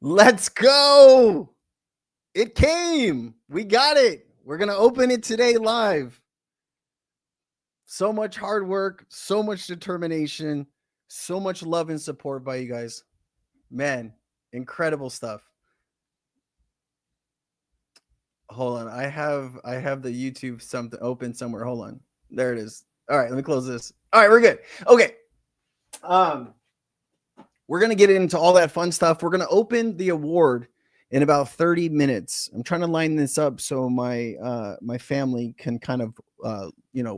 Let's go. It came. We got it. We're going to open it today live. So much hard work, so much determination, so much love and support by you guys. Man, incredible stuff. Hold on. I have the YouTube something open somewhere. Hold on. There it is. All right, let me close this. All right, we're good. Okay. We're going to get into all that fun stuff. We're going to open the award in about 30 minutes. I'm trying to line this up so my my family can kind of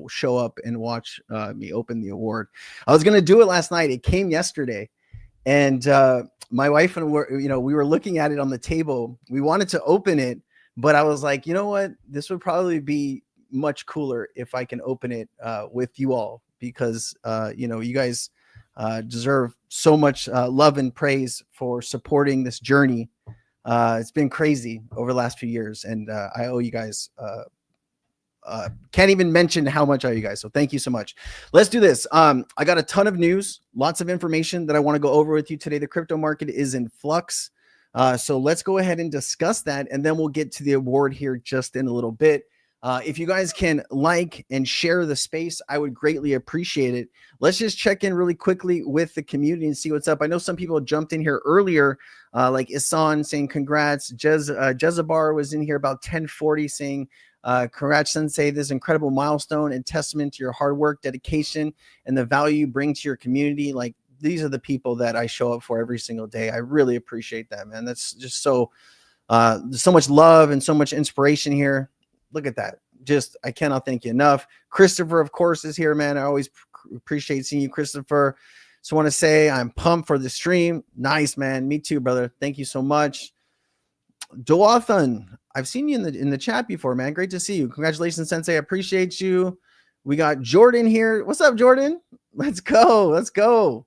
show up and watch me open the award. I was going to do it last night. It came yesterday, and my wife and we were looking at it on the table. We wanted to open it, but I was like, you know what? This would probably be much cooler if I can open it with you all, because you guys deserve so much love and praise for supporting this journey. It's been crazy over the last few years, and I owe you guys. Can't even mention how much I owe you guys. So thank you so much. Let's do this. I got a ton of news, lots of information that I want to go over with you today. The crypto market is in flux. So let's go ahead and discuss that, and then we'll get to the award here just in a little bit. If you guys can like and share the space, I would greatly appreciate it. Let's just check in really quickly with the community and see what's up. I know some people jumped in here earlier, like Isan saying congrats. Jezabar was in here about 10:40 saying congrats, Sensei. This incredible milestone and testament to your hard work, dedication, and the value you bring to your community. Like, these are the people that I show up for every single day. I really appreciate that, man. That's just so there's so much love and so much inspiration here. Look at that. Just, I cannot thank you enough. Christopher, of course, is here, man. I always appreciate seeing you, Christopher. So I want to say I'm pumped for the stream. Nice, man. Me too, brother. Thank you so much. Doathan, I've seen you in the chat before, man. Great to see you. Congratulations, Sensei. I appreciate you. We got Jordan here. What's up, Jordan? Let's go. Let's go.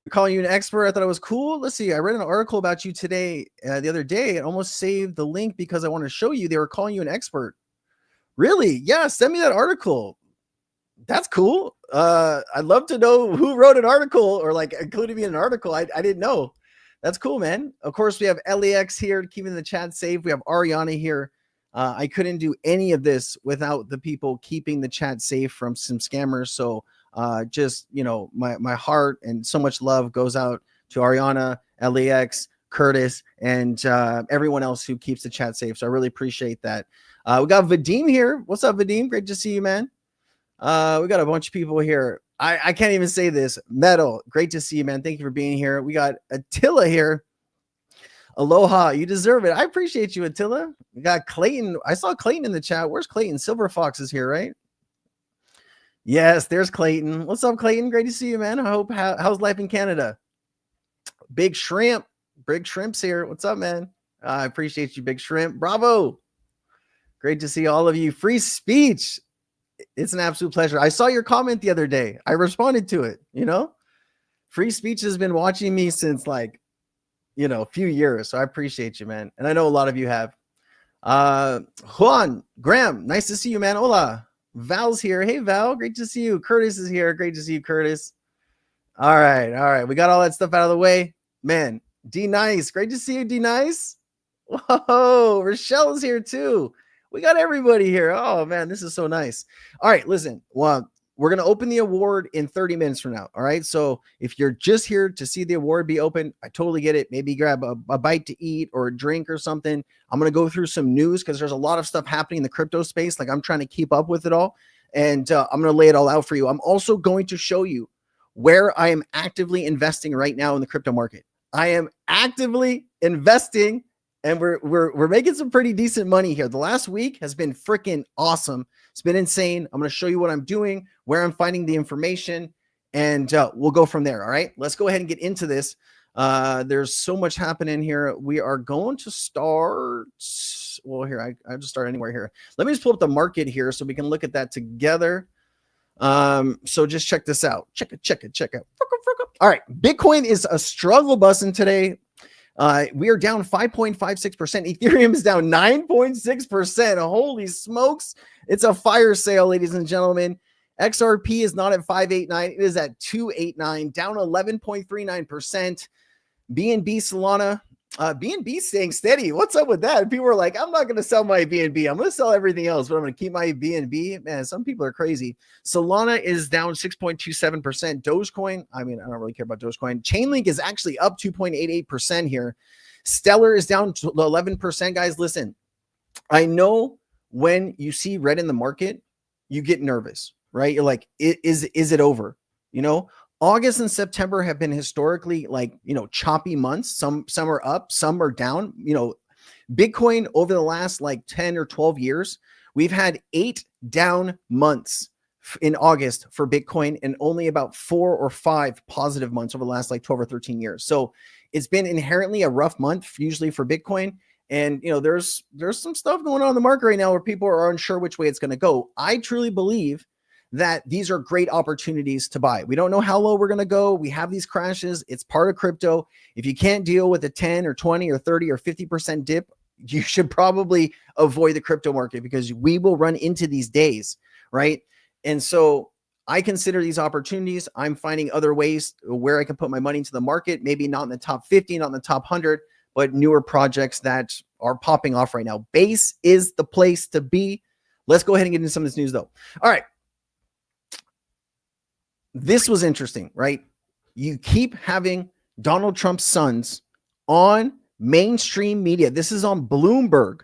Calling you an expert. I thought it was cool. Let's see. I read an article about you today, the other day. It almost saved the link because I want to show you. They were calling you an expert. Really? Yeah. Send me that article. That's cool. I'd love to know who wrote an article or like included me in an article. I didn't know. That's cool, man. Of course, we have LAX here keeping the chat safe. We have Ariana here. I couldn't do any of this without the people keeping the chat safe from some scammers. So just, my heart and so much love goes out to Ariana, LAX, Curtis, and everyone else who keeps the chat safe. So I really appreciate that. We got Vadim here. What's up, Vadim? Great to see you, man. We got a bunch of people here. I can't even say this. Metal, great to see you, man. Thank you for being here. We got Attila here. Aloha, you deserve it. I appreciate you, Attila. We got Clayton. I saw Clayton in the chat. Where's Clayton? Silver Fox is here, right? Yes, there's Clayton. What's up, Clayton? Great to see you, man. I hope how's life in Canada? Big Shrimp. Big Shrimp's here. What's up, man? I appreciate you, Big Shrimp. Bravo. Great to see all of you. Free speech. It's an absolute pleasure. I saw your comment the other day. I responded to it. Free speech has been watching me since a few years. So I appreciate you, man. And I know a lot of you have. Juan, Graham, nice to see you, man. Hola. Val's here. Hey, Val. Great to see you. Curtis is here. Great to see you, Curtis. All right. All right. We got all that stuff out of the way. Man, D Nice. Great to see you, D Nice. Whoa. Rochelle's here too. We got everybody here. Oh, man, this is so nice. All right, listen. Well, we're going to open the award in 30 minutes from now. All right. So if you're just here to see the award be open, I totally get it. Maybe grab a bite to eat or a drink or something. I'm going to go through some news because there's a lot of stuff happening in the crypto space. Like, I'm trying to keep up with it all. And I'm going to lay it all out for you. I'm also going to show you where I am actively investing right now in the crypto market. I am actively investing, and we're making some pretty decent money here. The last week has been freaking awesome. It's been insane. I'm going to show you what I'm doing, where I'm finding the information, and we'll go from there. All right, let's go ahead and get into this. There's so much happening here. We are going to start. Well, here, I just start anywhere here. Let me just pull up the market here so we can look at that together. So just check this out. Check it. All right, Bitcoin is a struggle busting today. We are down 5.56%. Ethereum is down 9.6%. Holy smokes. It's a fire sale, ladies and gentlemen. XRP is not at 589. It is at 289, down 11.39%. BNB Solana. BNB staying steady. What's up with that? People are like, I'm not going to sell my BNB. I'm going to sell everything else, but I'm going to keep my BNB. Man, some people are crazy. Solana is down 6.27%. Dogecoin, I mean, I don't really care about Dogecoin. Chainlink is actually up 2.88% here. Stellar is down 11%. Guys, listen, I know when you see red in the market, you get nervous, right? You're like, is it over? You know, August and September have been historically like, you know, choppy months. Some are up, some are down. You know, Bitcoin over the last like 10 or 12 years, we've had 8 down months in August for Bitcoin and only about 4 or 5 positive months over the last like 12 or 13 years. So it's been inherently a rough month usually for Bitcoin. And, you know, there's some stuff going on in the market right now where people are unsure which way it's going to go. I truly believe that these are great opportunities to buy. We don't know how low we're going to go. We have these crashes. It's part of crypto. If you can't deal with a 10 or 20 or 30 or 50% dip, you should probably avoid the crypto market because we will run into these days, right? And so I consider these opportunities. I'm finding other ways where I can put my money into the market, maybe not in the top 50, not in the top 100, but newer projects that are popping off right now. Base is the place to be. Let's go ahead and get into some of this news though. All right. This was interesting, right? You keep having Donald Trump's sons on mainstream media. This is on Bloomberg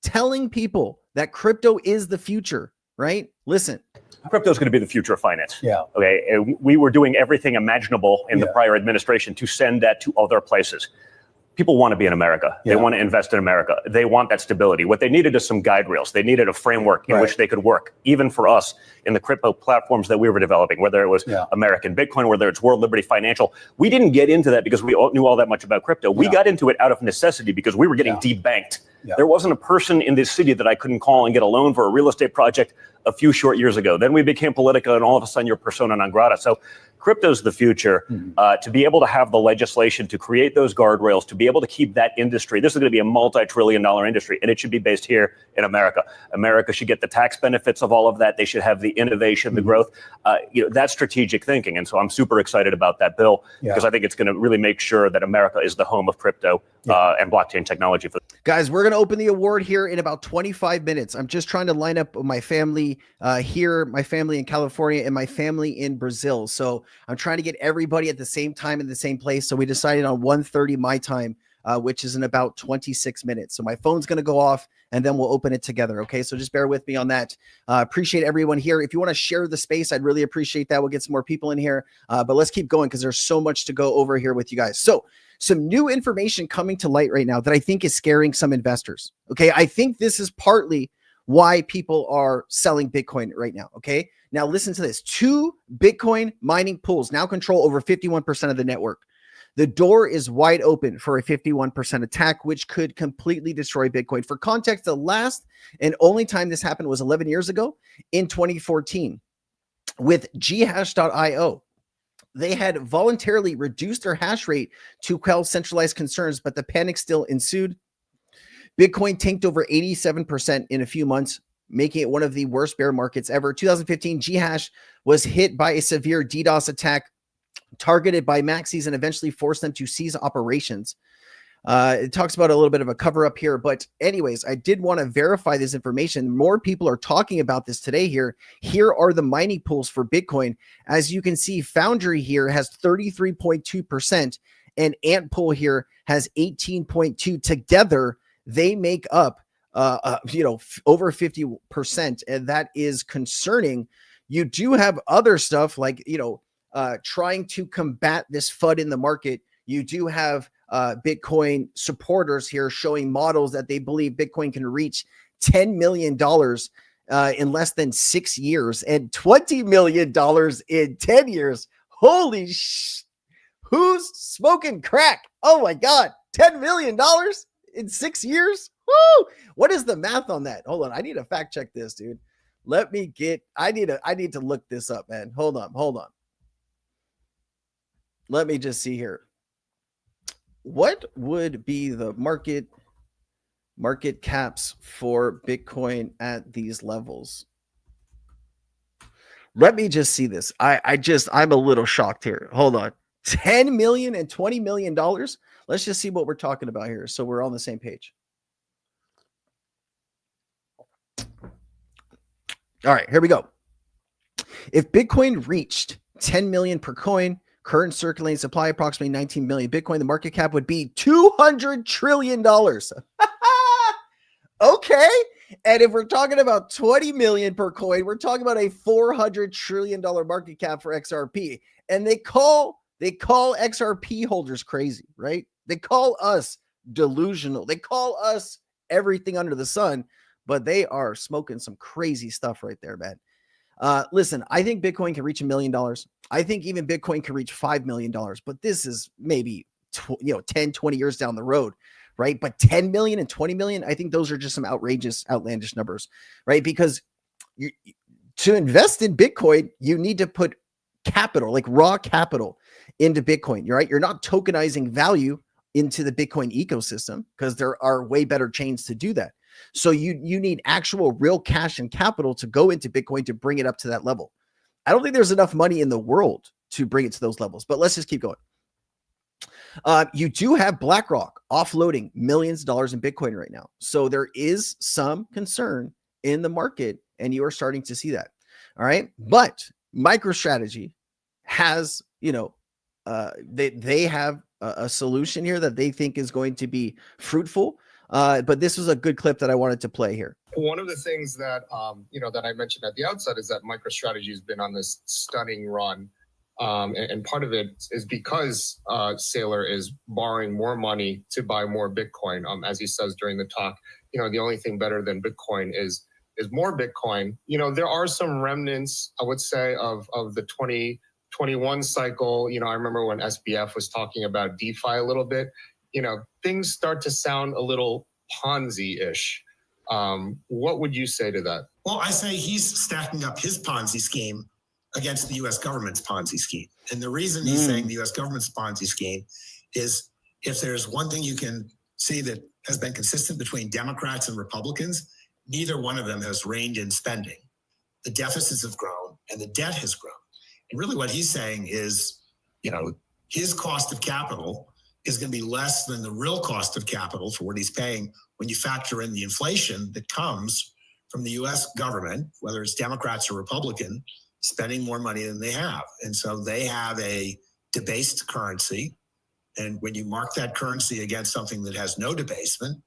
telling people that crypto is the future, right? Listen. Crypto is going to be the future of finance. Yeah. Okay. We were doing everything imaginable in the prior administration to send that to other places. People want to be in America. They want to invest in America. They want that stability. What they needed is some guide rails. They needed a framework in which they could work, even for us in the crypto platforms that we were developing, whether it was American Bitcoin, whether it's World Liberty Financial. We didn't get into that because we knew all that much about crypto. We got into it out of necessity because we were getting debanked. There wasn't a person in this city that I couldn't call and get a loan for a real estate project a few short years ago. Then we became Politica, and all of a sudden you're persona non grata. So crypto's the future. To be able to have the legislation to create those guardrails, to be able to keep that industry, this is going to be a multi-trillion-dollar industry, and it should be based here in America. America should get the tax benefits of all of that. They should have the innovation, the growth. That's strategic thinking, and so I'm super excited about that bill because I think it's going to really make sure that America is the home of crypto and blockchain technology. Guys, we're going to open the award here in about 25 minutes. I'm just trying to line up my family here, my family in California, and my family in Brazil. So I'm trying to get everybody at the same time in the same place. So we decided on 1:30 my time, which is in about 26 minutes. So my phone's going to go off and then we'll open it together. Okay. So just bear with me on that. Appreciate everyone here. If you want to share the space, I'd really appreciate that. We'll get some more people in here, but let's keep going because there's so much to go over here with you guys. So some new information coming to light right now that I think is scaring some investors. Okay. I think this is partly why people are selling Bitcoin right now. Okay. Now listen to this. 2 Bitcoin mining pools now control over 51% of the network. The door is wide open for a 51% attack, which could completely destroy Bitcoin. For context, the last and only time this happened was 11 years ago in 2014 with ghash.io. They had voluntarily reduced their hash rate to quell centralized concerns, but the panic still ensued. Bitcoin tanked over 87% in a few months, making it one of the worst bear markets ever. 2015, Ghash was hit by a severe DDoS attack targeted by maxis and eventually forced them to cease operations. It talks about a little bit of a cover up here, but anyways, I did want to verify this information. More people are talking about this today here. Here are the mining pools for Bitcoin. As you can see, Foundry here has 33.2% and Ant Pool here has 18.2. Together, they make up, over 50%. And that is concerning. You do have other stuff like, trying to combat this FUD in the market. You do have Bitcoin supporters here showing models that they believe Bitcoin can reach $10 million in less than 6 years and $20 million in 10 years. Holy who's smoking crack? Oh my God, $10 million in 6 years? Woo! What is the math on that? Hold on, I need to fact check this, dude. I need to look this up, man. Hold on. Let me just see here. What would be the market caps for Bitcoin at these levels? Let me just see this. I'm a little shocked here. Hold on. $10 million and $20 million. Let's just see what we're talking about here, so we're on the same page. All right, here we go. If Bitcoin reached 10 million per coin, current circulating supply approximately 19 million Bitcoin, the market cap would be $200 trillion. Okay. And if we're talking about 20 million per coin, we're talking about a $400 trillion market cap for XRP. And they call XRP holders crazy, right? They call us delusional. They call us everything under the sun, but they are smoking some crazy stuff right there, man. Listen, I think Bitcoin can reach $1 million. I think even Bitcoin can reach $5 million, but this is maybe 10, 20 years down the road, right? But 10 million and 20 million, I think those are just some outrageous, outlandish numbers, right? Because to invest in Bitcoin, you need to put capital, like raw capital, into Bitcoin. You're right. You're not tokenizing value into the Bitcoin ecosystem because there are way better chains to do that. So you need actual real cash and capital to go into Bitcoin to bring it up to that level. I don't think there's enough money in the world to bring it to those levels, but let's just keep going. You do have BlackRock offloading millions of dollars in Bitcoin right now. So there is some concern in the market, and you are starting to see that. All right. But MicroStrategy has, they have a solution here that they think is going to be fruitful. But this was a good clip that I wanted to play here. One of the things that, that I mentioned at the outset is that MicroStrategy has been on this stunning run. And part of it is because Saylor is borrowing more money to buy more Bitcoin. As he says during the talk, the only thing better than Bitcoin is more Bitcoin. There are some remnants, I would say, of the 2021 cycle. I remember when SBF was talking about DeFi a little bit. Things start to sound a little Ponzi-ish. What would you say to that? Well, I say he's stacking up his Ponzi scheme against the U.S. government's Ponzi scheme. And the reason he's saying the U.S. government's Ponzi scheme is if there's one thing you can see that has been consistent between Democrats and Republicans, neither one of them has reined in spending. The deficits have grown and the debt has grown. And really what he's saying is, his cost of capital is going to be less than the real cost of capital for what he's paying when you factor in the inflation that comes from the U.S. government, whether it's Democrats or Republican, spending more money than they have. And so they have a debased currency. And when you mark that currency against something that has no debasement,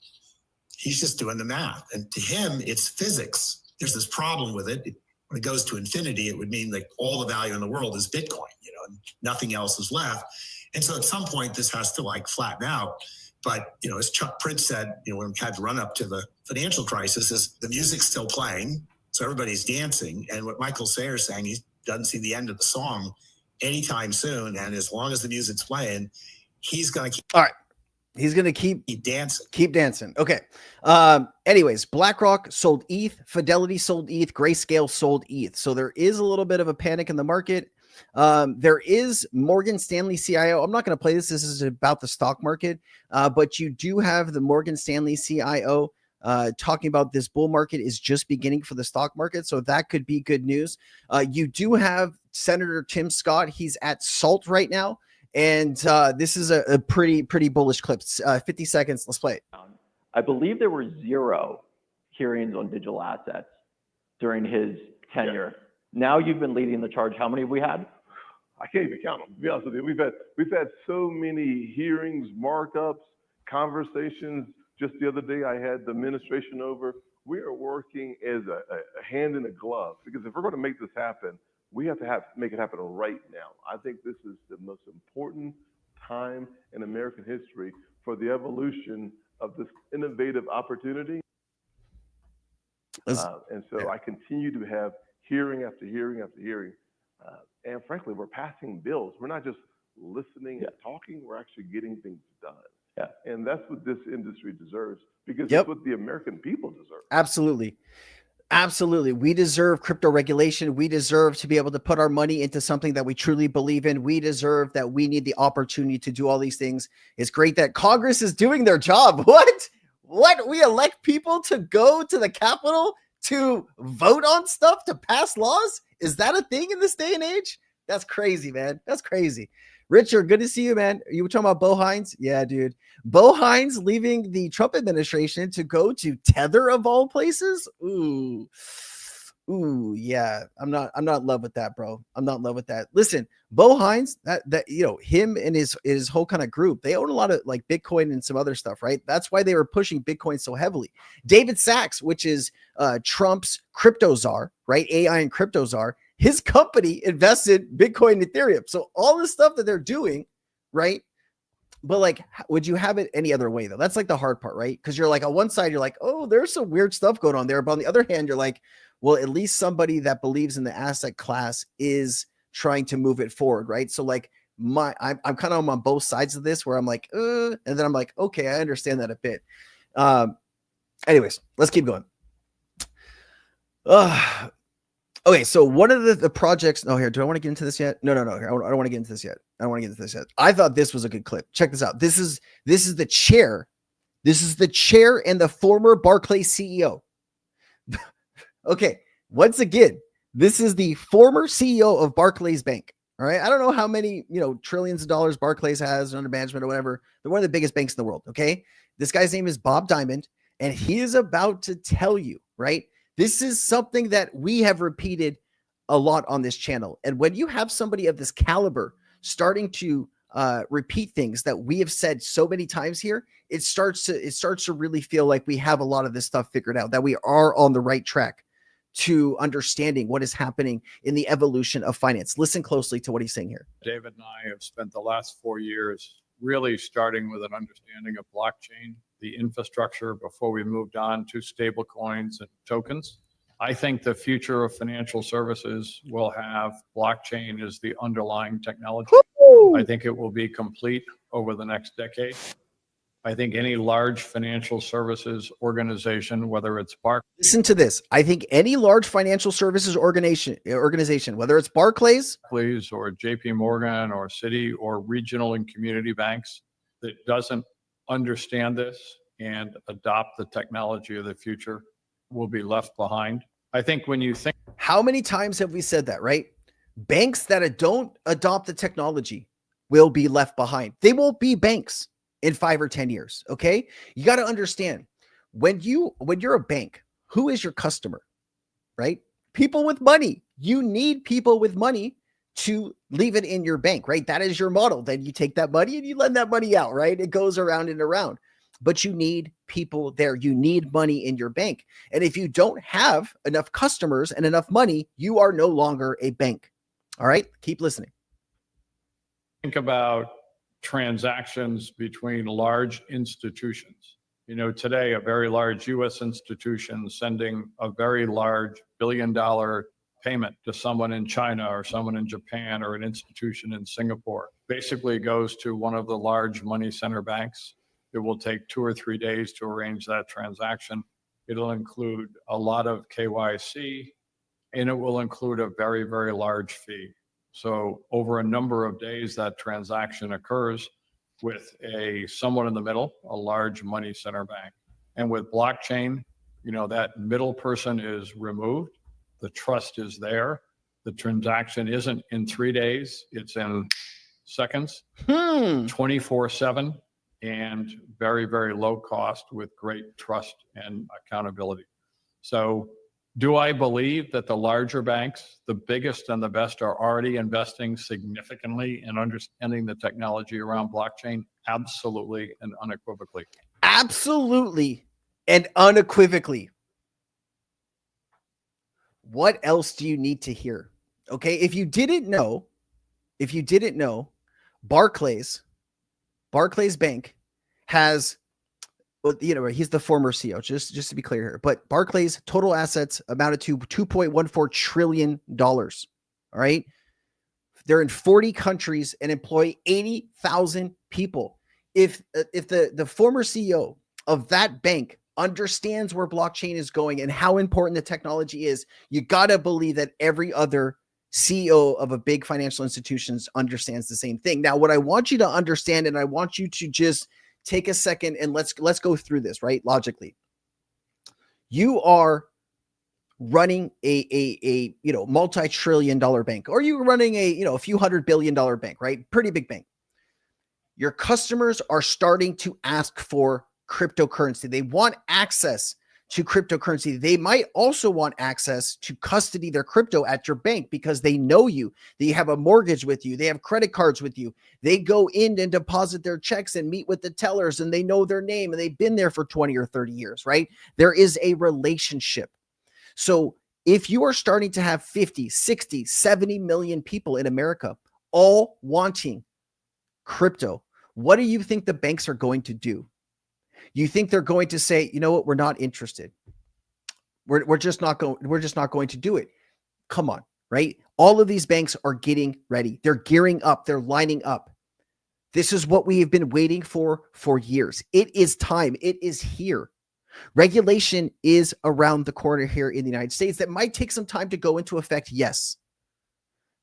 he's just doing the math. And to him, it's physics. There's this problem with it. When it goes to infinity, it would mean like all the value in the world is Bitcoin, and nothing else is left. And so at some point, this has to flatten out. But, as Chuck Prince said, when we had to run up to the financial crisis, is the music's still playing. So everybody's dancing. And what Michael Sayer's saying, he doesn't see the end of the song anytime soon. And as long as the music's playing, he's going to keep. All right. He's going to keep dancing. Keep dancing. Okay. Anyways, BlackRock sold ETH, Fidelity sold ETH, Grayscale sold ETH. So there is a little bit of a panic in the market. There is Morgan Stanley CIO. I'm not going to play this. This is about the stock market. But you do have the Morgan Stanley CIO talking about this bull market is just beginning for the stock market. So that could be good news. You do have Senator Tim Scott. He's at SALT right now. And this is a pretty bullish clip. 50 seconds. Let's play it. I believe there were 0 hearings on digital assets during his tenure. Yeah. Now you've been leading the charge. How many have we had? I can't even count them, to be honest with you. We've had so many hearings, markups, conversations. Just the other day, I had the administration over. We are working as a hand in a glove, because if we're going to make this happen, we have to make it happen right now. I think this is the most important time in American history for the evolution of this innovative opportunity. And so I continue to have hearing after hearing after hearing. And frankly, we're passing bills. We're not just listening and talking, we're actually getting things done. Yeah. And that's what this industry deserves, because it's what the American people deserve. Absolutely. Absolutely. We deserve crypto regulation. We deserve to be able to put our money into something that we truly believe in. We deserve that. We need the opportunity to do all these things. It's great that Congress is doing their job. What? We elect people to go to the Capitol to vote on stuff, to pass laws? Is that a thing in this day and age? That's crazy, man. That's crazy. Richard, good to see you, man. You were talking about Bo Hines? Yeah, dude. Bo Hines leaving the Trump administration to go to Tether of all places? Ooh, yeah. I'm not in love with that, bro. I'm not in love with that. Listen, Bo Hines, that him and his whole kind of group, they own a lot of like Bitcoin and some other stuff, right? That's why they were pushing Bitcoin so heavily. David Sachs, which is Trump's crypto czar, right? AI and crypto czar, his company invested Bitcoin and Ethereum. So all the stuff that they're doing, right? But like, would you have it any other way though? That's like the hard part, right? Because you're like on one side, you're like, oh, there's some weird stuff going on there. But on the other hand, you're like, well, at least somebody that believes in the asset class is trying to move it forward, right? So like I'm kind of on both sides of this where I'm like, and then I'm like, okay, I understand that a bit. Anyways, let's keep going. Okay, so one of the projects. Oh, here, do I want to get into this yet? No. I don't want to get into this yet. I thought this was a good clip. Check this out. This is the chair. This is the chair and the former Barclays CEO. Okay, once again, this is the former CEO of Barclays Bank. All right, I don't know how many trillions of dollars Barclays has under management or whatever. They're one of the biggest banks in the world. Okay, this guy's name is Bob Diamond, and he is about to tell you, right? This is something that we have repeated a lot on this channel. And when you have somebody of this caliber starting to repeat things that we have said so many times here, it starts to really feel like we have a lot of this stuff figured out, that we are on the right track to understanding what is happening in the evolution of finance. Listen closely to what he's saying here. David and I have spent the last 4 years really starting with an understanding of blockchain, the infrastructure, before we moved on to stable coins and tokens. I think the future of financial services will have blockchain as the underlying technology. Woo! I think it will be complete over the next decade. I think any large financial services organization, whether it's Barclays. Listen to this. I think any large financial services organization, whether it's Barclays or JP Morgan or Citi or regional and community banks that doesn't understand this and adopt the technology of the future will be left behind. I think when you think. How many times have we said that, right? Banks that don't adopt the technology will be left behind. They won't be banks in 5 or 10 years. Okay. You got to understand when you're a bank, who is your customer, right? People with money. You need people with money to leave it in your bank, right? That is your model. Then you take that money and you lend that money out, right? It goes around and around, but you need people there. You need money in your bank. And if you don't have enough customers and enough money, you are no longer a bank. All right. Keep listening. Think about transactions between large institutions. Today, a very large U.S. institution sending a very large billion-dollar payment to someone in China or someone in Japan or an institution in Singapore basically goes to one of the large money center banks. It will take 2 or 3 days to arrange that transaction. It'll include a lot of KYC, and it will include a very, very large fee. So over a number of days, that transaction occurs with someone in the middle, a large money center bank. And with blockchain, that middle person is removed. The trust is there. The transaction isn't in 3 days. It's in seconds, 24/7, and very, very low cost with great trust and accountability. So do I believe that the larger banks, the biggest and the best, are already investing significantly in understanding the technology around blockchain? Absolutely and unequivocally. Absolutely and unequivocally. What else do you need to hear? Okay, if you didn't know, Barclays Bank has, he's the former CEO, just to be clear here, but Barclays total assets amounted to $2.14 trillion. All right. They're in 40 countries and employ 80,000 people. If the former CEO of that bank understands where blockchain is going and how important the technology is, you got to believe that every other CEO of a big financial institutions understands the same thing. Now, what I want you to understand, and I want you to just take a second and let's go through this, right? Logically. You are running a multi-trillion-dollar bank, or you running a few $100 billion bank, right? Pretty big bank. Your customers are starting to ask for cryptocurrency. They want access to cryptocurrency. They might also want access to custody their crypto at your bank because they know you, they have a mortgage with you, they have credit cards with you. They go in and deposit their checks and meet with the tellers, and they know their name, and they've been there for 20 or 30 years, right? There is a relationship. So if you are starting to have 50, 60, 70 million people in America all wanting crypto, what do you think the banks are going to do? You think they're going to say, you know what, we're not interested. We're just not going to do it. Come on, right? All of these banks are getting ready. They're gearing up. They're lining up. This is what we have been waiting for years. It is time. It is here. Regulation is around the corner here in the United States. That might take some time to go into effect, yes.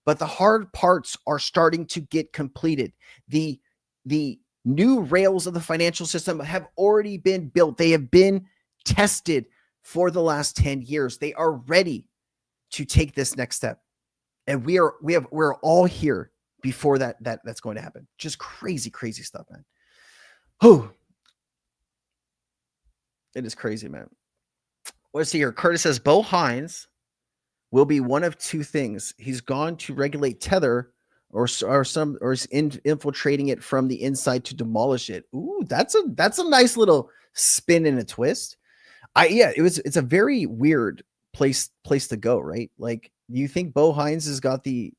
But the hard parts are starting to get completed. The new rails of the financial system have already been built. They have been tested for the last 10 years. They are ready to take this next step. And we're all here before that's going to happen. Just crazy, crazy stuff, man. Whew. It is crazy, man. Let's see here. Curtis says Bo Hines will be one of two things. He's gone to regulate Tether, or is infiltrating it from the inside to demolish it. Ooh, that's a nice little spin and a twist. It's a very weird place to go, right? Like, you think Bo Hines has got the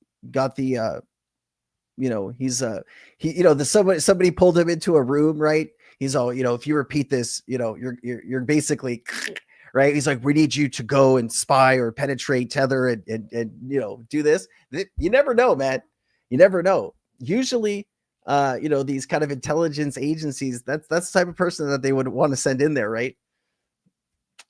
somebody pulled him into a room, right? He's all, if you repeat this, you're basically right. He's like, we need you to go and spy or penetrate Tether and do this. You never know, man. You never know. Usually, these kind of intelligence agencies, that's the type of person that they would want to send in there, right?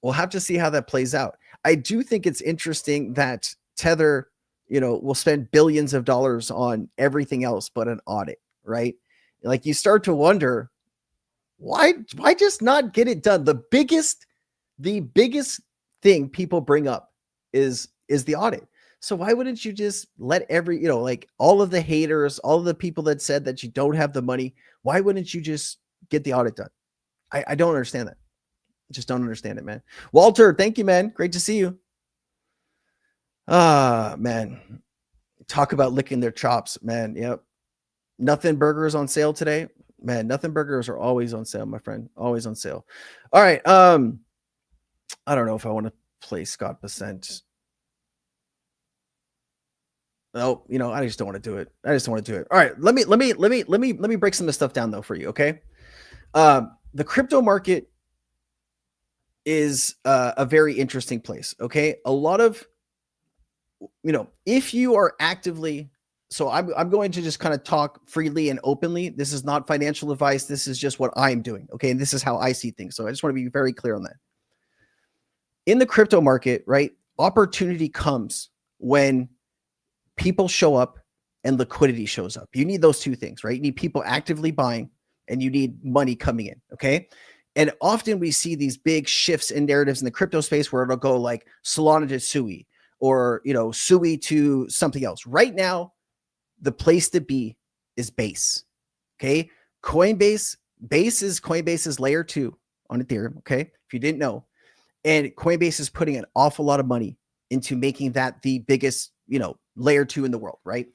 We'll have to see how that plays out. I do think it's interesting that Tether, will spend billions of dollars on everything else but an audit, right? Like, you start to wonder, why just not get it done? The biggest thing people bring up is the audit. So why wouldn't you just let all of the haters, all of the people that said that you don't have the money, why wouldn't you just get the audit done? I don't understand that. I just don't understand it, man. Walter, thank you, man. Great to see you. Man. Talk about licking their chops, man. Yep. Nothing burgers on sale today. Man, nothing burgers are always on sale, my friend. Always on sale. All right. I don't know if I want to play Scott Bessent. No, I just don't want to do it. All right. Let me break some of this stuff down though for you. Okay. The crypto market is a very interesting place. Okay. A lot of, if you are actively, so I'm going to just kind of talk freely and openly. This is not financial advice. This is just what I'm doing. Okay. And this is how I see things. So I just want to be very clear on that. In the crypto market, right? Opportunity comes when people show up and liquidity shows up. You need those two things, right? You need people actively buying and you need money coming in. Okay. And often we see these big shifts in narratives in the crypto space where it'll go like Solana to Sui, or, Sui to something else. Right now, the place to be is Base. Okay. Base is Coinbase's layer 2 on Ethereum. Okay. If you didn't know, and Coinbase is putting an awful lot of money into making that the biggest, layer 2 in the world. Right.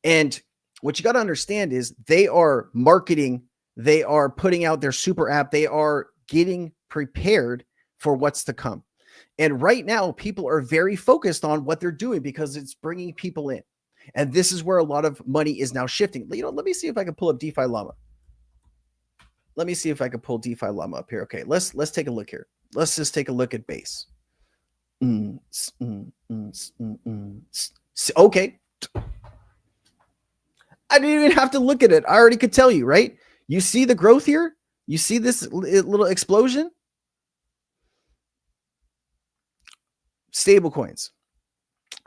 And what you got to understand is they are marketing, they are putting out their super app, they are getting prepared for what's to come. And right now, people are very focused on what they're doing because it's bringing people in. And this is where a lot of money is now shifting. Let me see if I can pull up DeFi Llama. Let me see if I can pull DeFi Llama up here. Okay, let's take a look here. Let's just take a look at Base. Okay. I didn't even have to look at it. I already could tell you, right? You see the growth here? You see this little explosion? Stable coins,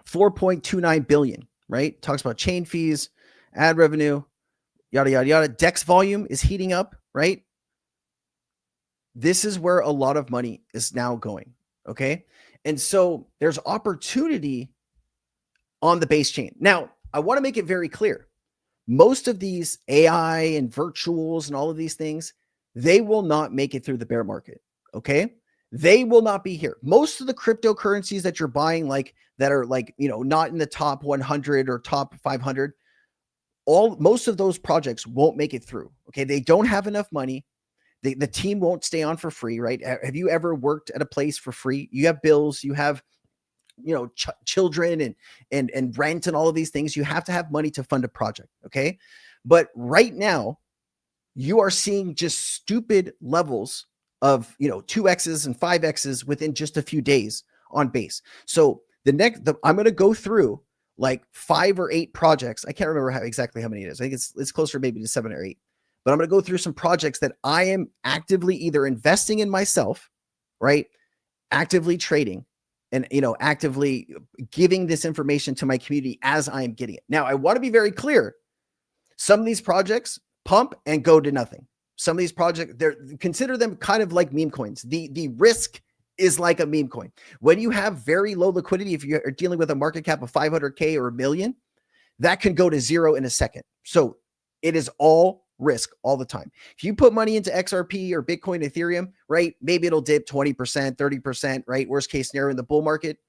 4.29 billion, right? Talks about chain fees, ad revenue, yada, yada, yada. DEX volume is heating up, right? This is where a lot of money is now going. Okay. And so there's opportunity on the base chain. Now, I want to make it very clear. Most of these AI and virtuals and all of these things, they will not make it through the bear market. Okay. They will not be here. Most of the cryptocurrencies that you're buying, like that are like, not in the top 100 or top 500, most of those projects won't make it through. Okay. They don't have enough money. The team won't stay on for free, right? Have you ever worked at a place for free? You have bills, you have, children and rent and all of these things. You have to have money to fund a project. Okay. But right now you are seeing just stupid levels of, 2X's and 5X's within just a few days on base. So I'm going to go through like 5 or 8 projects. I can't remember exactly how many it is. I think it's closer maybe to 7 or 8. But I'm going to go through some projects that I am actively either investing in myself, right? Actively trading and, actively giving this information to my community as I am getting it. Now, I want to be very clear. Some of these projects pump and go to nothing. Some of these projects, consider them kind of like meme coins. The risk is like a meme coin. When you have very low liquidity, if you're dealing with a market cap of 500K or $1 million, that can go to zero in a second. So it is all risk all the time. If you put money into XRP or Bitcoin, Ethereum, right, maybe it'll dip 20%, 30%, right? Worst case scenario in the bull market,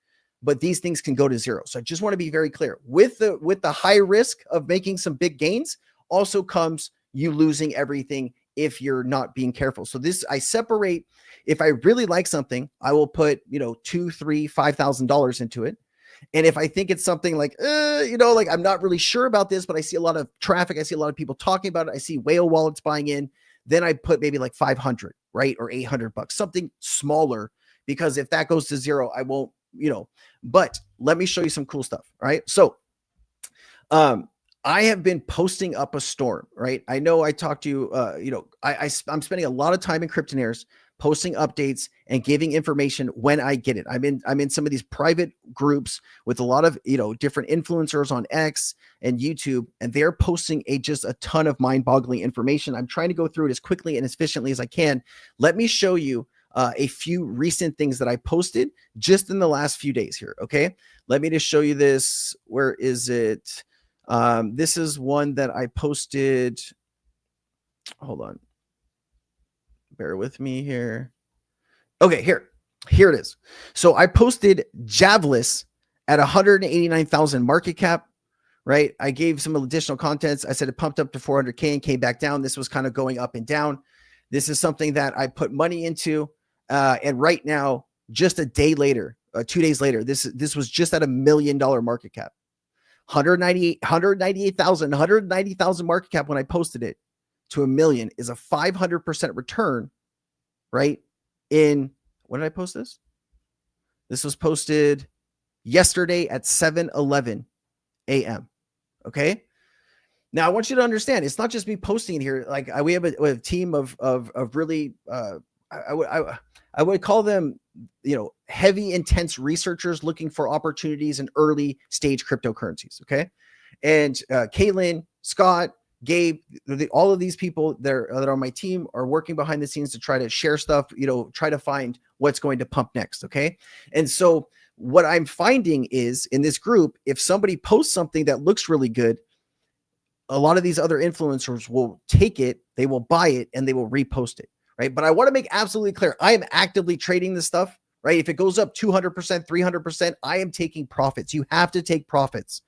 but these things can go to zero. So I just want to be very clear. With the high risk of making some big gains also comes you losing everything if you're not being careful. So I separate. If I really like something, I will put, $2,000, $3,000, $5,000 into it. And if I think it's something like, like I'm not really sure about this, but I see a lot of traffic, I see a lot of people talking about it, I see whale wallets buying in, then I put maybe like 500, right? Or $800, something smaller, because if that goes to zero, I won't, but let me show you some cool stuff. Right. So, I have been posting up a storm, right? I know I talked to you, I'm spending a lot of time in Cryptonaires posting updates and giving information when I get it. I'm in some of these private groups with a lot of, different influencers on X and YouTube, and they're posting just a ton of mind-boggling information. I'm trying to go through it as quickly and as efficiently as I can. Let me show you a few recent things that I posted just in the last few days here. Okay. Let me just show you this. Where is it? This is one that I posted. Hold on. Bear with me here. Okay, here it is. So I posted Javlis at 189,000 market cap, right? I gave some additional contents. I said it pumped up to 400K and came back down. This was kind of going up and down. This is something that I put money into. And right now, just a day later, 2 days later, this was just at $1 million market cap. 190,000 market cap when I posted it to $1 million is a 500% return, right? When did I post this? This was posted yesterday at 7:11 a.m. Okay. Now I want you to understand, it's not just me posting it here. Like we have a team of really, I would call them, heavy, intense researchers looking for opportunities in early stage cryptocurrencies. Okay. And Caitlin, Scott, Gabe, all of these people that are on my team are working behind the scenes to try to share stuff, try to find what's going to pump next. Okay. And so what I'm finding is in this group, if somebody posts something that looks really good, a lot of these other influencers will take it, they will buy it, and they will repost it. Right. But I want to make absolutely clear, I am actively trading this stuff, right? If it goes up 200%, 300%, I am taking profits. You have to take profits.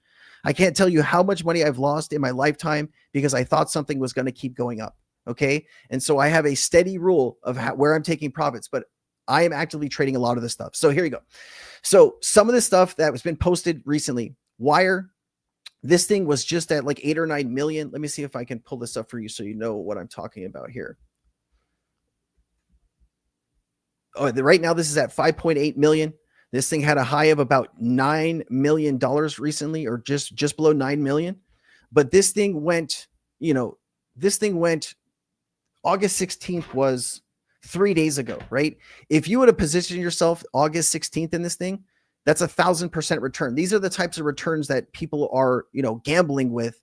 I can't tell you how much money I've lost in my lifetime because I thought something was going to keep going up. Okay. And so I have a steady rule of where I'm taking profits, but I am actively trading a lot of this stuff. So here you go. So some of the stuff that has been posted recently, Wire, this thing was just at like 8 or 9 million. Let me see if I can pull this up for you so you know what I'm talking about here. Oh, right now this is at 5.8 million. This thing had a high of about $9 million recently, or just below 9 million. But this thing went, August 16th was 3 days ago, right? If you would have positioned yourself August 16th in this thing, that's 1,000% return. These are the types of returns that people are, gambling with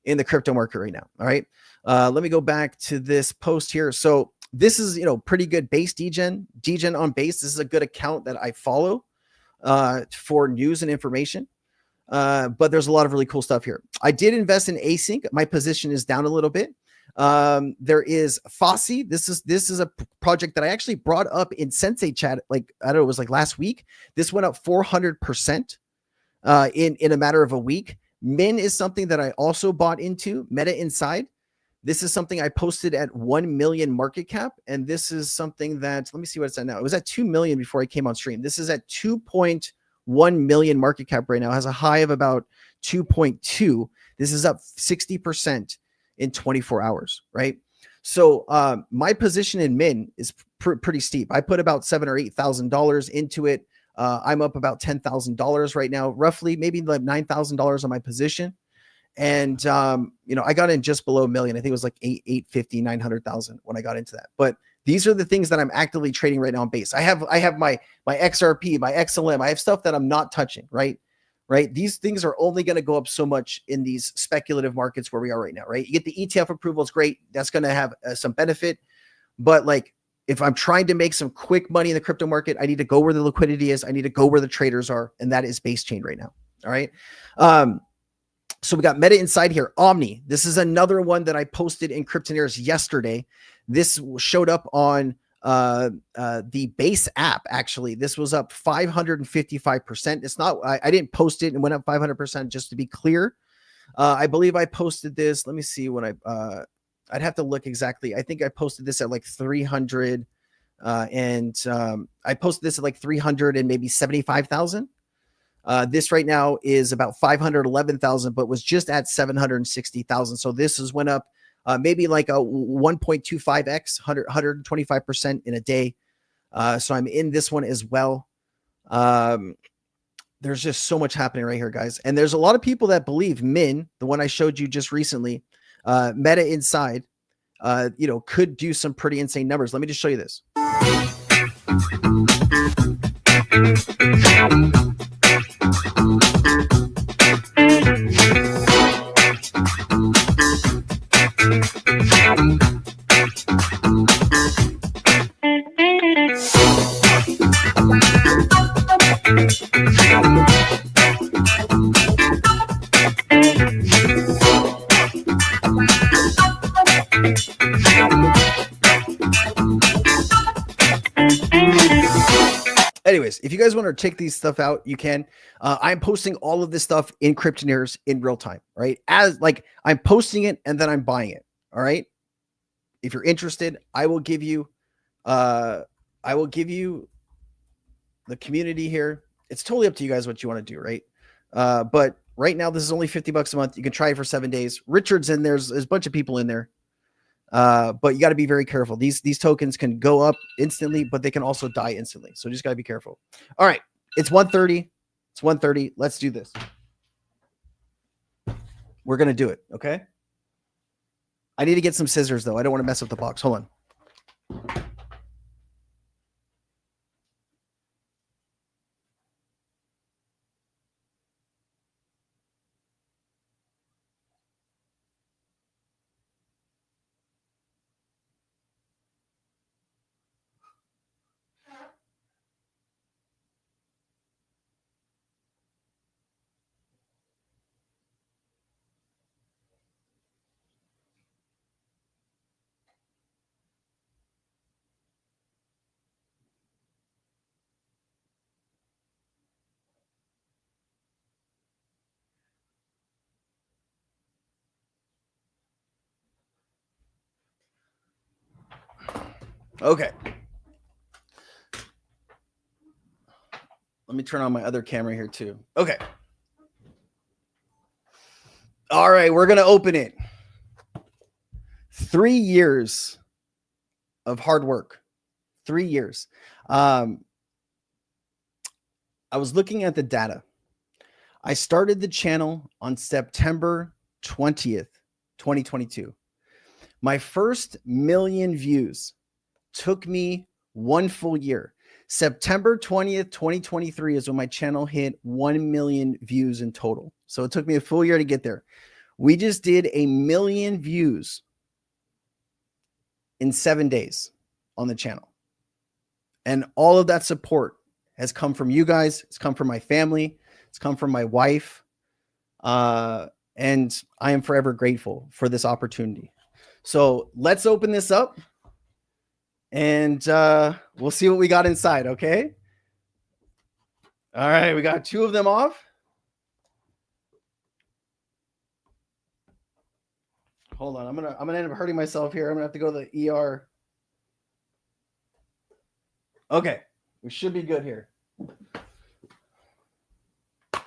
in the crypto market right now. All right. Let me go back to this post here. So this is, pretty good base degen on base. This is a good account that I follow. for news and information. But there's a lot of really cool stuff here. I did invest in Async. My position is down a little bit. There is Fossey. This is a project that I actually brought up in Sensei chat. Like, I don't know, it was like last week. This went up 400% in a matter of a week. Min is something that I also bought into. Meta Inside. This is something I posted at 1 million market cap. And this is something that, let me see what it's at now. It was at 2 million before I came on stream. This is at 2.1 million market cap right now. It has a high of about 2.2. This is up 60% in 24 hours, right? So my position in Min is pretty steep. I put about $7,000 or $8,000 into it. I'm up about $10,000 right now, roughly, maybe like $9,000 on my position. And, you know, I got in just below a million. I think it was like 850, 900,000 when I got into that. But these are the things that I'm actively trading right now on base. I have my XRP, my XLM. I have stuff that I'm not touching, right? These things are only going to go up so much in these speculative markets where we are right now, right? You get the ETF approval. It's great. That's going to have some benefit. But like, if I'm trying to make some quick money in the crypto market, I need to go where the liquidity is. I need to go where the traders are. And that is base chain right now. All right. So we got Meta Inside here. Omni. This is another one that I posted in Cryptonaires yesterday. This showed up on the base app. Actually, this was up 555%. It's not, I didn't post it and went up 500%, just to be clear. I believe I posted this. Let me see when I'd have to look exactly. I think I posted this at like 300 I posted this at like 300 and maybe 75,000. This right now is about 511,000, but was just at 760,000. So this has went up maybe like a 1.25x, 125% in a day. So I'm in this one as well. There's just so much happening right here, guys. And there's a lot of people that believe Min, the one I showed you just recently, Meta Inside, you know, could do some pretty insane numbers. Let me just show you this. Anyways, if you guys want to check these stuff out, you can. I'm posting all of this stuff in Cryptonaires in real time, right? As like I'm posting it and then I'm buying it. All right. If you're interested, I will give you the community here. It's totally up to you guys what you want to do, right? But right now, this is only $50 a month. You can try it for 7 days. Richard's in there. There's a bunch of people in there. But you got to be very careful. These tokens can go up instantly, but they can also die instantly. So just got to be careful. All right. It's 1:30. It's 1:30. Let's do this. We're going to do it. Okay. I need to get some scissors though. I don't want to mess up the box. Hold on. Okay. Let me turn on my other camera here too. Okay. All right. We're going to open it. 3 years of hard work. 3 years. I was looking at the data. I started the channel on September 20th, 2022. My first million views took me 1 full year. September 20th, 2023 is when my channel hit 1 million views in total. So it took me a full year to get there. We just did 1 million views in 7 days on the channel. And all of that support has come from you guys. It's come from my family. It's come from my wife. And I am forever grateful for this opportunity. So let's open this up and we'll see what we got inside. Okay. All right. We got 2 of them off. Hold on. I'm gonna end up hurting myself here. I'm gonna have to go to the ER. Okay. We should be good here. All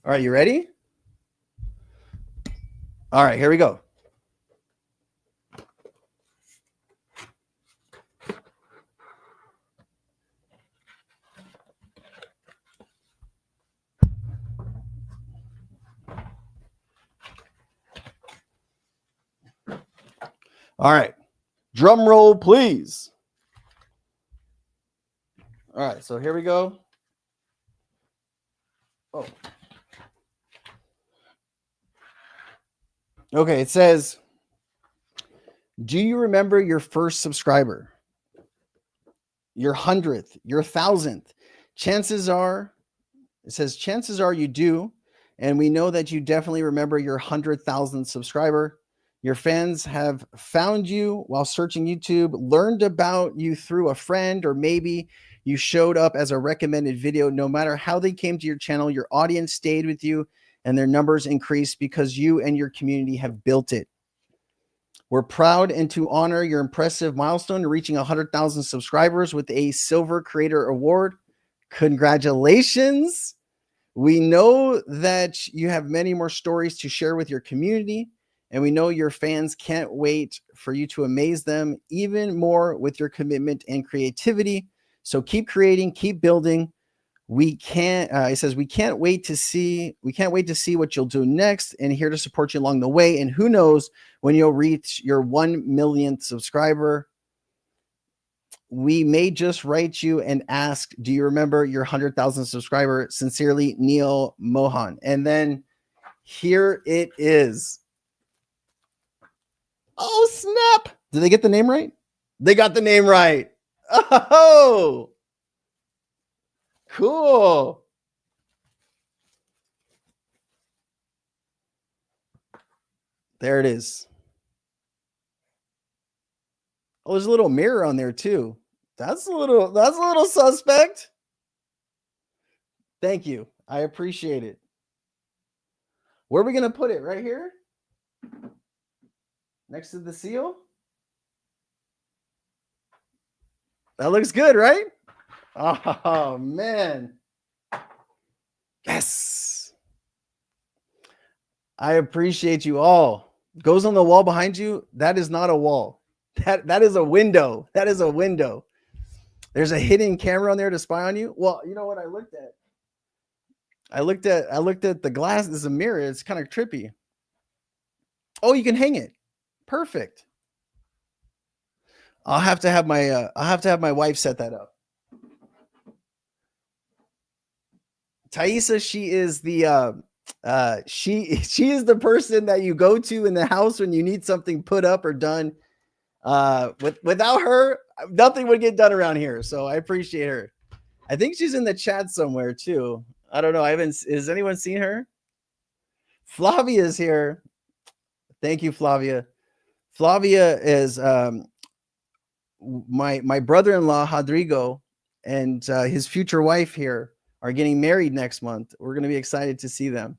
right. You ready? All right, here we go. All right, drum roll, please. All right, so here we go. Oh. Okay, it says, do you remember your first subscriber? Your 100th, your 1,000th? Chances are, it says, chances are you do. And we know that you definitely remember your 100,000th subscriber. Your fans have found you while searching YouTube, learned about you through a friend, or maybe you showed up as a recommended video. No matter how they came to your channel, your audience stayed with you and their numbers increased because you and your community have built it. We're proud and to honor your impressive milestone, reaching 100,000 subscribers with a Silver Creator Award. Congratulations. We know that you have many more stories to share with your community, and we know your fans can't wait for you to amaze them even more with your commitment and creativity. So keep creating, keep building. It says we can't wait to see what you'll do next, and here to support you along the way. And who knows when you'll reach your 1 millionth subscriber. We may just write you and ask, do you remember your 100,000 subscriber? Sincerely, Neil Mohan. And then here it is. Oh, snap. Did they get the name right? They got the name right. Oh, cool. There it is. Oh, there's a little mirror on there too. That's a little suspect. Thank you. I appreciate it. Where are we going to put it? Right here? Next to the seal? That looks good, right? Oh, man. Yes. I appreciate you all. Goes on the wall behind you. That is not a wall. That is a window. That is a window. There's a hidden camera on there to spy on you. Well, you know what I looked at? I looked at the glass. There's a mirror. It's kind of trippy. Oh, you can hang it. Perfect. I'll have to have my wife set that up. Thaisa, she is the she is the person that you go to in the house when you need something put up or done. Without her, nothing would get done around here. So I appreciate her. I think she's in the chat somewhere too. I don't know. Has anyone seen her? Flavia is here. Thank you, Flavia. Flavia is my brother-in-law, Rodrigo, and his future wife here are getting married next month. We're going to be excited to see them.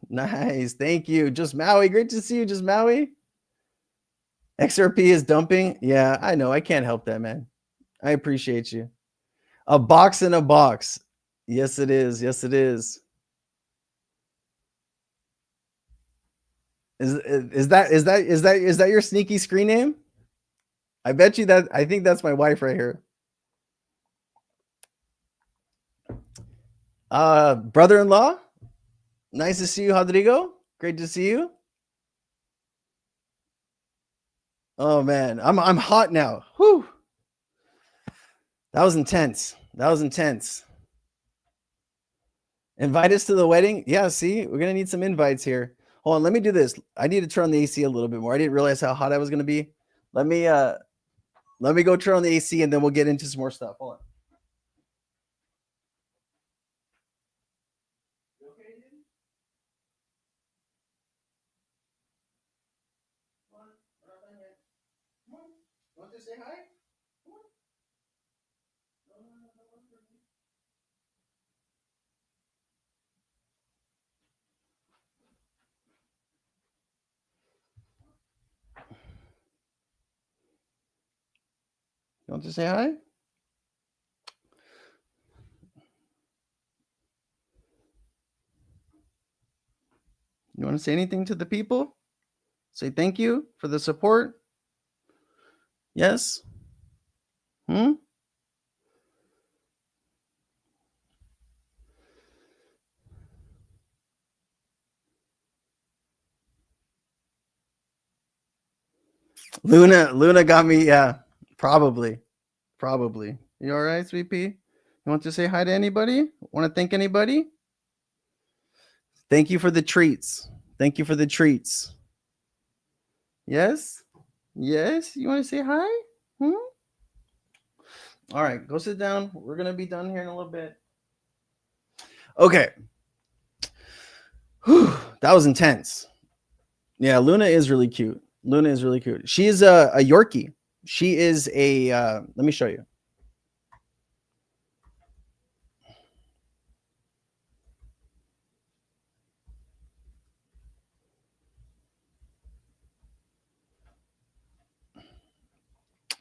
Nice. Thank you. Just Maui. Great to see you, Just Maui. XRP is dumping. Yeah, I know. I can't help that, man. I appreciate you. A box in a box. Yes, it is. Yes, it is. Is that your sneaky screen name? I bet you that. I think that's my wife right here. Brother-in-law. Nice to see you, Rodrigo. Great to see you. Oh man, I'm hot now. Whew. That was intense. That was intense. Invite us to the wedding. Yeah, see, we're gonna need some invites here. Hold on, let me do this. I need to turn on the AC a little bit more. I didn't realize how hot I was gonna be. Let me Let me go turn on the AC and then we'll get into some more stuff. Hold on. Want to say hi? You want to say hi? You want to say anything to the people? Say thank you for the support? Yes? Luna got me. Yeah, probably. You all right, Sweet Pea? You want to say hi to anybody? Want to thank anybody? Thank you for the treats. Thank you for the treats. Yes? Yes? You want to say hi? All right, go sit down. We're going to be done here in a little bit. Okay. Whew, that was intense. Yeah, Luna is really cute. She is a Yorkie. She is a, let me show you.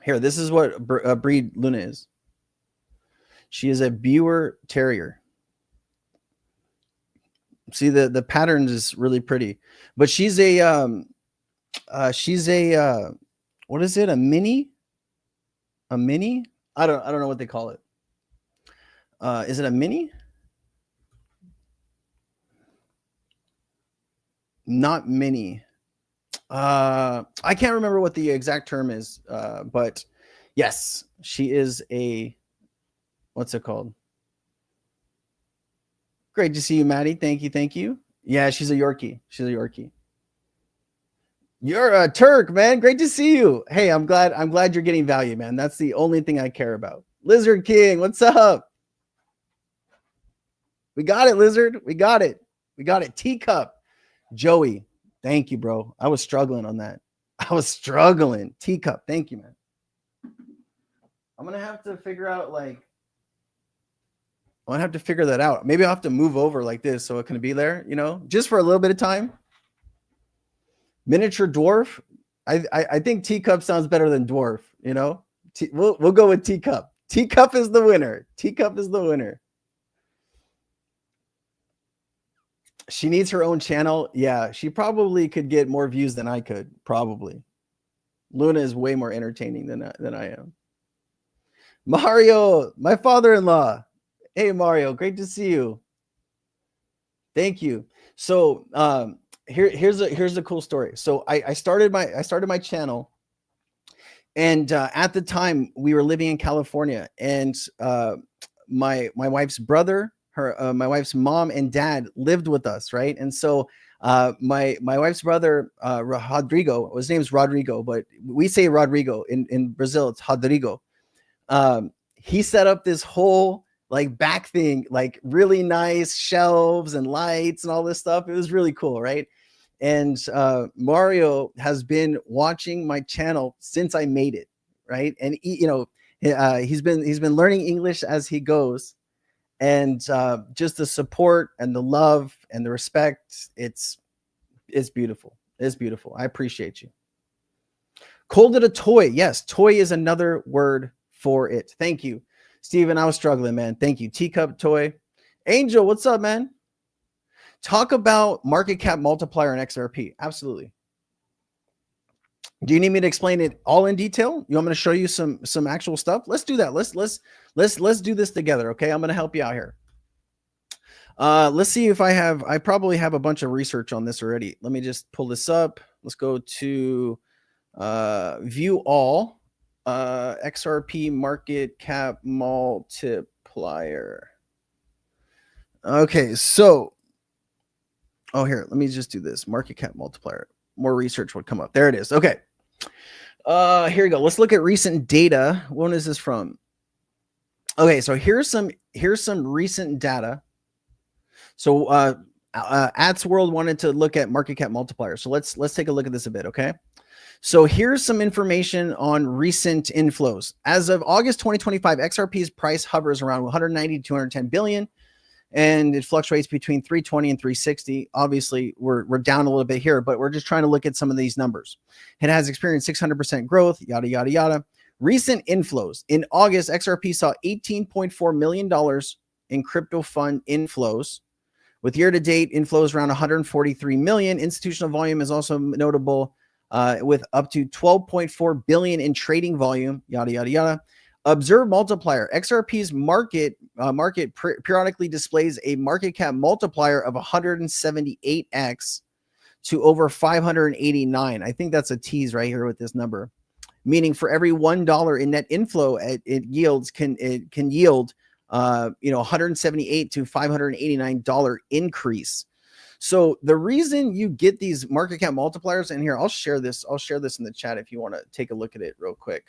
Here, this is what breed Luna is. She is a Brewer Terrier. See, the patterns is really pretty, but she's a what is it? A mini? I don't know what they call it. Is it a mini? Not mini. I can't remember what the exact term is, but yes, she is a, what's it called? Great to see you, Maddie. Thank you. Yeah, she's a Yorkie. You're a Turk, man. Great to see you. Hey, I'm glad you're getting value, man. That's the only thing I care about. Lizard King, what's up? We got it, Lizard. We got it. Teacup. Joey, thank you, bro. I was struggling on that. Teacup, thank you, man. I'm gonna have to figure out that out. Maybe I'll have to move over like this so it can be there, just for a little bit of time. Miniature dwarf. I think teacup sounds better than dwarf, We'll go with teacup. Teacup is the winner. She needs her own channel. Yeah, she probably could get more views than I could, probably. Luna is way more entertaining than I am. Mario, my father-in-law. Hey, Mario, great to see you. Thank you. So here's a cool story. So I started my channel, and at the time we were living in California, and my wife's brother, my wife's mom and dad lived with us, right? And so my wife's brother, Rodrigo, his name's Rodrigo, but we say Rodrigo. In Brazil, it's Rodrigo. He set up this whole back thing, really nice shelves and lights and all this stuff. It was really cool, right? And Mario has been watching my channel since I made it, right? And he's been learning English as he goes. And just the support and the love and the respect, it's beautiful. I appreciate you. Called it a toy. Yes, toy is another word for it. Thank you, Steven. I was struggling, man. Thank you. Teacup toy. Angel, what's up, man? Talk about market cap multiplier and XRP. Absolutely. Do you need me to explain it all in detail? You want me to show you some actual stuff? Let's do that. Let's do this together. Okay. I'm going to help you out here. Let's see if I probably have a bunch of research on this already. Let me just pull this up. Let's go to view all XRP market cap multiplier. Okay. So, here, let me just do this market cap multiplier. More research would come up. There it is. Okay. Here we go. Let's look at recent data. When is this from? Okay, so here's some recent data. So Ats World wanted to look at market cap multiplier. So let's take a look at this a bit, okay? So here's some information on recent inflows. As of August 2025, XRP's price hovers around 190 to 210 billion, and it fluctuates between 320 and 360. Obviously, we're down a little bit here, but we're just trying to look at some of these numbers. It has experienced 600% growth, yada, yada, yada. Recent inflows. In August, XRP saw $18.4 million in crypto fund inflows, with year-to-date inflows around 143 million. Institutional volume is also notable, with up to 12.4 billion in trading volume, yada, yada, yada. Observe multiplier. XRP's market periodically displays a market cap multiplier of 178x to over 589. I think that's a tease right here with this number, meaning for every $1 in net inflow, it can yield 178 to $589 increase. So the reason you get these market cap multipliers, and here I'll share this in the chat if you want to take a look at it real quick.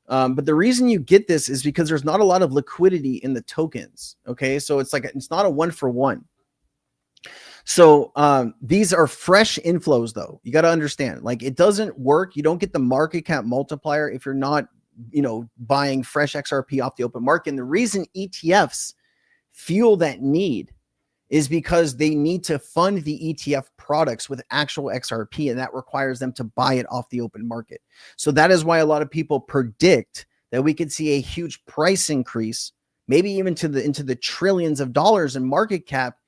But the reason you get this is because there's not a lot of liquidity in the tokens. Okay, so it's not a 1-for-1. So these are fresh inflows, though. You got to understand, like, it doesn't work. You don't get the market cap multiplier if you're not, buying fresh XRP off the open market. And the reason ETFs fuel that need is because they need to fund the ETF products with actual XRP, and that requires them to buy it off the open market. So that is why a lot of people predict that we could see a huge price increase, maybe even into the trillions of dollars in market cap,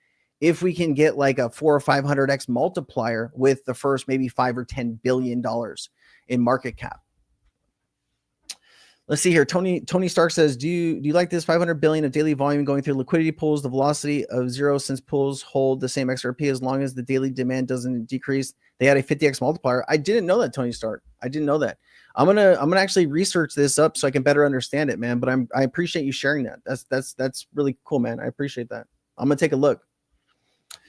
if we can get like a 400 or 500x multiplier with the first maybe $5 or $10 billion in market cap. Let's see here. Tony Stark says, do you like this 500 billion of daily volume going through liquidity pools, the velocity of zero since pools hold the same XRP as long as the daily demand doesn't decrease? They had a 50x multiplier. I didn't know that, Tony Stark. I didn't know that. I'm gonna actually research this up so I can better understand it, man. But I appreciate you sharing that. That's really cool, man. I appreciate that. I'm gonna take a look.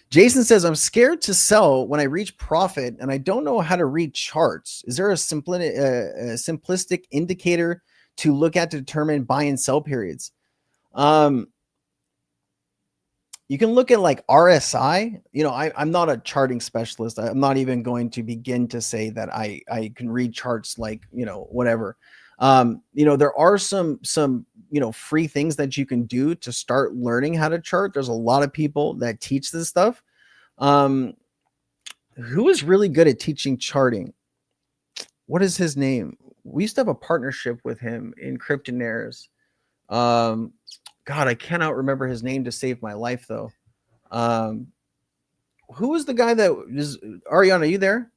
Jason says, I'm scared to sell when I reach profit and I don't know how to read charts. Is there a simplistic indicator to look at to determine buy and sell periods? You can look at like RSI. I'm not a charting specialist. I'm not even going to begin to say that I can read charts like, whatever. There are some free things that you can do to start learning how to chart. There's a lot of people that teach this stuff. Who is really good at teaching charting? What is his name? We used to have a partnership with him in Cryptonaires. God, I cannot remember his name to save my life, though. Who was the guy that is Ariana? Are you there?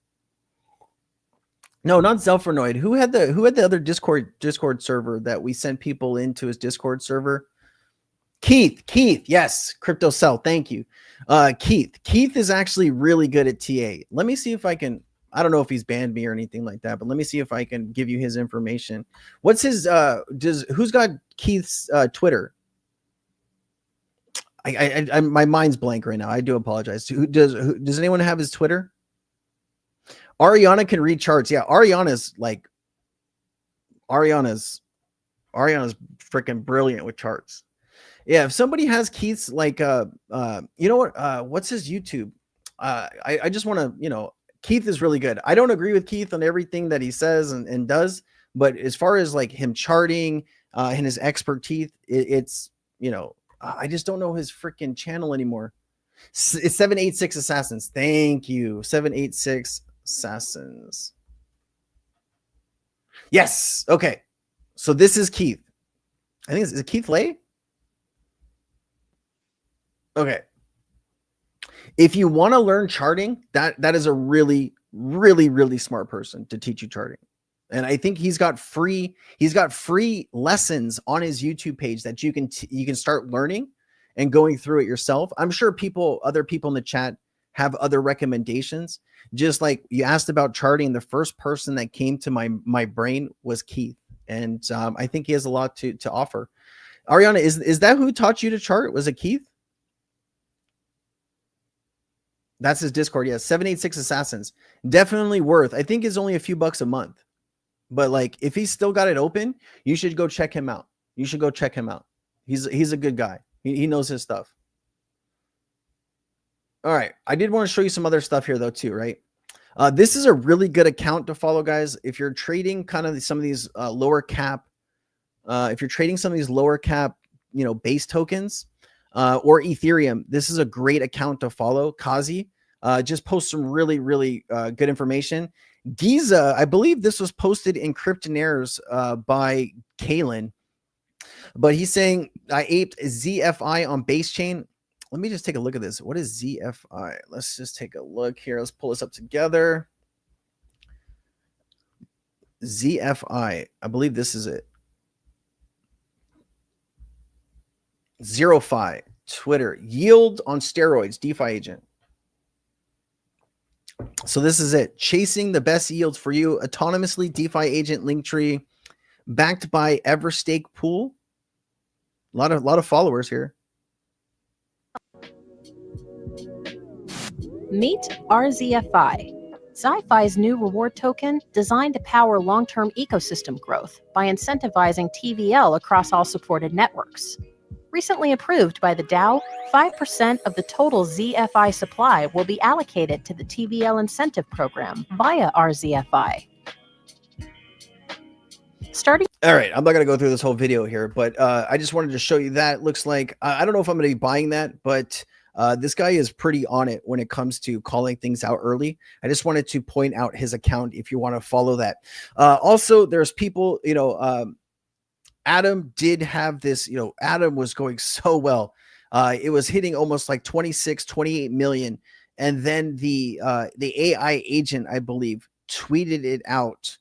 No, not Zelfranoid. Who had the other Discord server that we sent people into his Discord server? Keith, yes, Crypto Cell. Thank you. Keith is actually really good at TA. Let me see if I can. I don't know if he's banned me or anything like that, but let me see if I can give you his information. What's his who's got Keith's Twitter? I my mind's blank right now. I do apologize. Does anyone have his Twitter? Ariana can read charts. Yeah, Ariana's freaking brilliant with charts. Yeah, if somebody has Keith's what's his YouTube? I just want to, Keith is really good. I don't agree with Keith on everything that he says and does, but as far as like him charting and his expertise, it's I just don't know his freaking channel anymore. It's 786 Assassins. Thank you, 786 Assassins. Yes. Okay. So this is Keith. I think is it Keith Lay? Okay. If you want to learn charting, that is a really, really, really smart person to teach you charting. And I think he's got free lessons on his YouTube page that you can start learning and going through it yourself. I'm sure other people in the chat have other recommendations. Just like you asked about charting, the first person that came to my brain was Keith. And I think he has a lot to offer. Ariana, is that who taught you to chart? Was it Keith? That's his Discord. Yeah, 786 Assassins. Definitely worth. I think it's only a few bucks a month. But like, if he's still got it open, you should go check him out. You should go check him out. He's a good guy. He knows his stuff. All right. I did want to show you some other stuff here though too, right? This is a really good account to follow, guys. If you're trading kind of some of these lower cap, if you're trading some of these lower cap, you know, base tokens or Ethereum, this is a great account to follow. Kazi just posts some really, really good information. Giza, I believe this was posted in Cryptonaires by Kalen, but he's saying I aped ZFI on base chain. Let me just take a look at this. What is ZFI? Let's just take a look here. Let's pull this up together. ZFI. I believe this is it. ZeroFi. Twitter. Yield on steroids. DeFi agent. So this is it. Chasing the best yields for you. Autonomously DeFi agent Linktree. Backed by Everstake Pool. A lot of followers here. Meet RZFI, Sci-Fi's new reward token designed to power long-term ecosystem growth by incentivizing TVL across all supported networks. Recently approved by the DAO, 5% of the total ZFI supply will be allocated to the TVL incentive program via RZFI. Starting. All right, I'm not going to go through this whole video here, but I just wanted to show you that. It looks like, I don't know if I'm going to be buying that, but this guy is pretty on it when it comes to calling things out early. I just wanted to point out his account if you want to follow that. Also, there's people, you know, Adam did have this, you know, Adam was going so well. It was hitting almost like 26, 28 million. And then the AI agent, I believe, tweeted it out.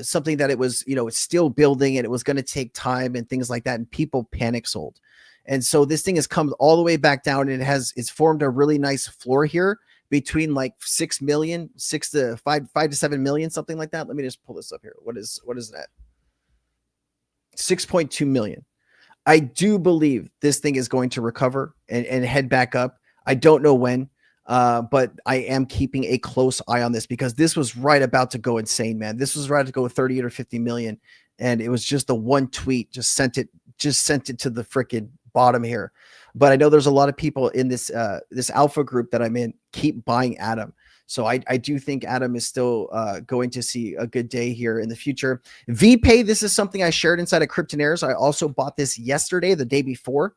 Something that it was, you know, it's still building and it was going to take time and things like that. And people panic sold. And so this thing has come all the way back down and it's formed a really nice floor here between like 6 million, 6 to 5 to 7 million, something like that. Let me just pull this up here. What is that? 6.2 million. I do believe this thing is going to recover and head back up. I don't know when, but I am keeping a close eye on this because this was right about to go insane, man. This was right to go 38 or 50 million. And it was just the one tweet just sent it to the freaking bottom here. But I know there's a lot of people in this this alpha group that I'm in keep buying Atom. So I do think Atom is still going to see a good day here in the future. VPay, this is something I shared inside of Cryptonaires. I also bought this yesterday, the day before.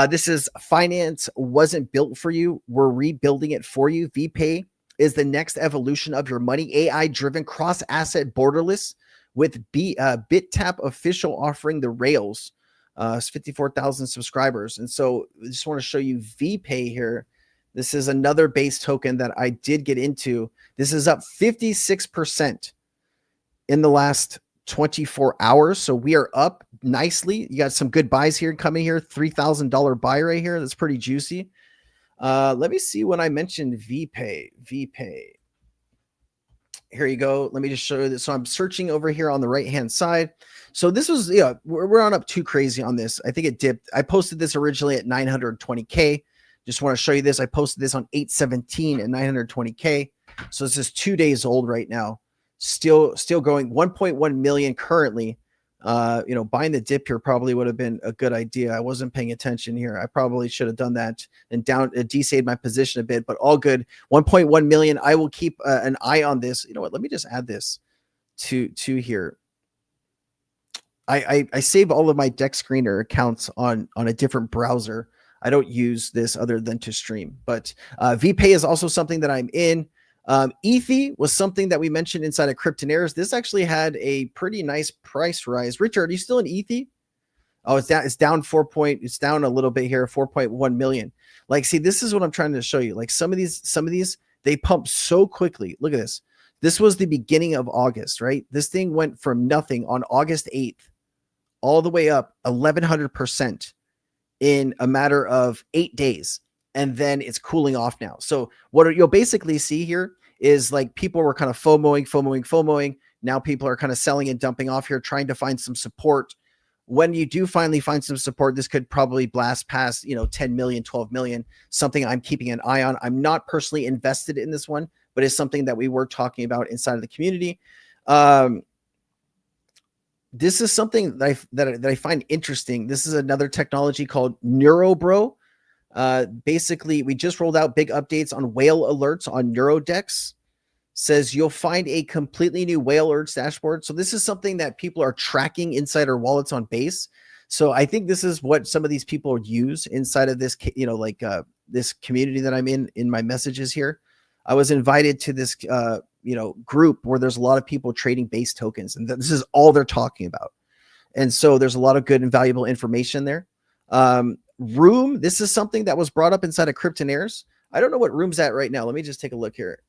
This is finance wasn't built for you. We're rebuilding it for you. VPay is the next evolution of your money. AI-driven cross-asset borderless with BitTap official offering the rails. It's 54,000 subscribers. And so I just want to show you VPay here. This is another base token that I did get into. This is up 56% in the last 24 hours. So we are up nicely. You got some good buys here coming here. $3,000 buy right here. That's pretty juicy. Let me see when I mentioned VPay. Here you go. Let me just show you this. So I'm searching over here on the right-hand side. So this was, yeah, we're not up too crazy on this. I think it dipped. I posted this originally at 920K. Just want to show you this. I posted this on 8/17 at 920K. So this is 2 days old right now. Still going 1.1 million currently. You know, buying the dip here probably would have been a good idea. I wasn't paying attention here. I probably should have done that and desaved my position a bit, but all good. 1.1 million. I will keep an eye on this. You know what? Let me just add this to here. I save all of my Deck Screener accounts on a different browser. I don't use this other than to stream, but VPay is also something that I'm in. Ethy was something that we mentioned inside of Cryptonaires. This actually had a pretty nice price rise. Richard, are you still in Ethy? Oh, it's down. It's down it's down a little bit here, 4.1 million. Like, see, this is what I'm trying to show you. Like some of these, they pump so quickly. Look at this. This was the beginning of August, right? This thing went from nothing on August 8th all the way up 1,100% in a matter of 8 days. And then it's cooling off now. So what you'll basically see here is like people were kind of FOMOing. Now people are kind of selling and dumping off here, trying to find some support. When you do finally find some support, this could probably blast past, 10 million, 12 million, something I'm keeping an eye on. I'm not personally invested in this one, but it's something that we were talking about inside of the community. this is something that I find interesting. This is another technology called NeuroBro. Basically, we just rolled out big updates on whale alerts on Neurodex. Says you'll find a completely new whale alerts dashboard. So this is something that people are tracking inside our wallets on Base. So I think this is what some of these people use inside of this, this community that I'm in my messages here. I was invited to this, group where there's a lot of people trading Base tokens, and this is all they're talking about. And so there's a lot of good and valuable information there. Room, this is something that was brought up inside of Kryptonaires. I don't know what Room's at right now. Let me just take a look here.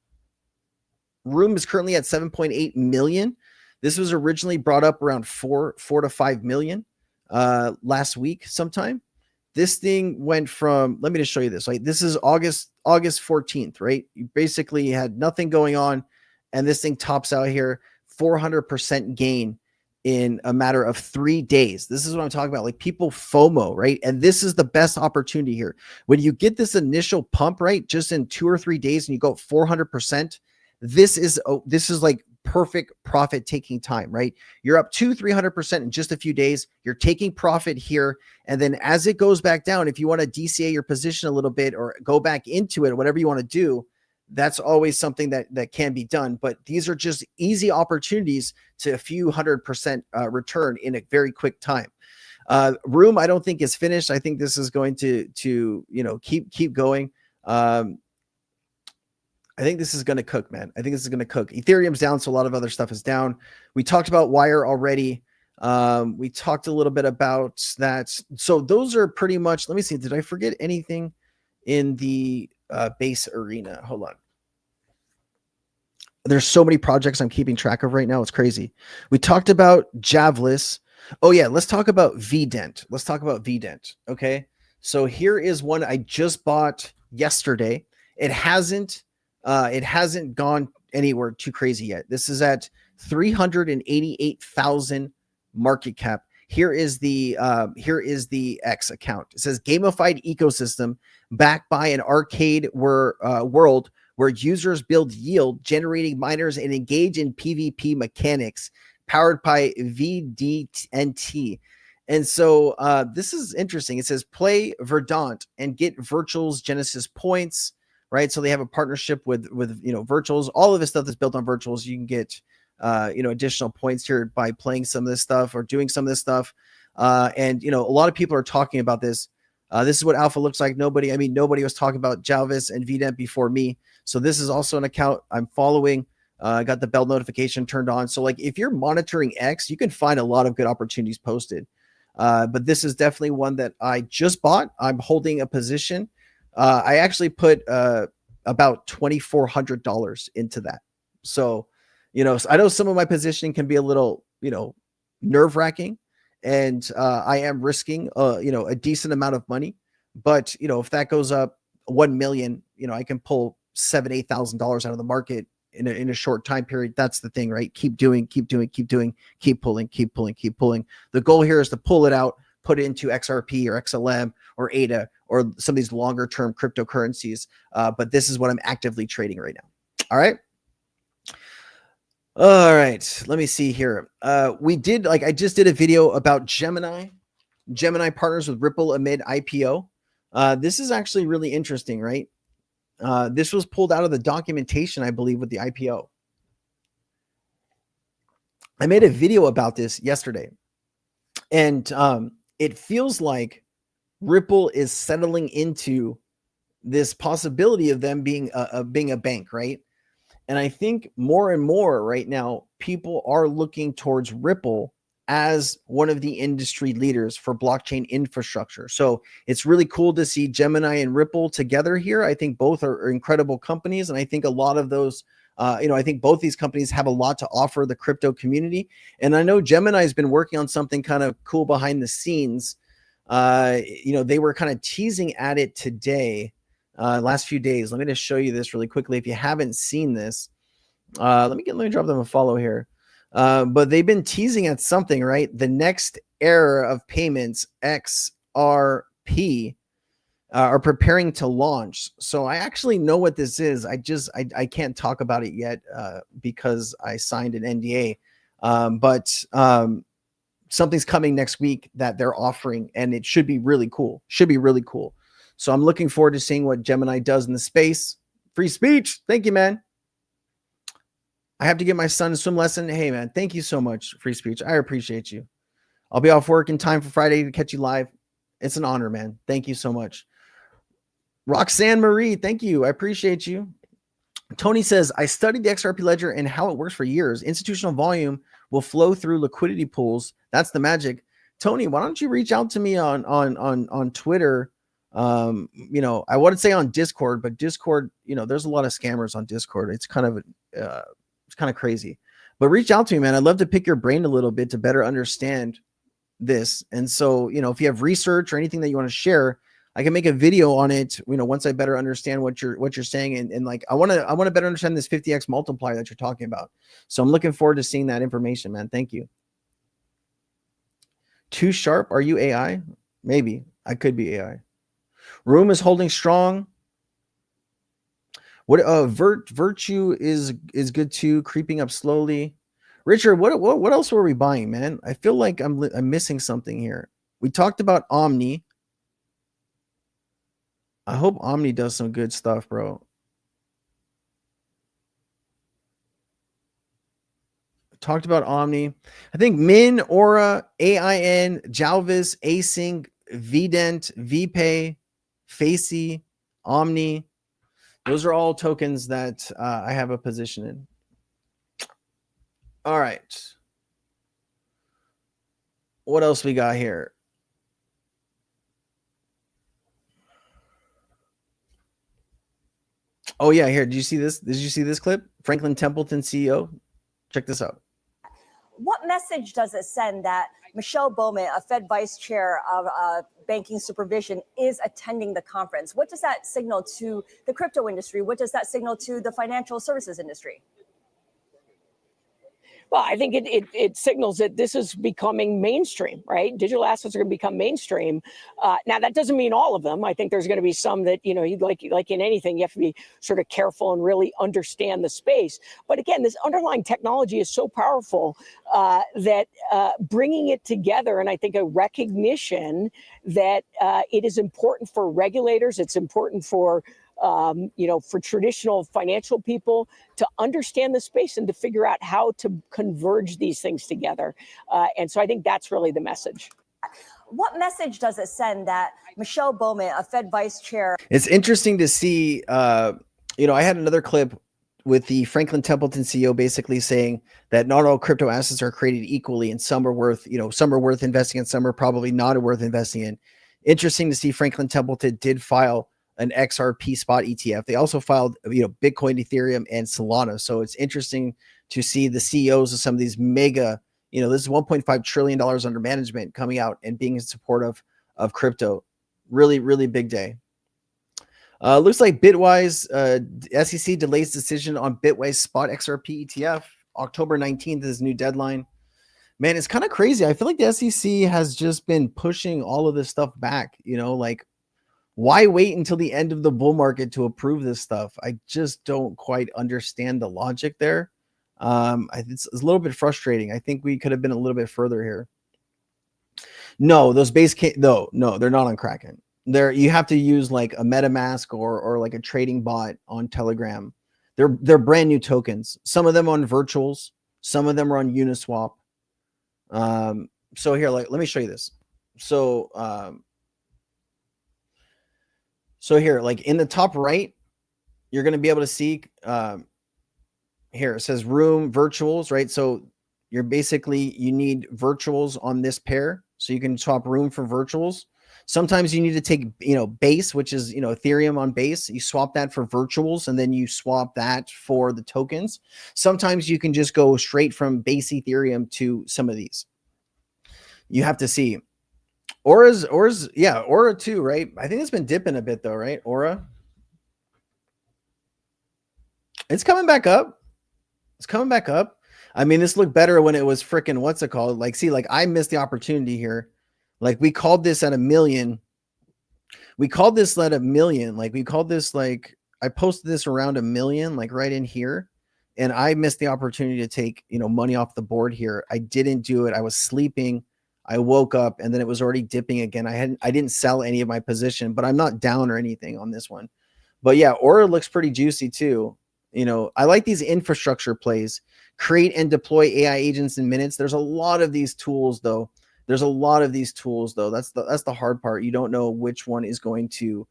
Room is currently at 7.8 million. This was originally brought up around 4 to 5 million last week sometime. This thing went from, let me just show you this. Like, this is August 14th, right? You basically had nothing going on, and this thing tops out here 400% gain in a matter of 3 days. This is what I'm talking about. Like, people FOMO, right? And this is the best opportunity here. When you get this initial pump, right, just in 2 or 3 days, and you go 400%, this is like perfect profit taking time, right? You're up 200-300% in just a few days. You're taking profit here. And then as it goes back down, if you want to DCA your position a little bit or go back into it, whatever you want to do, that's always something that can be done. But these are just easy opportunities to a few 100% return in a very quick time. Room, I don't think is finished. I think this is going to keep going. I think this is going to cook, man. I think this is going to cook. Ethereum's down, so a lot of other stuff is down. We talked about Wire already. We talked a little bit about that. So those are pretty much, let me see. Did I forget anything in the Base arena? Hold on. There's so many projects I'm keeping track of right now. It's crazy. We talked about Javlis. Oh yeah, let's talk about VDent. Let's talk about VDent. Okay. So here is one I just bought yesterday. It hasn't gone anywhere too crazy yet. This is at 388,000 market cap. Here is the X account. It says gamified ecosystem backed by an arcade world where users build yield, generating miners and engage in PvP mechanics, powered by VDNT. And so this is interesting. It says play Verdant and get Virtual's Genesis points. Right, so they have a partnership with Virtuals. All of this stuff is built on Virtuals. You can get additional points here by playing some of this stuff or doing some of this stuff. And a lot of people are talking about this. This is what Alpha looks like. Nobody was talking about Jalvis and VDent before me. So this is also an account I'm following. I got the bell notification turned on. So like if you're monitoring X, you can find a lot of good opportunities posted. But this is definitely one that I just bought. I'm holding a position. I actually put about $2,400 into that. So, I know some of my positioning can be a little, nerve wracking, and I am risking, a decent amount of money. But, if that goes up 1 million, I can pull $7,000-8,000 out of the market in a short time period. That's the thing, right? Keep doing, keep pulling. The goal here is to pull it out, put it into XRP or XLM or ADA or some of these longer term cryptocurrencies. But this is what I'm actively trading right now. All right. Let me see here. I just did a video about Gemini partners with Ripple amid IPO. This is actually really interesting, right? This was pulled out of the documentation, I believe, with the IPO. I made a video about this yesterday, and it feels like Ripple is settling into this possibility of them being a bank, right? And I think more and more right now, people are looking towards Ripple as one of the industry leaders for blockchain infrastructure. So it's really cool to see Gemini and Ripple together here. I think both are incredible companies. And I think a lot of those, I think both these companies have a lot to offer the crypto community. And I know Gemini has been working on something kind of cool behind the scenes. They were kind of teasing at it today, last few days. Let me just show you this really quickly. If you haven't seen this, let me drop them a follow here. But they've been teasing at something, right? The next era of payments, XRP, are preparing to launch. So I actually know what this is. I can't talk about it yet because I signed an NDA. But something's coming next week that they're offering, and it should be really cool. Should be really cool. So I'm looking forward to seeing what Gemini does in the space. Free speech. Thank you, man. I have to get my son a swim lesson. Hey, man, thank you so much, Free Speech. I appreciate you. I'll be off work in time for Friday to catch you live. It's an honor, man. Thank you so much. Roxanne Marie, thank you. I appreciate you. Tony says, I studied the XRP ledger and how it works for years. Institutional volume will flow through liquidity pools. That's the magic. Tony, why don't you reach out to me on Twitter? I wouldn't say on Discord, but Discord, there's a lot of scammers on Discord. It's kind of crazy, but reach out to me, man. I'd love to pick your brain a little bit to better understand this. And so, if you have research or anything that you want to share, I can make a video on it, once I better understand what you're saying. And like, I want to better understand this 50x multiplier that you're talking about. So I'm looking forward to seeing that information, man. Thank you. Too sharp. Are you AI? Maybe I could be AI. Room is holding strong. What virtue is good too, creeping up slowly. Richard, what else were we buying, man? I feel like I'm missing something here. We talked about Omni. I hope Omni does some good stuff, bro. Talked about Omni. I think Min, Aura, AIN, Jalvis, Async, Vdent, VPay, Facey, Omni. Those are all tokens that I have a position in. All right. What else we got here? Oh, yeah, here. Did you see this? Did you see this clip? Franklin Templeton, CEO. Check this out. What message does it send that Michelle Bowman, a Fed vice chair of banking supervision, is attending the conference? What does that signal to the crypto industry? What does that signal to the financial services industry? Well, I think it signals that this is becoming mainstream, right? Digital assets are going to become mainstream. Now, that doesn't mean all of them. I think there's going to be some that, like in anything, you have to be sort of careful and really understand the space. But again, this underlying technology is so powerful that bringing it together, and I think a recognition that it is important for regulators, it's important for for traditional financial people to understand the space and to figure out how to converge these things together. And so I think that's really the message. What message does it send that Michelle Bowman, a Fed vice chair? It's interesting to see, I had another clip with the Franklin Templeton CEO basically saying that not all crypto assets are created equally, and some are worth, some are worth investing in, some are probably not worth investing in. Interesting to see Franklin Templeton did file an XRP spot ETF. They also filed, Bitcoin, Ethereum, and Solana. So it's interesting to see the CEOs of some of these mega, this is $1.5 trillion under management coming out and being in support of crypto. Really, really big day. Looks like Bitwise, SEC delays decision on Bitwise spot XRP ETF. October 19th is new deadline. Man, it's kind of crazy. I feel like the SEC has just been pushing all of this stuff back, why wait until the end of the bull market to approve this stuff? I just don't quite understand the logic there. It's a little bit frustrating. I think we could have been a little bit further here. No, those no, they're not on Kraken. You have to use like a MetaMask or like a trading bot on Telegram. They're brand new tokens. Some of them on virtuals, some of them are on Uniswap. So here, let me show you this. So here, like in the top right, you're going to be able to see here, it says room virtuals, right? So you need virtuals on this pair. So you can swap room for virtuals. Sometimes you need to take, base, which is, Ethereum on base. You swap that for virtuals and then you swap that for the tokens. Sometimes you can just go straight from base Ethereum to some of these. You have to see. Aura's Aura too, right? I think it's been dipping a bit though, right? Aura. It's coming back up. It's coming back up. I mean, this looked better when it was freaking, what's it called? I missed the opportunity here. We called this at 1 million. We called this at 1 million. I posted this around 1 million, right in here. And I missed the opportunity to take, money off the board here. I didn't do it. I was sleeping. I woke up and then it was already dipping again. I didn't sell any of my position, but I'm not down or anything on this one. But yeah, Aura looks pretty juicy too. You know, I like these infrastructure plays. Create and deploy AI agents in minutes. There's a lot of these tools though. That's the hard part. You don't know which one is going to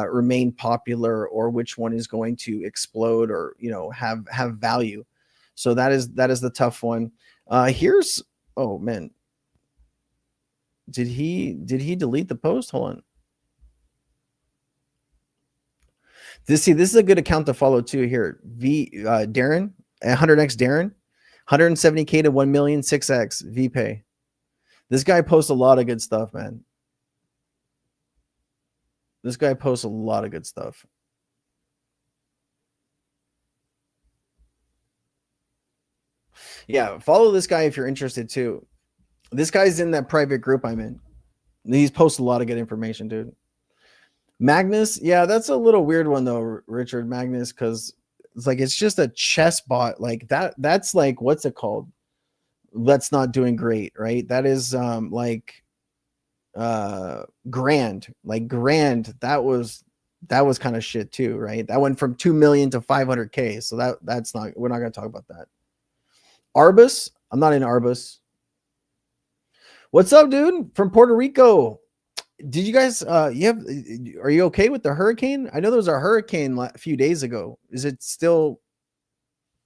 remain popular or which one is going to explode or, you know, have value. So that is the tough one. Oh man. Did he delete the post? Hold on. This is a good account to follow too here. Darren, 100x Darren, 170K to 1 million, 6x VPay. This guy posts a lot of good stuff, man. This guy posts a lot of good stuff. Yeah, follow this guy if you're interested too. This guy's in that private group I'm in. He's posted a lot of good information, dude. Magnus, yeah, that's a little weird one though, Richard. Magnus, because it's like it's just a chess bot like that. That's like, what's it called? That's not doing great, right? That is Grand. Like Grand, that was kind of shit too, right? That went from 2 million to 500K. So that's not, we're not gonna talk about that. Arbus, I'm not in Arbus. What's up, dude? From Puerto Rico. Did you guys are you okay with the hurricane? I know there was a hurricane a few days ago. Is it still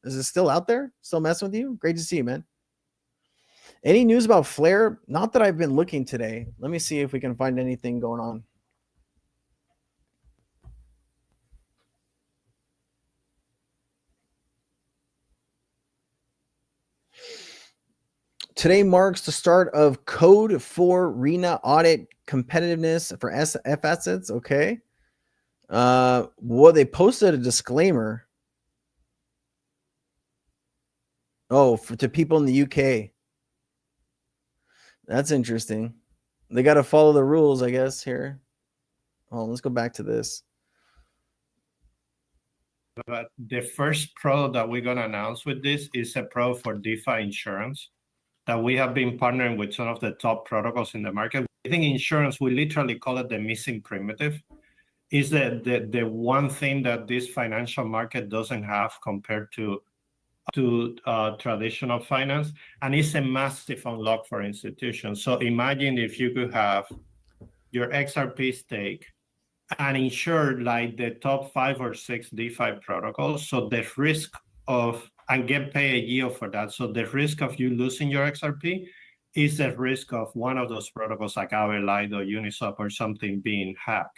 out there? Still messing with you? Great to see you, man. Any news about Flare? Not that I've been looking today. Let me see if we can find anything going on. Today marks the start of Code for RENA audit competitiveness for SF assets. Okay. Well, they posted a disclaimer. Oh, to people in the UK. That's interesting. They got to follow the rules, I guess, here. Oh, let's go back to this. But the first product that we're going to announce with this is a product for DeFi insurance that we have been partnering with some of the top protocols in the market. I think insurance, we literally call it the missing primitive. Is the one thing that this financial market doesn't have compared to traditional finance, and it's a massive unlock for institutions. So imagine if you could have your XRP stake and insure like the top 5 or 6 DeFi protocols. So the risk of, and get paid a yield for that. So the risk of you losing your XRP is the risk of one of those protocols like Light or Uniswap or something being hacked,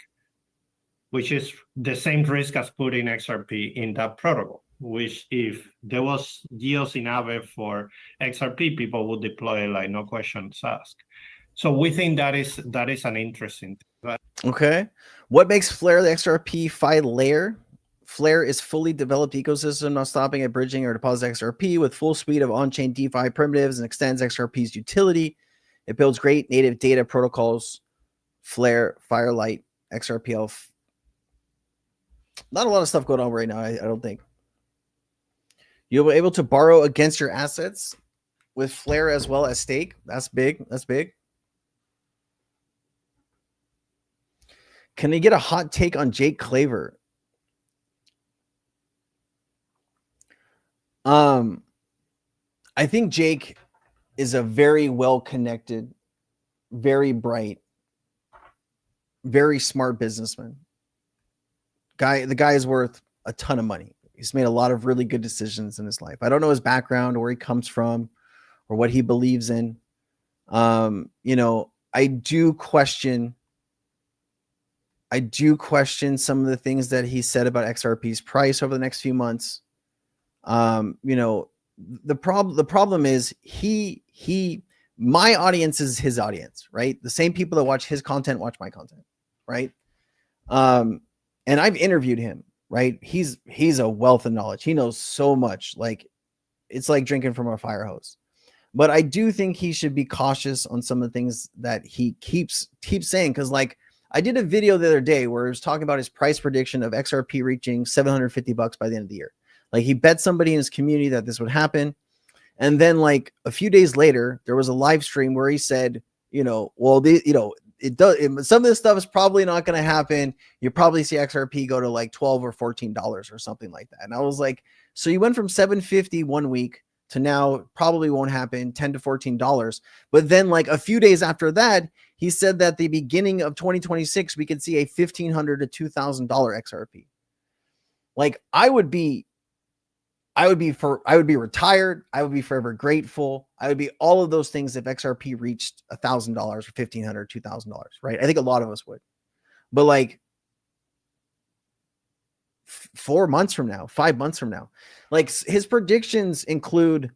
which is the same risk as putting XRP in that protocol, which if there was yields in Aave for XRP, people would deploy it like no questions asked. So we think that is an interesting thing. Okay. What makes Flare the XRP Fi layer? Flare is fully developed ecosystem, not stopping at bridging or deposit XRP with full suite of on-chain DeFi primitives and extends XRP's utility. It builds great native data protocols. Flare, Firelight, XRPL. Not a lot of stuff going on right now, I don't think. You'll be able to borrow against your assets with Flare as well as stake. That's big. That's big. Can you get a hot take on Jake Claver? I think Jake is a very well-connected, very bright, very smart businessman. The guy is worth a ton of money. He's made a lot of really good decisions in his life. I don't know his background or where he comes from or what he believes in. You know, I do question some of the things that he said about XRP's price over the next few months. You know, the problem is my audience is his audience, right? The same people that watch his content watch my content, right? And I've interviewed him, right? He's a wealth of knowledge. He knows so much. Like it's like drinking from a fire hose. But I do think he should be cautious on some of the things that he keeps saying. Cause like I did a video the other day where he was talking about his price prediction of XRP reaching $750 by the end of the year. Like he bet somebody in his community that this would happen. And then like a few days later, there was a live stream where he said, well, it does. Some of this stuff is probably not going to happen. You probably see XRP go to like $12 or $14 or something like that. And I was like, so you went from $7.50 one week to now probably won't happen, $10 to $14. But then like a few days after that, he said that the beginning of 2026, we could see a $1,500 to $2,000 XRP. Like I would be retired. I would be forever grateful. I would be all of those things if XRP reached $1,000 or $1,500, $2,000, right? I think a lot of us would. But like 4 months from now, 5 months from now, like his predictions include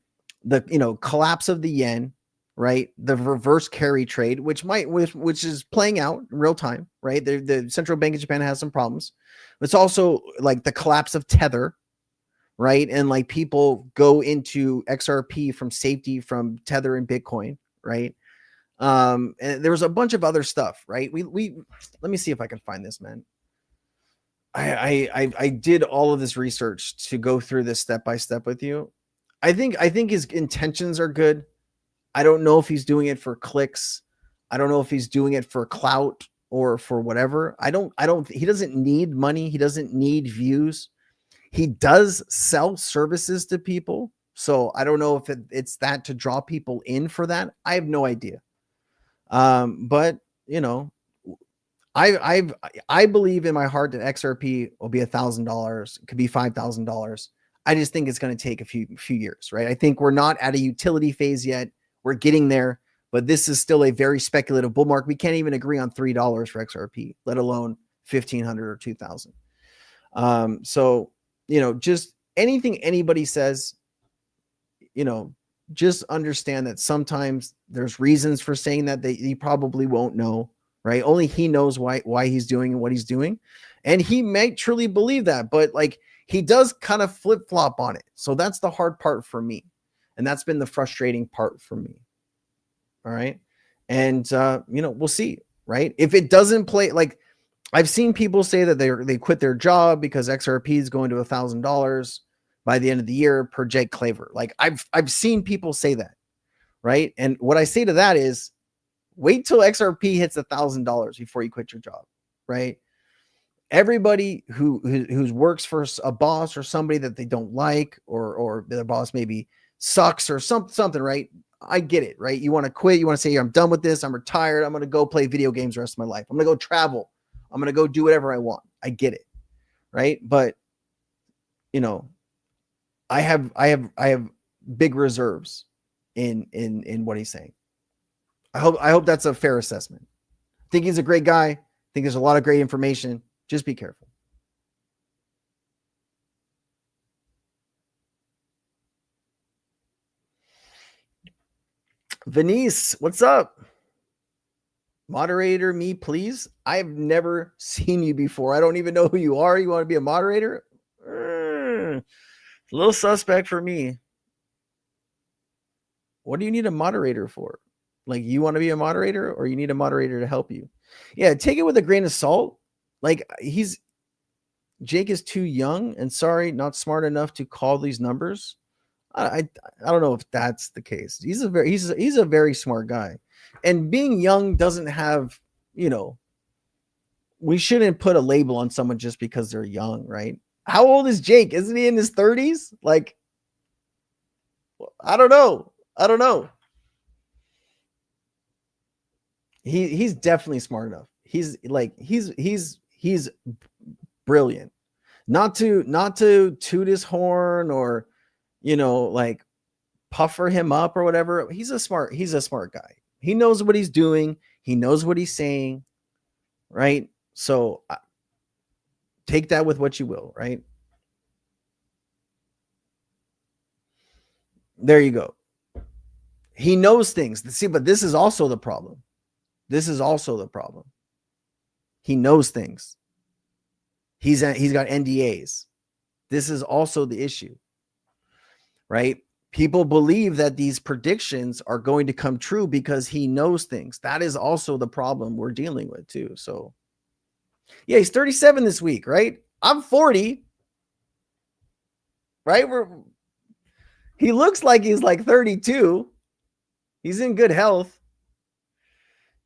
the collapse of the yen, right? The reverse carry trade, which is playing out in real time, right? The central bank of Japan has some problems. It's also like the collapse of Tether, right? And like people go into XRP from safety from Tether and Bitcoin, right? And there was a bunch of other stuff, right? We let me see if I can find this, man. I did all of this research to go through this step by step with you. I think his intentions are good. I don't know if he's doing it for clicks. I don't know if he's doing it for clout or for whatever. He doesn't need money. He doesn't need views. He does sell services to people. So I don't know if it's that to draw people in for that. I have no idea. But I believe in my heart that XRP will be $1,000. It could be $5,000. I just think it's going to take a few years, right? I think we're not at a utility phase yet. We're getting there, but this is still a very speculative bull market. We can't even agree on $3 for XRP, let alone 1,500 or 2,000. So, just anything anybody says, just understand that sometimes there's reasons for saying that he probably won't know, right? Only he knows why he's doing and what he's doing. And he might truly believe that, but like he does kind of flip-flop on it. So that's the hard part for me. And that's been the frustrating part for me. All right. And, we'll see, right? If it doesn't play, like I've seen people say that they quit their job because XRP is going to $1,000 by the end of the year per Jake Claver. Like I've seen people say that, right? And what I say to that is wait till XRP hits $1,000 before you quit your job, right? Everybody who works for a boss or somebody that they don't like, or their boss maybe sucks or something, right? I get it, right? You want to quit. You want to say, I'm done with this. I'm retired. I'm going to go play video games the rest of my life. I'm going to go travel. I'm going to go do whatever I want. I get it. Right. But, I have big reserves in what he's saying. I hope that's a fair assessment. I think he's a great guy. I think there's a lot of great information. Just be careful. Venice, what's up? Moderator me, please. I've never seen you before. I don't even know who you are. You want to be a moderator? A little suspect for me. What do you need a moderator for? Like, you want to be a moderator or you need a moderator to help you? Yeah, take it with a grain of salt. Like, Jake is too young and not smart enough to call these numbers. I don't know if that's the case. He's a very smart guy, and being young doesn't have, we shouldn't put a label on someone just because they're young, right? How old is Jake? Isn't he in his 30s? Like, I don't know. He's definitely smart enough. He's brilliant. Not to toot his horn or like puffer him up or whatever. He's a smart guy. He knows what he's doing. He knows what he's saying, right? So take that with what you will, right? There you go. He knows things. See, but this is also the problem. He knows things. He's got NDAs. This is also the issue. Right? People believe that these predictions are going to come true because he knows things. That is also the problem we're dealing with too. So yeah, he's 37 this week, right? I'm 40. Right? He looks like he's like 32. He's in good health.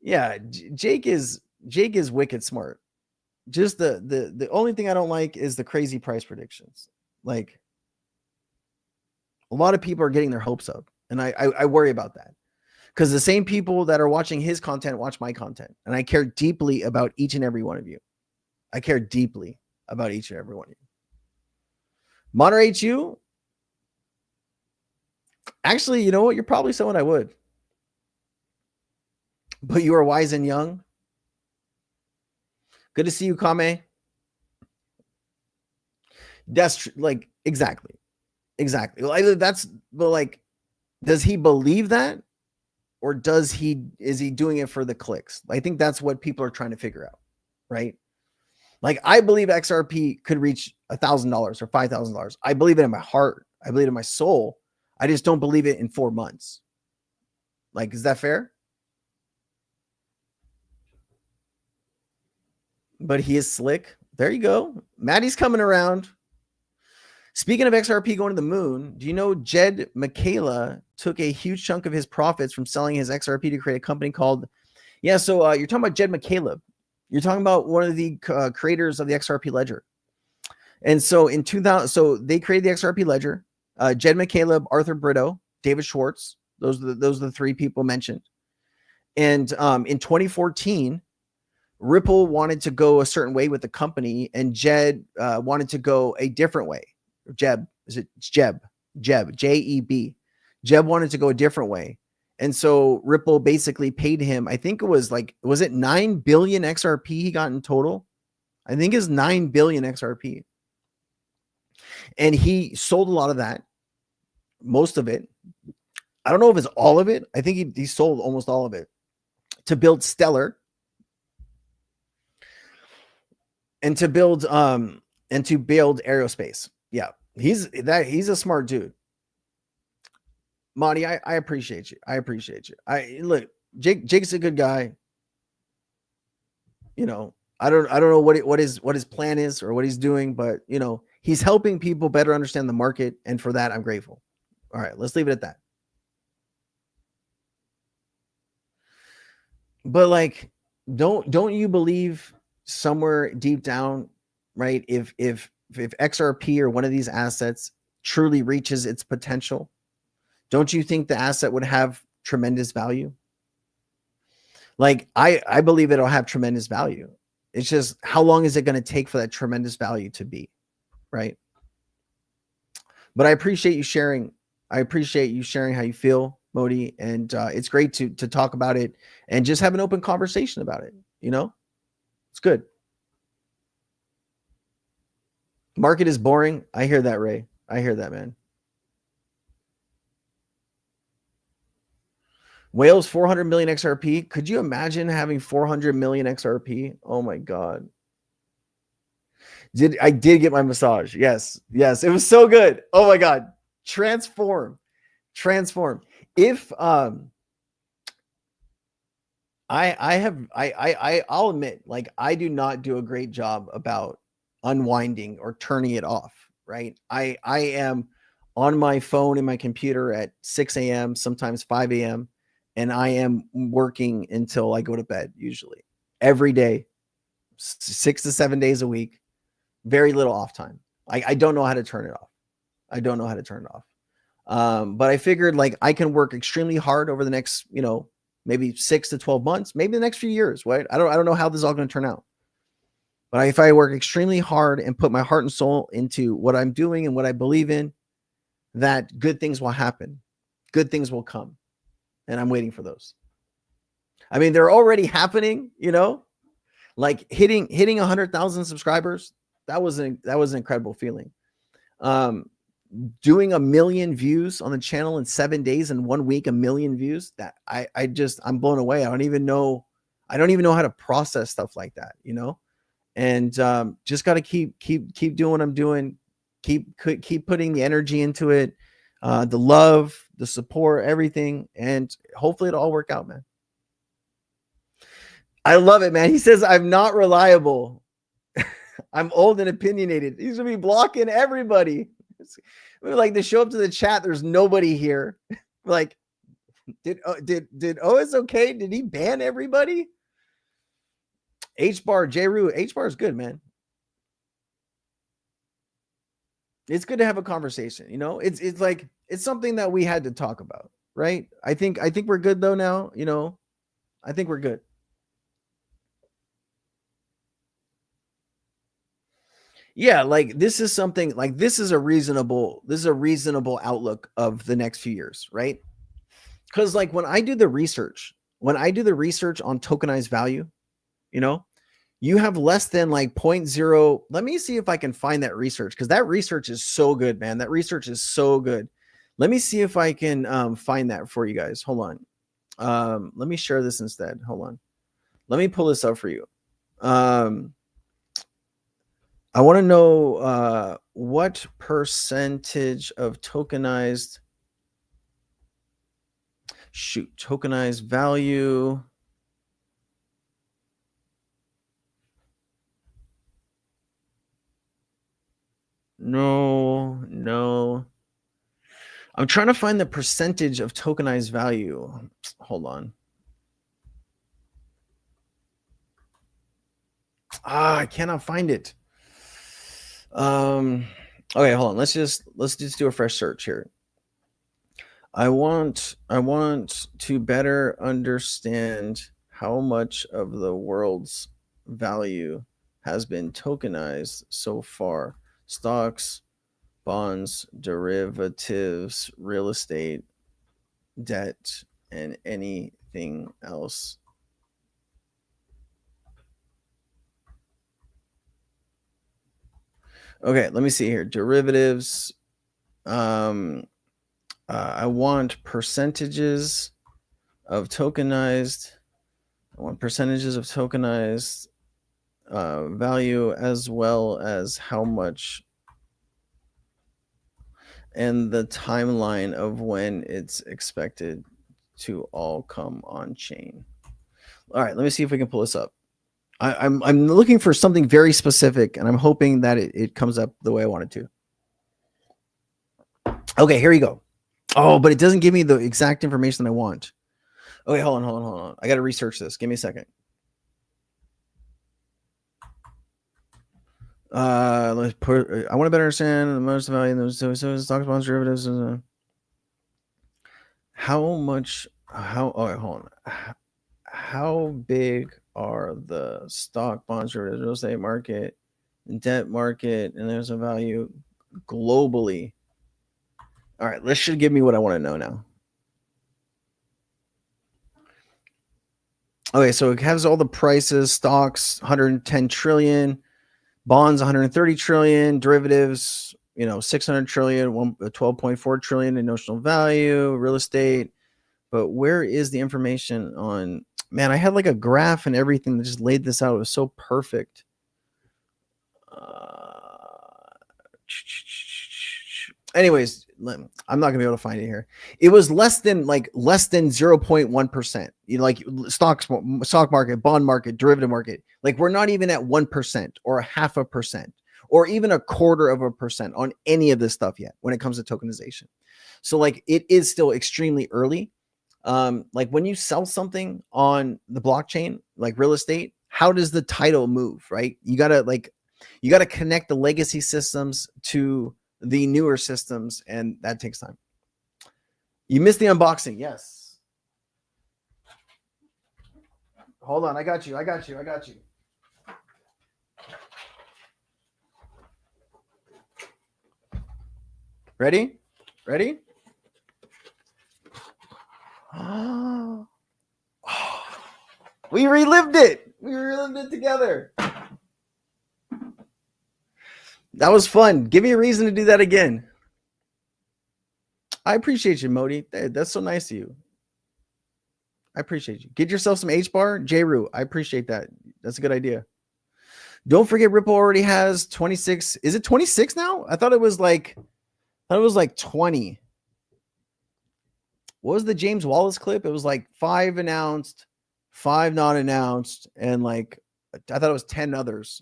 Yeah, Jake is wicked smart. Just the only thing I don't like is the crazy price predictions. Like, a lot of people are getting their hopes up, and I worry about that, because the same people that are watching his content watch my content, and I care deeply about each and every one of you. I care deeply about each and every one of you. Moderate you? Actually, you know what? You're probably someone I would. But you are wise and young. Good to see you, Kame. That's like, exactly. That's, but like, does he believe that? Or is he doing it for the clicks? I think that's what people are trying to figure out, right? Like, I believe XRP could reach $1,000 or $5,000. I believe it in my heart. I believe it in my soul. I just don't believe it in 4 months. Like, is that fair? But he is slick. There you go. Maddie's coming around. Speaking of XRP going to the moon, do you know Jed Michaela took a huge chunk of his profits from selling his XRP to create a company called... Yeah, so you're talking about Jed Michaela. You're talking about one of the creators of the XRP ledger. And so in 2000, so they created the XRP ledger. Jed McCaleb, Arthur Brito, David Schwartz. Those are the 3 people mentioned. And in 2014, Ripple wanted to go a certain way with the company, and Jed wanted to go a different way. Jeb, J-E-B. Jeb wanted to go a different way. And so Ripple basically paid him, I think it was like, was it 9 billion XRP he got in total? I think it's 9 billion XRP. And he sold a lot of that, most of it. I don't know if it's all of it. I think he sold almost all of it to build Stellar and to build aerospace. Yeah, he's a smart dude. Monty, I appreciate you. Look, Jake's a good guy. You know, I don't know what his plan is or what he's doing, but you know, he's helping people better understand the market, and for that I'm grateful. All right, let's leave it at that. But like, don't you believe somewhere deep down, right? If XRP or one of these assets truly reaches its potential, don't you think the asset would have tremendous value? Like, I believe it'll have tremendous value. It's just, how long is it going to take for that tremendous value to be, right? But I appreciate you sharing. I appreciate you sharing how you feel, Modi, and it's great to talk about it and just have an open conversation about it. You know, it's good. Market is boring. I hear that, Ray. I hear that, man. Whales 400 million XRP. Could you imagine having 400 million XRP? Oh my God. I did get my massage. Yes. It was so good. Oh my God. Transform. If I'll admit, like, I do not do a great job about unwinding or turning it off, right? I am on my phone and my computer at 6 a.m., sometimes 5 a.m., and I am working until I go to bed, usually every day, 6 to 7 days a week, very little off time. I don't know how to turn it off. But I figured, like, I can work extremely hard over the next, you know, maybe 6 to 12 months, maybe the next few years, right? I don't know how this is all going to turn out. But if I work extremely hard and put my heart and soul into what I'm doing and what I believe in, that good things will happen. Good things will come. And I'm waiting for those. I mean, they're already happening, you know, like hitting 100,000 subscribers. That was an incredible feeling. Doing 1 million views on the channel in 7 days and 1 week, 1 million views. That I'm blown away. I don't even know how to process stuff like that, you know? And just got to keep doing what I'm doing. Keep putting the energy into it, the love, the support, everything, and hopefully it'll all work out, man. I love it, man. He says I'm not reliable. I'm old and opinionated. He's gonna be blocking everybody. We like to show up to the chat. There's nobody here. Like, did OS okay? Did he ban everybody? H-bar, J-Roo. H-bar is good, man. It's good to have a conversation. You know, it's like, it's something that we had to talk about, right? I think we're good though now, you know. I think we're good. Yeah, like this is something like this is a reasonable outlook of the next few years, right? Because like when I do the research on tokenized value, you know, you have less than like 0.0. Let me see if I can find that research, because that research is so good, man. That research is so good. Let me see if I can find that for you guys. Hold on. Let me share this instead. Hold on. Let me pull this up for you. I want to know what percentage of tokenized value. No. I'm trying to find the percentage of tokenized value. Hold on. I cannot find it. Okay, hold on. Let's just do a fresh search here. I want to better understand how much of the world's value has been tokenized so far. Stocks, bonds, derivatives, real estate, debt, and anything else. Okay, let me see here. Derivatives. I want percentages of tokenized. Value, as well as how much and the timeline of when it's expected to all come on chain. All right, let me see if we can pull this up. I'm looking for something very specific, and I'm hoping that it comes up the way I want it to. Okay, here you go. Oh, but it doesn't give me the exact information I want. Okay, hold on. I got to research this. Give me a second. I want to better understand the most value in those stocks, bonds, derivatives. How big are the stock, bonds, derivatives, real estate market, and debt market, and there's a value globally? All right, this should give me what I want to know now. Okay, so it has all the prices: stocks, 110 trillion, bonds, 130 trillion, derivatives, 600 trillion, 12.4 trillion in notional value, real estate. But where is the information on? Man, I had like a graph and everything that just laid this out. It was so perfect. Anyways, I'm not gonna be able to find it here. It was less than 0.1%. Like stock market, bond market, derivative market. Like we're not even at 1% or 0.5% or even 0.25% on any of this stuff yet when it comes to tokenization. So like it is still extremely early. Like when you sell something on the blockchain, like real estate, how does the title move, right? You gotta connect the legacy systems to the newer systems, and that takes time. You missed the unboxing. Yes. Hold on. I got you. Ready? Oh. We relived it. Together. That was fun. Give me a reason to do that again. I appreciate you, Modi. That's so nice of you. I appreciate you. Get yourself some H-bar. J-Roo, I appreciate that. That's a good idea. Don't forget, Ripple already has 26. Is it 26 now? I thought it was like 20. What was the James Wallace clip? It was like 5 announced, 5 not announced, and like I thought it was 10 others.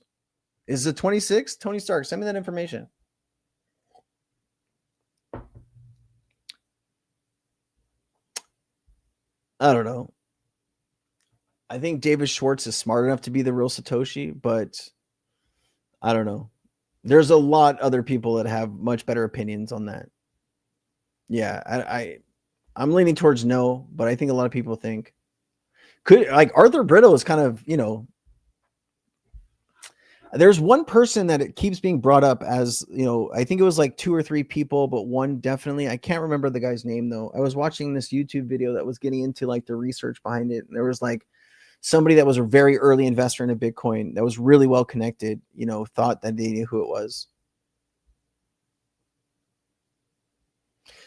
Is it 26? Tony Stark, send me that information. I don't know. I think David Schwartz is smart enough to be the real Satoshi, but I don't know. There's a lot other people that have much better opinions on that. Yeah, I'm leaning towards no, but I think a lot of people think could, like, Arthur Brittle is kind of, there's one person that it keeps being brought up as, I think it was like 2 or 3 people, but one definitely, I can't remember the guy's name though. I was watching this YouTube video that was getting into like the research behind it. And there was like somebody that was a very early investor in a Bitcoin that was really well connected, thought that they knew who it was.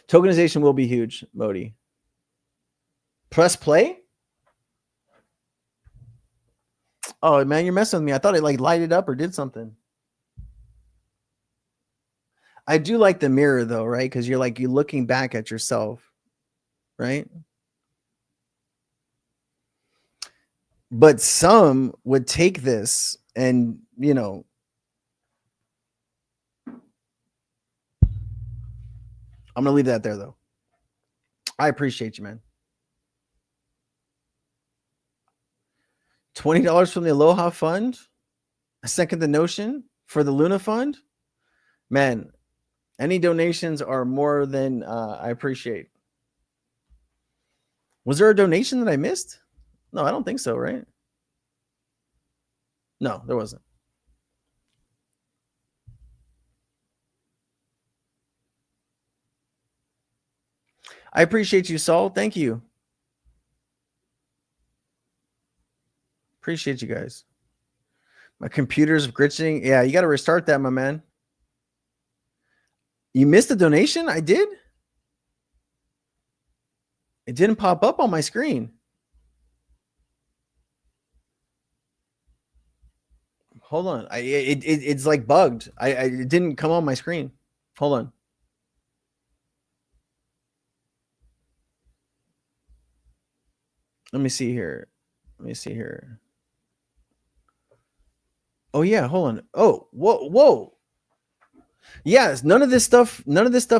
Tokenization will be huge, Modi. Press play? Oh, man, you're messing with me. I thought it like lighted up or did something. I do like the mirror though, right? Because you're looking back at yourself, right? But some would take this and, I'm going to leave that there though. I appreciate you, man. $20 from the Aloha Fund. I second the notion for the Luna Fund. Man, any donations are more than I appreciate. Was there a donation that I missed? No, I don't think so, right? No, there wasn't. I appreciate you, Saul. Thank you. Appreciate you guys. My computer's glitching. Yeah, you got to restart that, my man. You missed a donation? I did? It didn't pop up on my screen. Hold on. It's like bugged. It didn't come on my screen. Hold on. Let me see here. Oh yeah, hold on. Oh, whoa. Yes, none of this stuff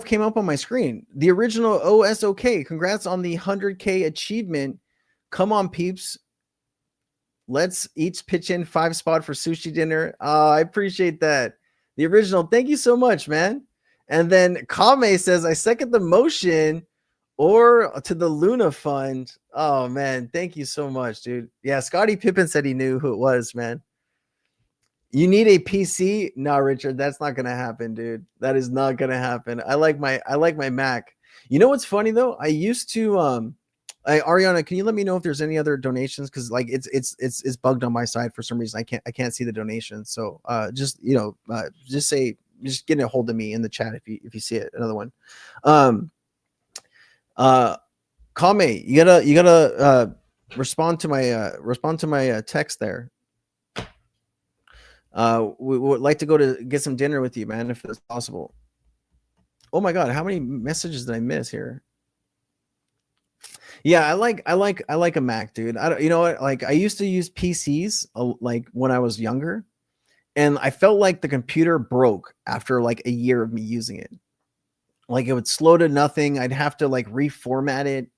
came up on my screen. The original OSOK. Congrats on the 100K achievement. Come on, peeps. Let's each pitch in 5 spot for sushi dinner. I appreciate that. The original. Thank you so much, man. And then Kame says, I second the motion or to the Luna Fund. Oh man, thank you so much, dude. Yeah, Scottie Pippen said he knew who it was, man. You need a PC? No, Richard, that's not gonna happen, dude. That is not gonna happen. I like my Mac. You know what's funny though? I used to Ariana, can you let me know if there's any other donations? Because like it's bugged on my side for some reason. I can't see the donations. So just just get a hold of me in the chat if you see it. Another one. Kame, you gotta respond to my text there. We would like to go to get some dinner with you, man, if it's possible. Oh my God, how many messages did I miss here? Yeah, I like a Mac, dude. You know what? Like I used to use PCs like when I was younger, and I felt like the computer broke after like a year of me using it. Like it would slow to nothing. I'd have to like reformat it.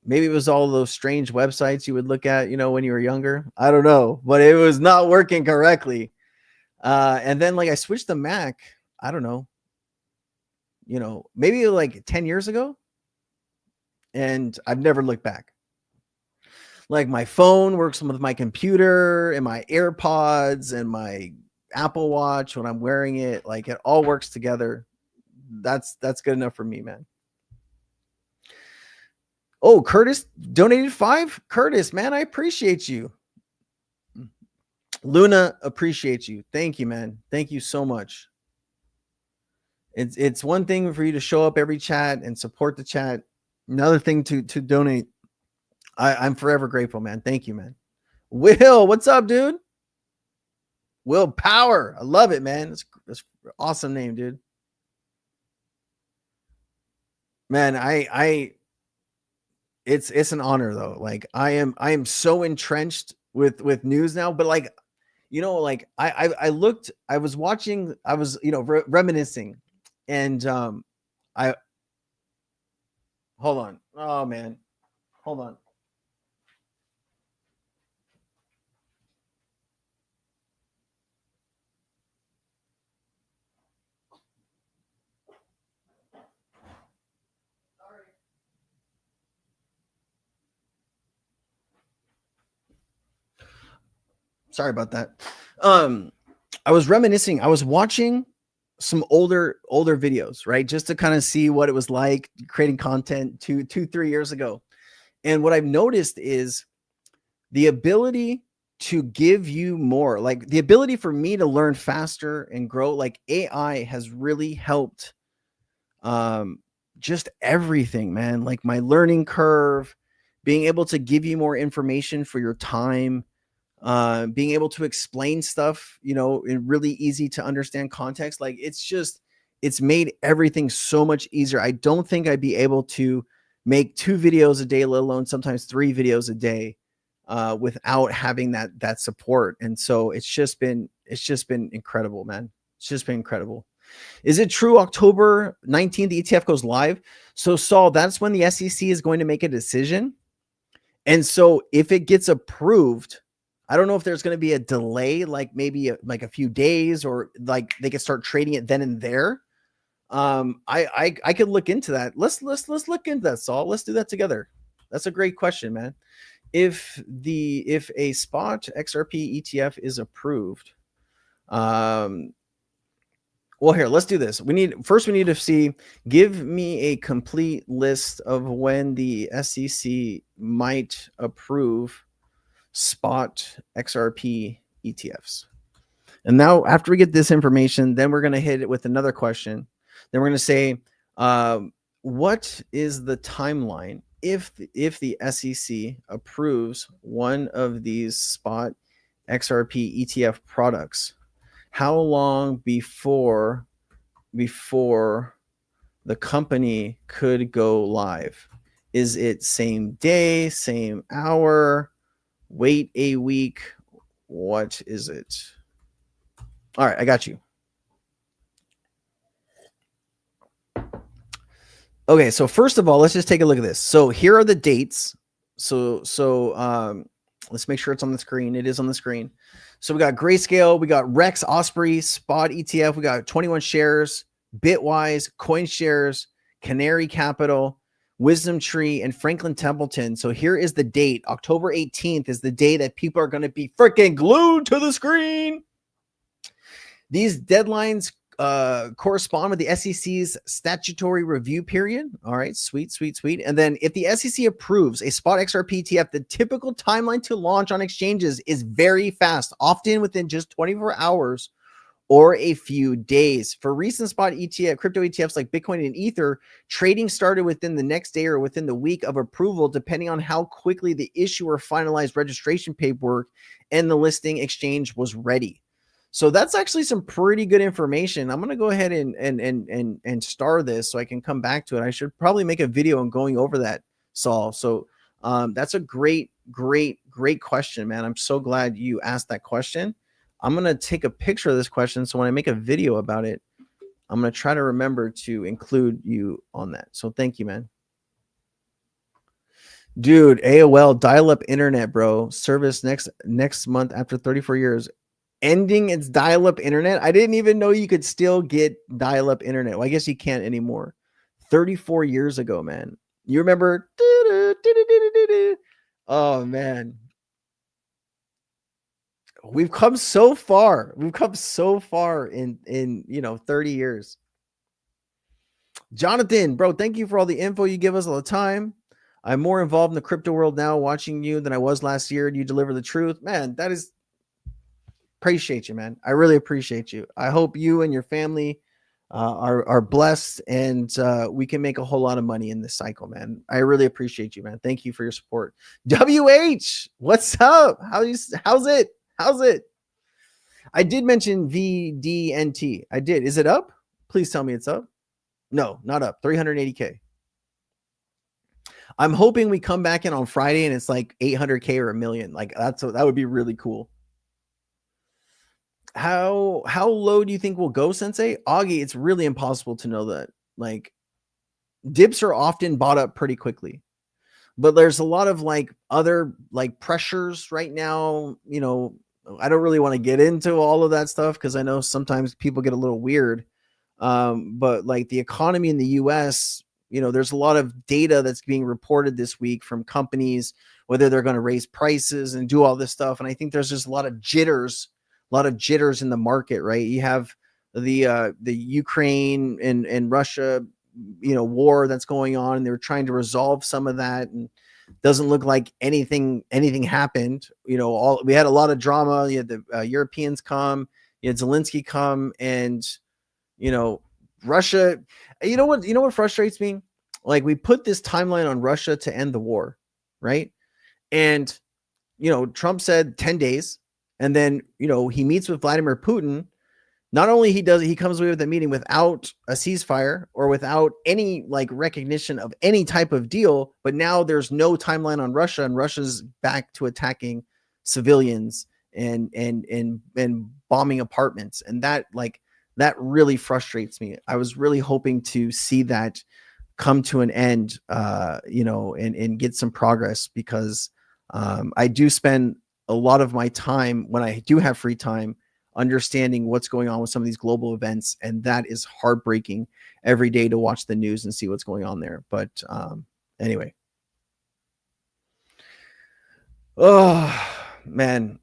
Maybe it was all those strange websites you would look at, when you were younger. I don't know, but it was not working correctly. And then like I switched to Mac, I don't know, maybe like 10 years ago. And I've never looked back. Like my phone works with my computer and my AirPods and my Apple Watch when I'm wearing it. Like it all works together. That's good enough for me, man. Oh, Curtis donated 5. Curtis, man, I appreciate you. Luna, appreciate you. Thank you, man. Thank you so much. It's one thing for you to show up every chat and support the chat. Another thing to donate. I'm forever grateful, man. Thank you, man. Will, what's up, dude? Will Power. I love it, man. That's an awesome name, dude. Man, it's an honor though. Like I am so entrenched with news now, but like, like I was watching, I was, reminiscing, and hold on. Oh man. Hold on. Sorry about that. I was reminiscing. I was watching some older videos, right? Just to kind of see what it was like creating content 3 years ago. And what I've noticed is the ability to give you more, like the ability for me to learn faster and grow. Like AI has really helped just everything, man. Like my learning curve, being able to give you more information for your time, being able to explain stuff, you know, in really easy to understand context. Like it's made everything so much easier. I don't think I'd be able to make 2 videos a day, let alone sometimes 3 videos a day, without having that support. And so it's just been incredible, man. It's just been incredible. Is it true October 19th, the ETF goes live? So Saul, that's when the SEC is going to make a decision. And so if it gets approved, I don't know if there's going to be a delay, like maybe like a few days, or like they could start trading it then and there. I could look into that. Let's look into that, Saul. Let's do that together. That's a great question, man. If a spot XRP ETF is approved, well, here, let's do this. We need to see, give me a complete list of when the SEC might approve spot XRP ETFs. And now after we get this information, then we're going to hit it with another question. Then we're going to say, what is the timeline if the SEC approves one of these spot XRP ETF products? How long before the company could go live? Is it same day, same hour, wait a week? What is it? All right, I got you. Okay, so first of all, let's just take a look at this. So here are the dates. So let's make sure it's on the screen. It is on the screen. So we got Grayscale, we got Rex Osprey, Spot ETF, we got 21 shares, Bitwise, CoinShares, Canary Capital, Wisdom Tree, and Franklin Templeton. So here is the date. October 18th is the day that people are going to be freaking glued to the screen. These deadlines correspond with the SEC's statutory review period. All right, sweet. And then if the SEC approves a spot XRP ETF, the typical timeline to launch on exchanges is very fast, often within just 24 hours or a few days. For recent spot ETF, crypto ETFs like Bitcoin and Ether, trading started within the next day or within the week of approval, depending on how quickly the issuer finalized registration paperwork and the listing exchange was ready. So that's actually some pretty good information. I'm going to go ahead and star this so I can come back to it. I should probably make a video on going over that, Saul. So that's a great question, man. I'm so glad you asked that question. I'm going to take a picture of this question. So when I make a video about it, I'm going to try to remember to include you on that. So thank you, man. Dude, AOL dial-up internet, bro. Service next month after 34 years. Ending its dial-up internet. I didn't even know you could still get dial-up internet. Well, I guess you can't anymore. 34 years ago, man. You remember? Oh, man. We've come so far. We've come so far in 30 years. Jonathan, bro, thank you for all the info you give us all the time. I'm more involved in the crypto world now watching you than I was last year. You deliver the truth. Man, that is... Appreciate you, man. I really appreciate you. I hope you and your family are blessed, and we can make a whole lot of money in this cycle, man. I really appreciate you, man. Thank you for your support. WH, what's up? How's it? I did mention VDNT. I did. Is it up? Please tell me it's up. No, not up. 380K. I'm hoping we come back in on Friday and it's like 800K or $1 million. Like that would be really cool. How low do you think we'll go, Sensei? Augie, it's really impossible to know that. Like, dips are often bought up pretty quickly. but there's a lot of like other like pressures right now. You know, I don't really want to get into all of that stuff because I know sometimes people get a little weird. But like the economy in the US, you know, there's a lot of data that's being reported this week from companies, whether they're going to raise prices and do all this stuff. And I think there's just a lot of jitters in the market, right? You have the Ukraine and Russia, you know, war that's going on, and they're trying to resolve some of that, and doesn't look like anything happened. You know, we had a lot of drama. You had the Europeans come, you had Zelensky come, and you know, Russia, you know what frustrates me? Like, we put this timeline on Russia to end the war, right? And, you know, Trump said 10 days. And then, you know, he meets with Vladimir Putin. Not only he comes away with a meeting without a ceasefire or without any like recognition of any type of deal, but now there's no timeline on Russia, and Russia's back to attacking civilians and bombing apartments. And that really frustrates me. I was really hoping to see that come to an end, you know, and get some progress, because I do spend a lot of my time, when I do have free time, understanding what's going on with some of these global events. And that is heartbreaking every day to watch the news and see what's going on there. But anyway. Oh, man.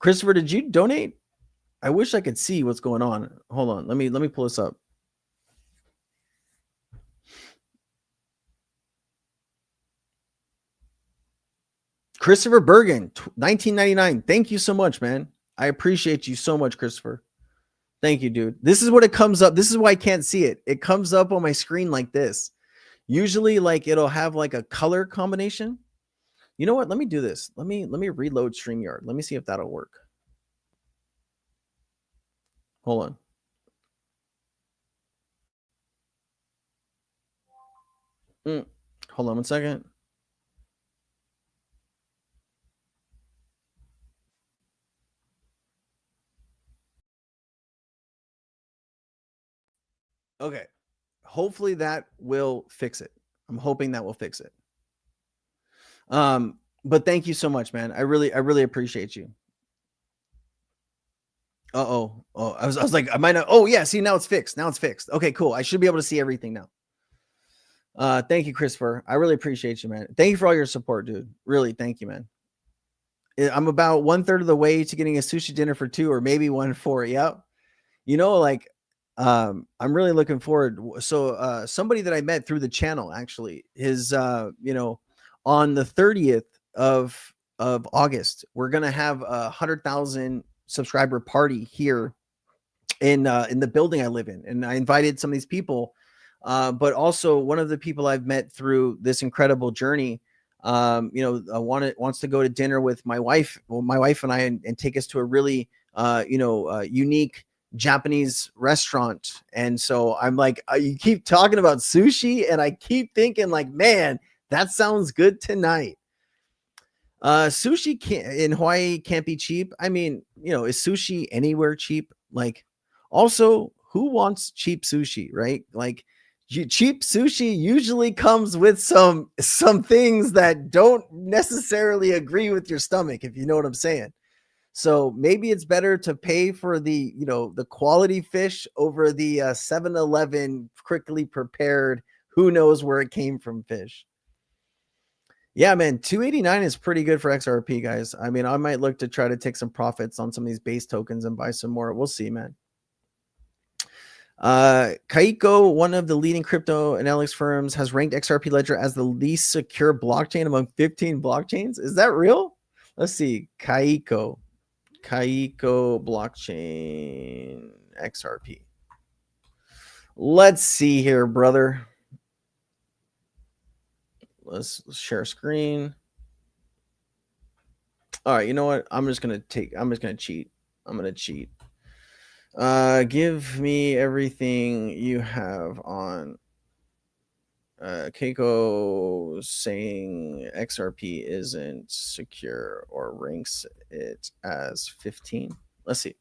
Christopher, did you donate? I wish I could see what's going on. Hold on. Let me pull this up. Christopher Bergen, 1999. Thank you so much, man. I appreciate you so much, Christopher. Thank you, dude. This is what it comes up. This is why I can't see it. It comes up on my screen like this. Usually, like, it'll have like a color combination. You know what? Let me do this. Let me reload StreamYard. Let me see if that'll work. Hold on. Hold on 1 second. Okay. Hopefully that will fix it. I'm hoping that will fix it. But thank you so much, man. I really appreciate you. Oh, I was like, I might not. Oh yeah, see, now it's fixed. Okay, cool. I should be able to see everything now. Thank you, Christopher. I really appreciate you, man. Thank you for all your support, dude. Really, thank you, man. I'm about 1/3 of the way to getting a sushi dinner for 2, or maybe 1 for. Yep. You know, like, I'm really looking forward. So somebody that I met through the channel, actually, is you know, on the 30th of August, we're gonna have 100,000 subscriber party here in the building I live in, and I invited some of these people, but also one of the people I've met through this incredible journey, you know, wants to go to dinner with my wife, and I, and take us to a really you know, unique Japanese restaurant. And so I'm like, you keep talking about sushi, and I keep thinking like, man, that sounds good tonight. Sushi in Hawaii can't be cheap. I mean, you know, is sushi anywhere cheap? Like, also, who wants cheap sushi, right? Like, cheap sushi usually comes with some things that don't necessarily agree with your stomach, if you know what I'm saying. So maybe it's better to pay for the, you know, the quality fish over the 7-Eleven quickly prepared, who knows where it came from fish. Yeah, man, 289 is pretty good for XRP, guys. I mean, I might look to try to take some profits on some of these base tokens and buy some more. We'll see, man. Kaiko, one of the leading crypto analytics firms, has ranked XRP Ledger as the least secure blockchain among 15 blockchains. Is that real? Let's see. Kaiko blockchain XRP. Let's see here, brother. Let's share screen. All right, you know what? I'm just gonna cheat. I'm gonna cheat. Give me everything you have on Keiko saying XRP isn't secure or ranks it as 15. Let's see.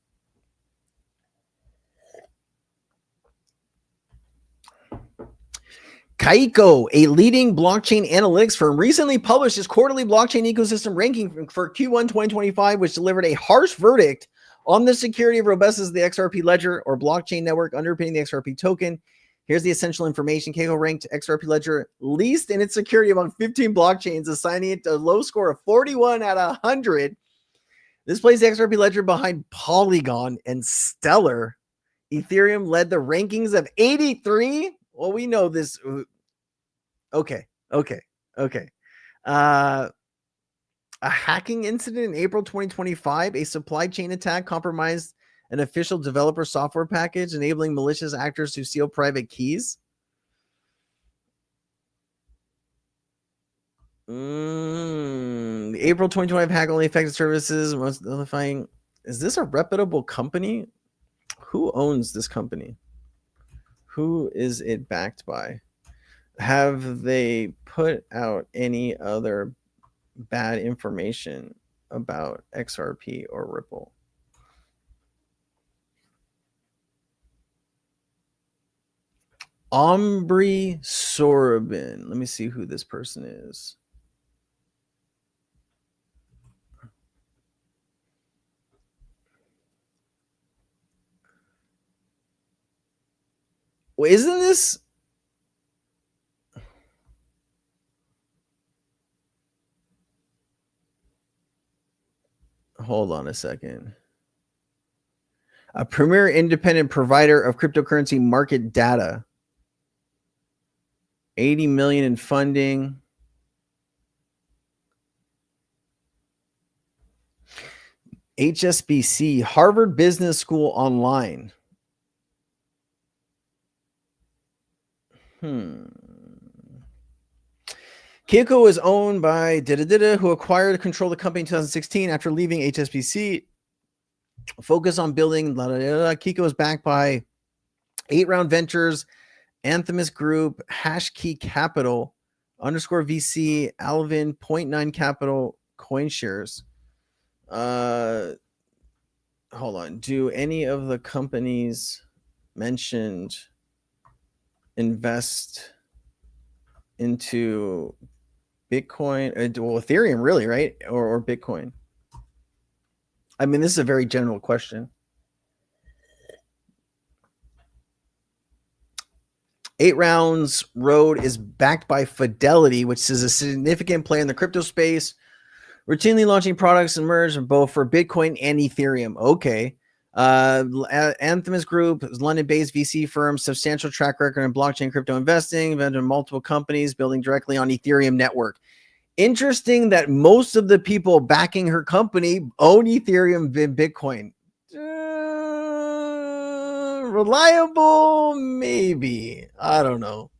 Kaiko, a leading blockchain analytics firm, recently published its quarterly blockchain ecosystem ranking for Q1 2025, which delivered a harsh verdict on the security and robustness of the XRP ledger or blockchain network underpinning the XRP token. Here's the essential information. Kaiko ranked XRP ledger least in its security among 15 blockchains, assigning it a low score of 41 out of 100. This places the XRP ledger behind Polygon and Stellar. Ethereum led the rankings of 83. Well, we know this. Okay. A hacking incident in April 2025, a supply chain attack compromised an official developer software package, enabling malicious actors to steal private keys. The April 2025 hack only affected services. Most notifying. Is this a reputable company? Who owns this company? Who is it backed by? Have they put out any other bad information about XRP or Ripple? Omri Sorabin. Let me see who this person is. Well, isn't this? Hold on a second. A premier independent provider of cryptocurrency market data. 80 million in funding. HSBC, Harvard Business School Online. Kaiko was owned by who acquired control of the company in 2016 after leaving HSBC. Focus on building. Kaiko is backed by 8 Round Ventures, Anthemis Group, Hashkey Capital, _VC, Alvin, 0.9 Capital, CoinShares. Hold on. Do any of the companies mentioned invest into Bitcoin? Well, Ethereum, really, right? Or Bitcoin? I mean, this is a very general question. 8 Rounds Road is backed by Fidelity, which is a significant player in the crypto space, routinely launching products and merge both for Bitcoin and Ethereum. Okay. Anthemis Group is London-based VC firm, substantial track record in blockchain crypto investing, invented multiple companies building directly on Ethereum network. Interesting that most of the people backing her company own Ethereum and Bitcoin. Reliable, maybe. I don't know.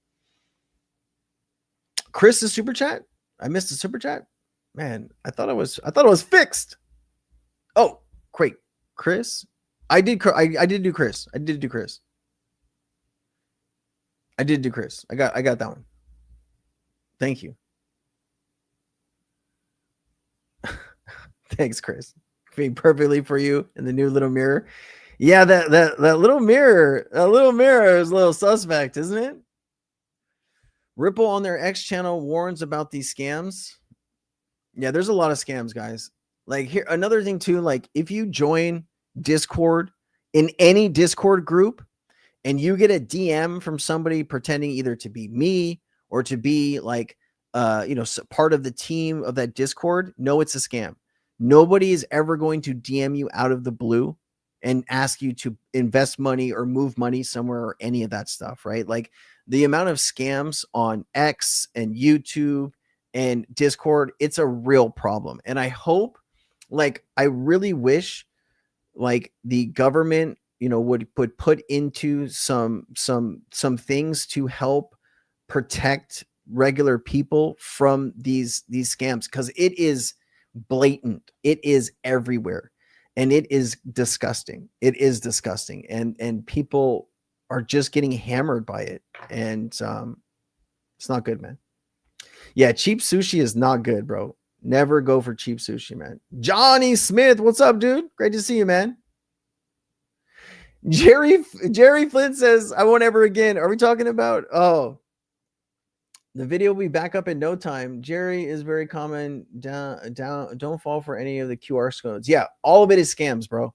Chris, the super chat. I missed the super chat. Man, I thought it was fixed. Oh, great, Chris. I did do Chris. I did do Chris. I got that one. Thank you. Thanks, Chris. Being perfectly for you in the new little mirror. Yeah, that little mirror, is a little suspect, isn't it? Ripple on their X channel warns about these scams. Yeah, there's a lot of scams, guys. Like, here, another thing too, like if you join Discord in any Discord group and you get a DM from somebody pretending either to be me or to be like part of the team of that Discord, no, it's a scam. Nobody is ever going to DM you out of the blue and ask you to invest money or move money somewhere or any of that stuff, right? Like the amount of scams on X and YouTube and Discord, it's a real problem. And I hope, like, I really wish like the government, would put into some things to help protect regular people from these scams, because it is blatant. It is everywhere. And it is disgusting. And people are just getting hammered by it. And it's not good, man. Yeah, cheap sushi is not good, bro. Never go for cheap sushi, man. Johnny Smith, what's up, dude? Great to see you, man. Jerry Flint says, I won't ever again. Are we talking about? Oh, The video will be back up in no time. Jerry is very common. Don't fall for any of the QR codes. Yeah, all of it is scams, bro.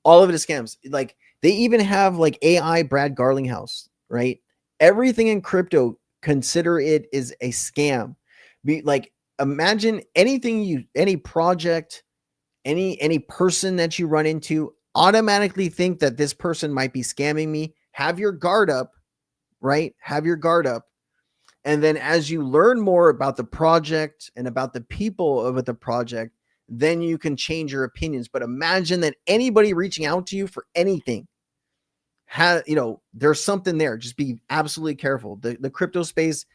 All of it is scams. Like they even have like AI Brad Garlinghouse, right? Everything in crypto, consider it is a scam. Be like, imagine any project, any person that you run into, automatically think that this person might be scamming me. Have your guard up, right? Have your guard up. And then as you learn more about the project and about the people of the project, then you can change your opinions. But imagine that anybody reaching out to you for anything, there's something there. Just be absolutely careful. The crypto space,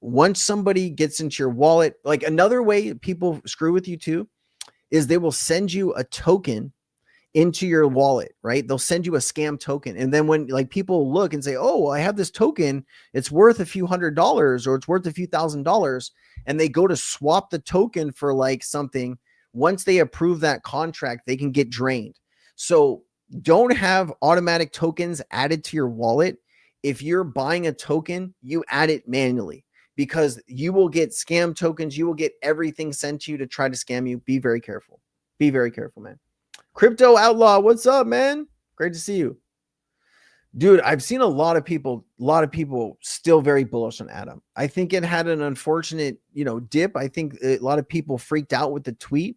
once somebody gets into your wallet, like another way people screw with you too, is they will send you a token into your wallet, right? They'll send you a scam token. And then when like people look and say, oh, I have this token, it's worth a few $100s or it's worth a few $1,000s. And they go to swap the token for like something. Once they approve that contract, they can get drained. So don't have automatic tokens added to your wallet. If you're buying a token, you add it manually because you will get scam tokens. You will get everything sent to you to try to scam you. Be very careful. Be very careful, man. Crypto Outlaw, what's up, man? Great to see you. Dude, I've seen a lot of people still very bullish on Atom. I think it had an unfortunate, dip. I think a lot of people freaked out with the tweet,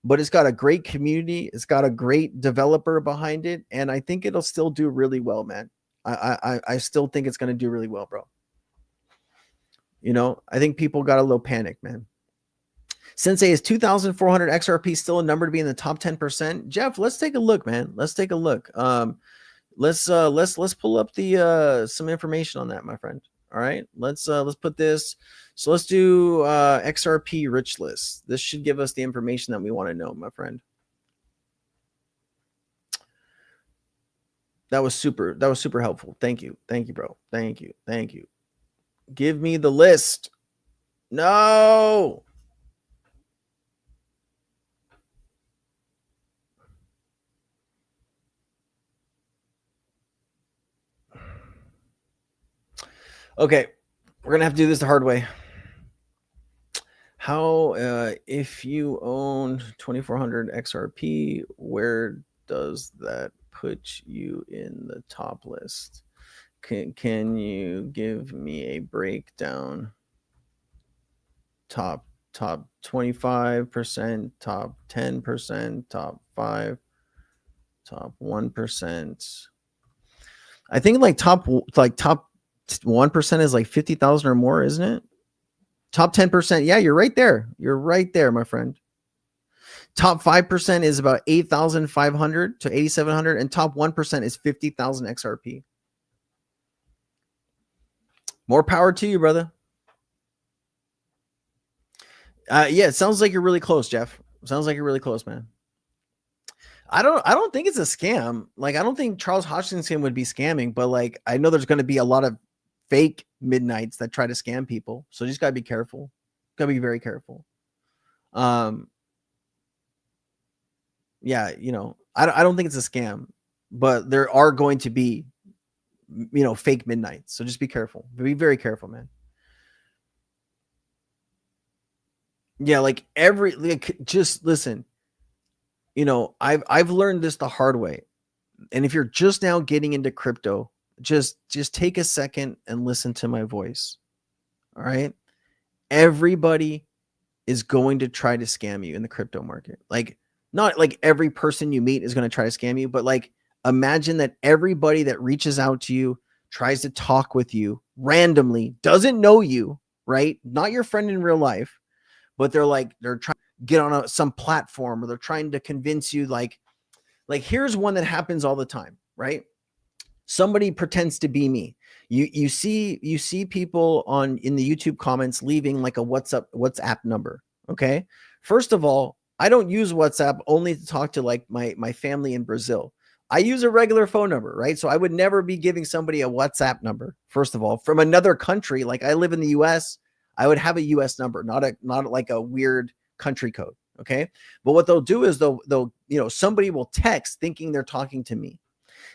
but it's got a great community. It's got a great developer behind it. And I think it'll still do really well, man. I still think it's going to do really well, bro. I think people got a little panic, man. Sensei, is 2,400 XRP still a number to be in the top 10%? Jeff, let's take a look, man. Let's take a look. Let's pull up the some information on that, my friend. All right, let's put this. So let's do XRP rich list. This should give us the information that we want to know, my friend. That was super helpful. Thank you, bro. Thank you. Give me the list. No. Okay, we're gonna have to do this the hard way. How if you own 2,400 XRP, where does that put you in the top list? Can you give me a breakdown? Top 25%, top 10%, top 5, top 1%. I think like top 1% is like 50,000 or more, isn't it? Top 10%. Yeah, you're right there. You're right there, my friend. Top 5% is about 8,500 to 8,700, and top 1% is 50,000 XRP. More power to you, brother. Yeah, it sounds like you're really close, Jeff. Sounds like you're really close, man. I don't think it's a scam. Like, I don't think Charles Hoskinson would be scamming, but like, I know there's going to be a lot of fake midnights that try to scam people. So you just gotta be careful. Gotta be very careful. Yeah, I don't think it's a scam, but there are going to be, fake midnights. So just be careful. Be very careful, man. Yeah, just listen. I've learned this the hard way. And if you're just now getting into crypto, just take a second and listen to my voice. All right. Everybody is going to try to scam you in the crypto market. Like, not like every person you meet is going to try to scam you, but like, imagine that everybody that reaches out to you, tries to talk with you randomly, doesn't know you, right? Not your friend in real life, but they're trying to get on some platform, or they're trying to convince you like here's one that happens all the time, right? Somebody pretends to be me. You see people in the YouTube comments leaving like a WhatsApp number. Okay. First of all, I don't use WhatsApp only to talk to like my family in Brazil. I use a regular phone number, right? So I would never be giving somebody a WhatsApp number. First of all, from another country, like I live in the US, I would have a US number, not like a weird country code. Okay. But what they'll do is they'll somebody will text thinking they're talking to me.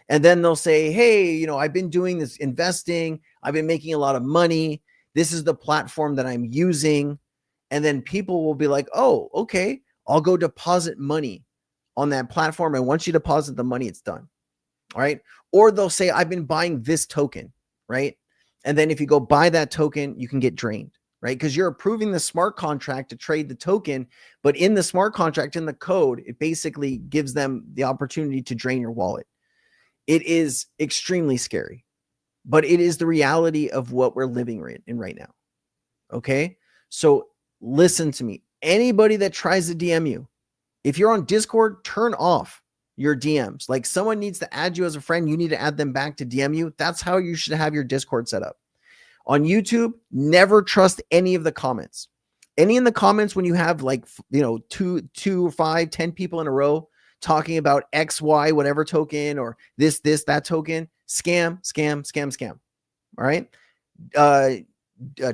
And then they'll say, hey, I've been doing this investing. I've been making a lot of money. This is the platform that I'm using. And then people will be like, oh, okay, I'll go deposit money on that platform. And once you deposit the money, it's done. All right. Or they'll say, I've been buying this token, right? And then if you go buy that token, you can get drained, right? Because you're approving the smart contract to trade the token. But in the smart contract, in the code, it basically gives them the opportunity to drain your wallet. It is extremely scary, but it is the reality of what we're living in right now. Okay. So listen to me. Anybody that tries to DM you, if you're on Discord, turn off your DMs. Like someone needs to add you as a friend, you need to add them back to DM you. That's how you should have your Discord set up. On YouTube, never trust any of the comments. Any in the comments when you have like, you know, 2, 5, 10 people in a row talking about X, Y, whatever token or this, that token, scam. All right.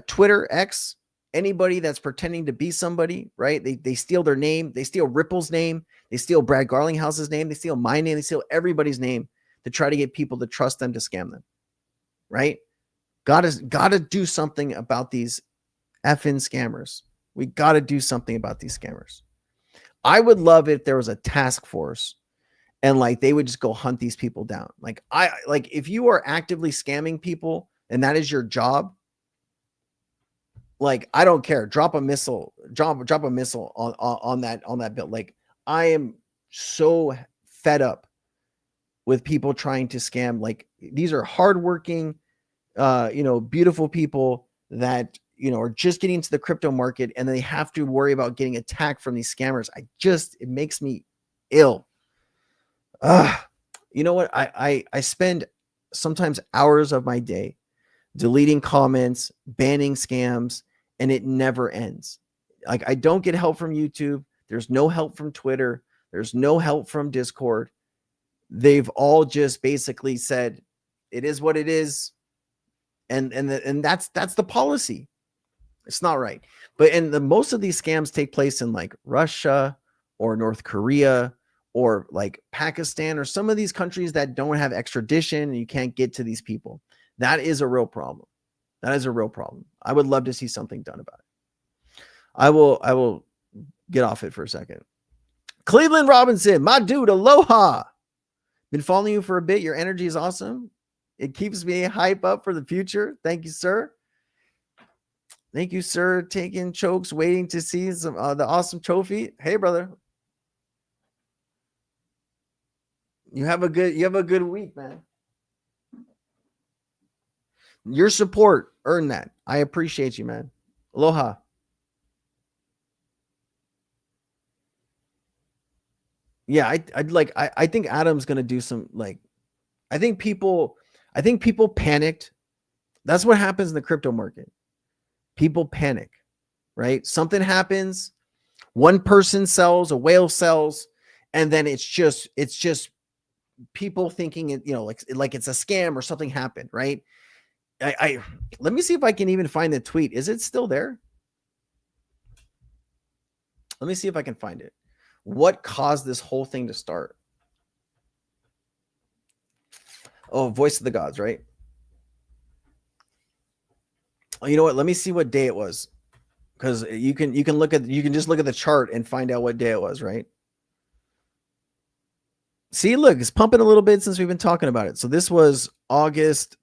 Twitter, X, anybody that's pretending to be somebody, right? They steal their name. They steal Ripple's name. They steal Brad Garlinghouse's name. They steal my name. They steal everybody's name to try to get people to trust them to scam them, right? Got to do something about these effing scammers. We got to do something about these scammers. I would love if there was a task force and like they would just go hunt these people down. Like if you are actively scamming people and that is your job, like I don't care. Drop a missile on that bill. Like I am so fed up with people trying to scam. Like these are hardworking, beautiful people that, are just getting into the crypto market and they have to worry about getting attacked from these scammers. It makes me ill. You know what? I spend sometimes hours of my day deleting comments, banning scams, and it never ends. Like I don't get help from YouTube. There's no help from Twitter. There's no help from Discord. They've all just basically said, it is what it is. And that's the policy. It's not right. But most of these scams take place in like Russia or North Korea or like Pakistan or some of these countries that don't have extradition and you can't get to these people. That is a real problem. That is a real problem. I would love to see something done about it. I will get off it for a second. Cleveland Robinson, my dude, aloha. Been following you for a bit. Your energy is awesome. It keeps me hype up for the future. Thank you, sir. Thank you, sir. Taking chokes, waiting to see some the awesome trophy. Hey, brother. You have a good week, man. Your support earned that. I appreciate you, man. Aloha. Yeah, I think Adam's gonna do some like. I think people panicked. That's what happens in the crypto market. People panic, right? Something happens, one person sells, a whale sells, and then it's just people thinking it, like it's a scam or something happened, right? I let me see if I can even find the tweet. Is it still there? Let me see if I can find it. What caused this whole thing to start? Oh, voice of the gods, right? Oh, you know what? Let me see what day it was, because you can just look at the chart and find out what day it was, right? See, look, it's pumping a little bit since we've been talking about it. So this was August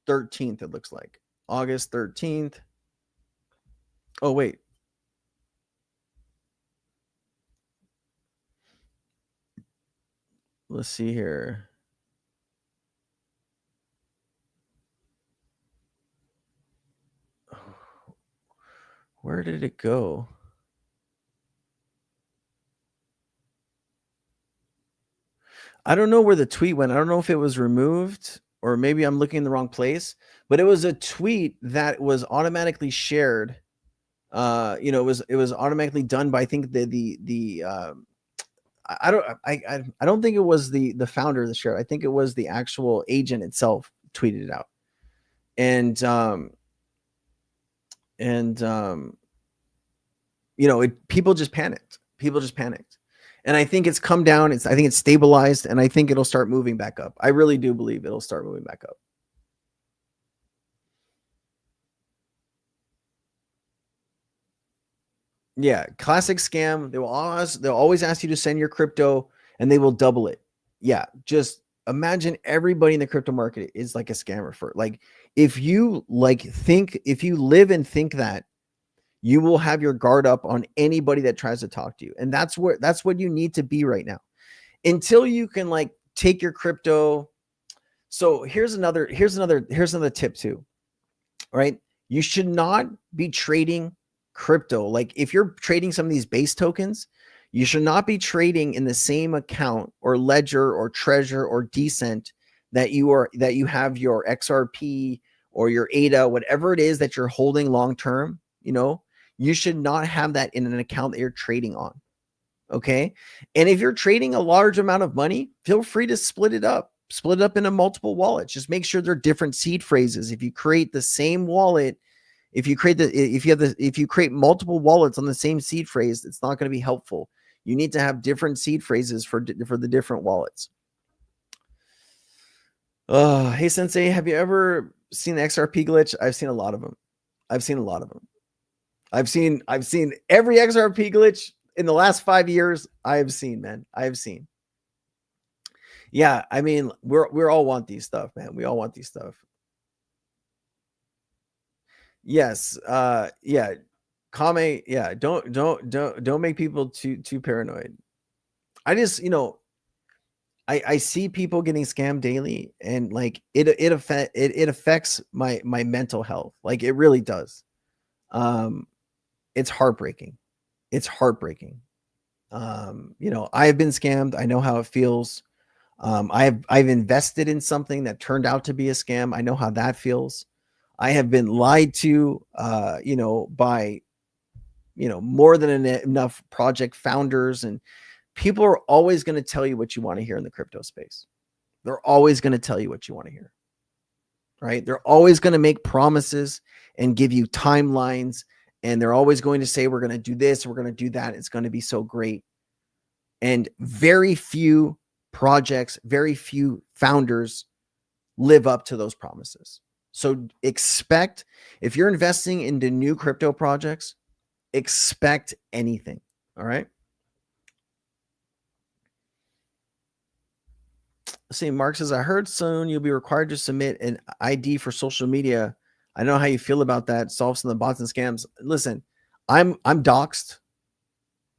13th. It looks like August 13th. Oh, wait. Let's see here. Where did it go? I don't know where the tweet went. I don't know if it was removed or maybe I'm looking in the wrong place, but it was a tweet that was automatically shared. It was automatically done by, I think I don't think it was the founder of the share. I think it was the actual agent itself tweeted it out. People just panicked. And I think it's come down. I think it's stabilized, and I think it'll start moving back up. I really do believe it'll start moving back up. Yeah, classic scam. They'll always ask you to send your crypto and they will double it. Yeah, just imagine everybody in the crypto market is like a scammer for like if you live and think that, you will have your guard up on anybody that tries to talk to you. And that's what you need to be right now. Until you can like take your crypto. So here's another tip too. Right? You should not be trading crypto. Like if you're trading some of these base tokens, you should not be trading in the same account or ledger or treasure or decent that you have your XRP or your ADA, whatever it is that you're holding long term, you should not have that in an account that you're trading on. Okay. And if you're trading a large amount of money, feel free to split it up into multiple wallets. Just make sure they're different seed phrases. If you create the same wallet, if you create multiple wallets on the same seed phrase, it's not going to be helpful. You need to have different seed phrases for the different wallets. Hey Sensei, have you ever seen the XRP glitch? I've seen a lot of them. I've seen every XRP glitch in the last 5 years. I've seen. Yeah, I mean, we all want these stuff, man. We all want these stuff. Yes. Yeah. Kame, yeah, don't make people too paranoid. I just, I see people getting scammed daily, and like it affects my mental health. Like it really does. It's heartbreaking. I have been scammed. I know how it feels. I've invested in something that turned out to be a scam. I know how that feels. I have been lied to, by, more than enough project founders, and people are always going to tell you what you want to hear in the crypto space. They're always going to tell you what you want to hear, right? They're always going to make promises and give you timelines. And they're always going to say, we're going to do this, we're going to do that. It's going to be so great. And very few projects, very few founders live up to those promises. So expect, if you're investing into new crypto projects, expect anything. All right. Let's see, Mark says, I heard soon you'll be required to submit an ID for social media. I know how you feel about that. Solves some of the bots and scams. Listen, I'm doxxed.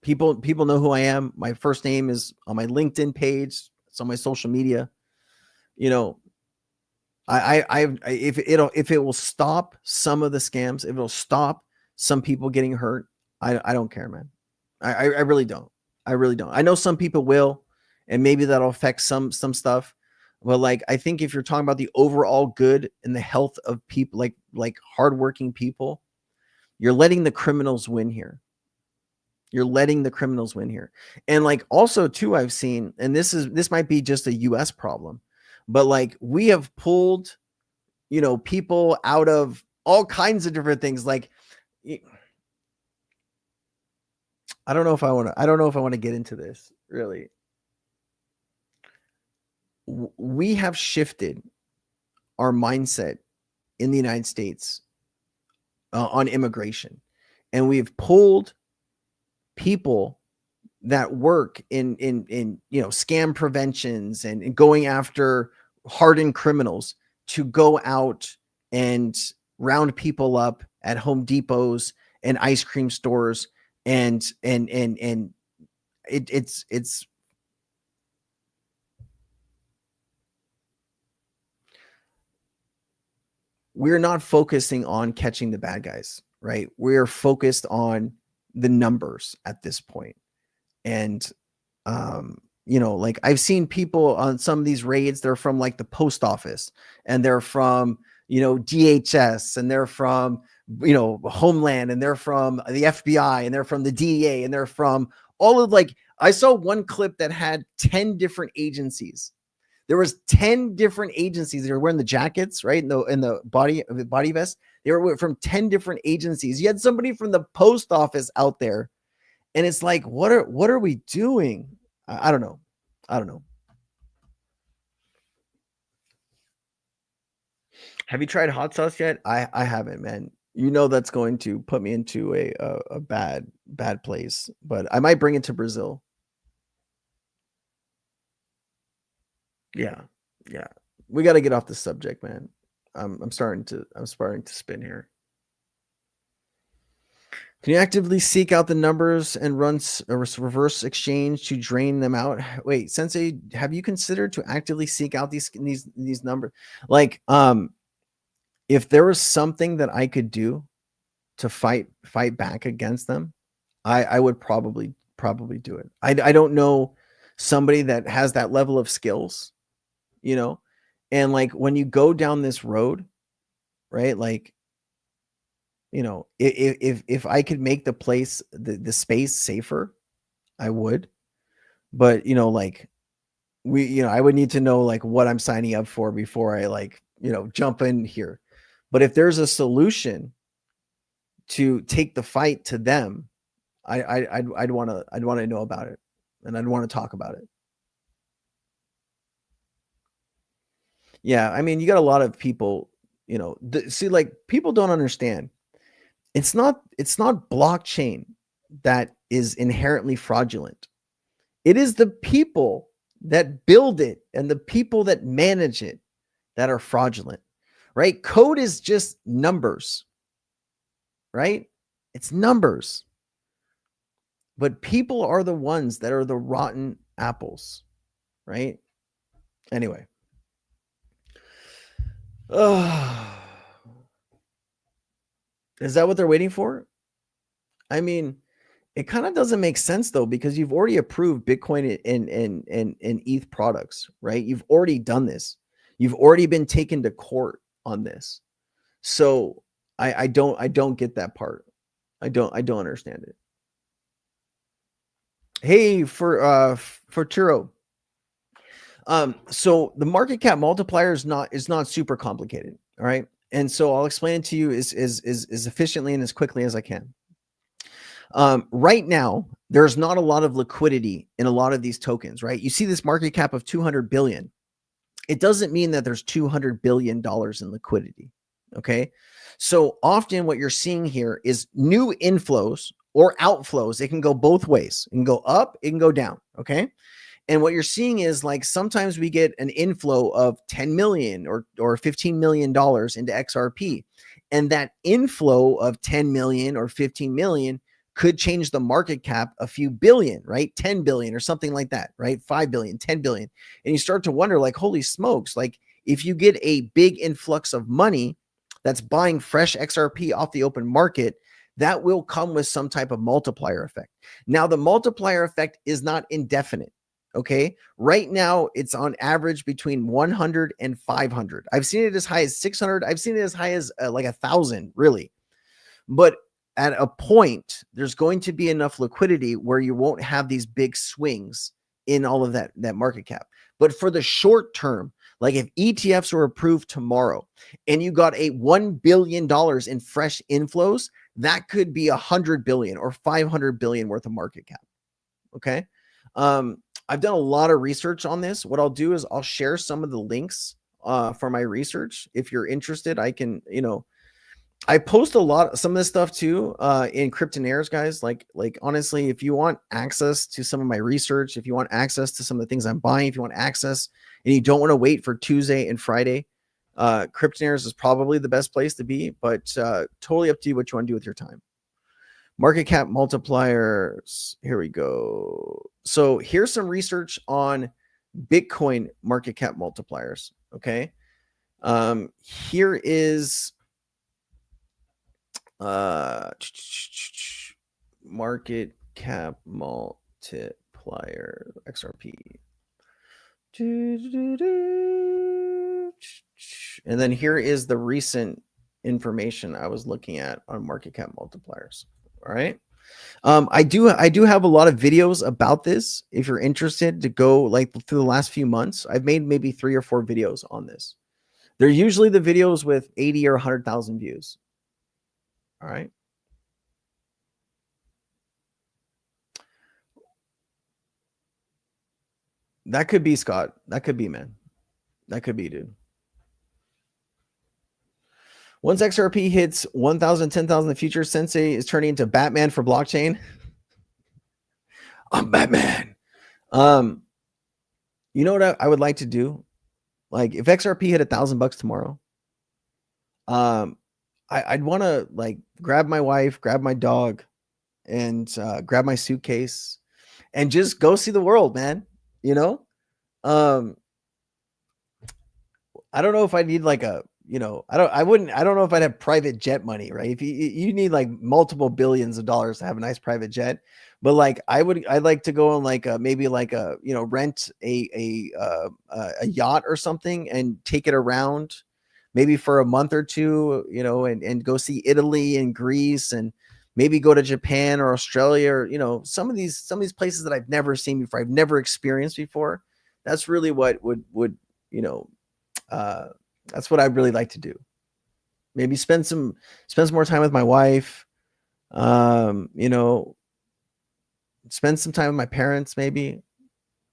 People know who I am. My first name is on my LinkedIn page. It's on my social media. If it will stop some of the scams, if it'll stop some people getting hurt, I don't care, man. I really don't. I know some people will, and maybe that'll affect some stuff. But like, I think if you're talking about the overall good and the health of people, like hardworking people, you're letting the criminals win here. And like also too, I've seen, and this might be just a US problem, but like we have pulled, people out of all kinds of different things. Like, I don't know if I want to get into this really. We have shifted our mindset in the United States on immigration, and we've pulled people that work in scam preventions and going after hardened criminals to go out and round people up at Home Depots and ice cream stores, and it's we're not focusing on catching the bad guys, right? We're focused on the numbers at this point. And, like I've seen people on some of these raids, they're from like the post office, and they're from, DHS, and they're from, Homeland, and they're from the FBI, and they're from the DEA, and they're from all of I saw one clip that had 10 different agencies. There was 10 different agencies. They were wearing the jackets, right? In the body vest. They were from 10 different agencies. You had somebody from the post office out there. And it's like, what are we doing? I don't know. Have you tried hot sauce yet? I haven't, man. You know that's going to put me into a bad place, but I might bring it to Brazil. Yeah. We got to get off the subject, man. I'm starting to spin here. Can you actively seek out the numbers and run a reverse exchange to drain them out? Wait, Sensei, have you considered to actively seek out these numbers? Like, if there was something that I could do to fight back against them, I would probably do it. I don't know somebody that has that level of skills, you know, and like when you go down this road, right? Like, you know, if I could make the place, the space safer, I would. But, you know, like I would need to know like what I'm signing up for before I like, you know, jump in here. But if there's a solution to take the fight to them, I'd want to know about it, and I'd want to talk about it. Yeah, I mean, you got a lot of people, you know, see, like people don't understand. It's not blockchain that is inherently fraudulent. It is the people that build it and the people that manage it that are fraudulent, right? Code is just numbers, right? It's numbers. But people are the ones that are the rotten apples, right? Anyway. Is that what they're waiting for? I mean, it kind of doesn't make sense though, because you've already approved Bitcoin and ETH products, right? You've already done this. You've already been taken to court on this. So I don't get that part. I don't understand it. Hey, for Turo. So the market cap multiplier is not super complicated. All right. And so I'll explain it to you as efficiently and as quickly as I can. Right now, there's not a lot of liquidity in a lot of these tokens, right? You see this market cap of 200 billion. It doesn't mean that there's $200 billion in liquidity. Okay. So often what you're seeing here is new inflows or outflows. It can go both ways. It can go up, it can go down. Okay. And what you're seeing is like sometimes we get an inflow of 10 million or $15 million into XRP. And that inflow of 10 million or 15 million could change the market cap a few billion, right? 10 billion or something like that, right? 5 billion, 10 billion. And you start to wonder like, holy smokes, like if you get a big influx of money that's buying fresh XRP off the open market, that will come with some type of multiplier effect. Now, the multiplier effect is not indefinite. Okay. Right now, it's on average between 100 and 500. I've seen it as high as 600. I've seen it as high as like 1,000, really. But at a point, there's going to be enough liquidity where you won't have these big swings in all of that market cap. But for the short term, like if ETFs were approved tomorrow and you got a $1 billion in fresh inflows, that could be 100 billion or 500 billion worth of market cap. Okay. I've done a lot of research on this. What I'll do is I'll share some of the links for my research. If you're interested, I can, you know, I post some of this stuff too in Cryptonaires, guys. Like honestly, if you want access to some of my research, if you want access to some of the things I'm buying, if you want access and you don't want to wait for Tuesday and Friday, Cryptonaires is probably the best place to be, but totally up to you what you want to do with your time. Market cap multipliers. Here we go. So here's some research on Bitcoin market cap multipliers. Okay. Here is market cap multiplier XRP. And then here is the recent information I was looking at on market cap multipliers. All right. I do have a lot of videos about this. If you're interested to go like through the last few months, I've made maybe 3 or 4 videos on this. They're usually the videos with 80 or 100,000 views. All right. That could be Scott. That could be, man. That could be, dude. Once XRP hits 1,000, 10,000 in the future, Sensei is turning into Batman for blockchain. I'm Batman. You know what I would like to do? Like if XRP hit $1,000 tomorrow, I'd want to like grab my wife, grab my dog, and grab my suitcase and just go see the world, man. You know, I don't know if I need like a, you know, I don't know if I'd have private jet money, right? If you need like multiple billions of dollars to have a nice private jet, but like I'd like to go on like maybe like a, you know, rent a yacht or something and take it around maybe for a month or two, you know, and go see Italy and Greece and maybe go to Japan or Australia or, you know, some of these places that I've never seen before, I've never experienced before. That's really what would, you know, that's what I'd really like to do. Maybe spend some more time with my wife. You know, spend some time with my parents, maybe,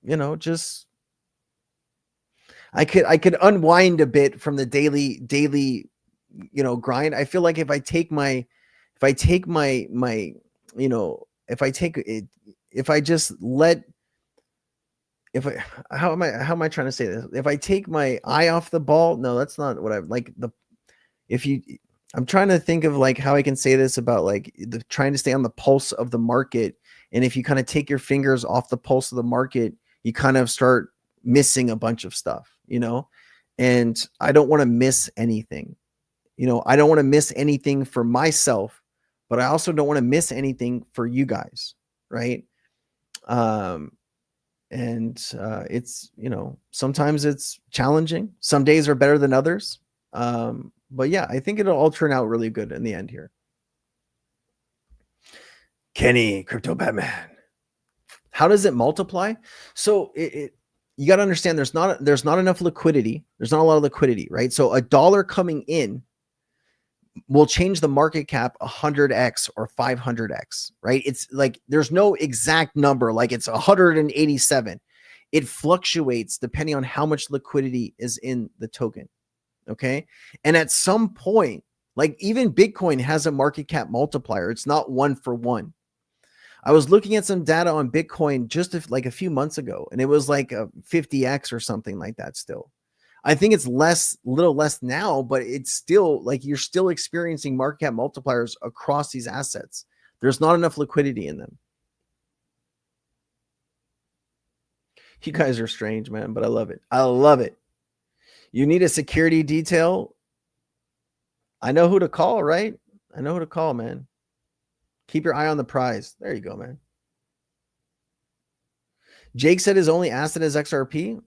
you know, just I could unwind a bit from the daily, you know, grind. I feel like if I take my, you know, how am I trying to say this? If I take my eye off the ball, no, that's not what I like. I'm trying to think of like how I can say this about like trying to stay on the pulse of the market. And if you kind of take your fingers off the pulse of the market, you kind of start missing a bunch of stuff, you know, and I don't want to miss anything. You know, I don't want to miss anything for myself, but I also don't want to miss anything for you guys. Right. It's, you know, sometimes it's challenging. Some days are better than others. But yeah, I think it'll all turn out really good in the end here. Kenny, Crypto Batman. How does it multiply? So you got to understand there's not enough liquidity. There's not a lot of liquidity, right? So $1 coming in will change the market cap 100x or 500x, right? It's like there's no exact number, like it's 187. It fluctuates depending on how much liquidity is in the token. Okay. And at some point, like even Bitcoin has a market cap multiplier. It's not 1 for 1. I was looking at some data on Bitcoin just like a few months ago, and it was like a 50x or something like that still. I think it's little less now, but it's still like you're still experiencing market cap multipliers across these assets. There's not enough liquidity in them. You guys are strange, man, but I love it. I love it. You need a security detail. I know who to call, right? I know who to call, man. Keep your eye on the prize. There you go, man. Jake said his only asset is XRP.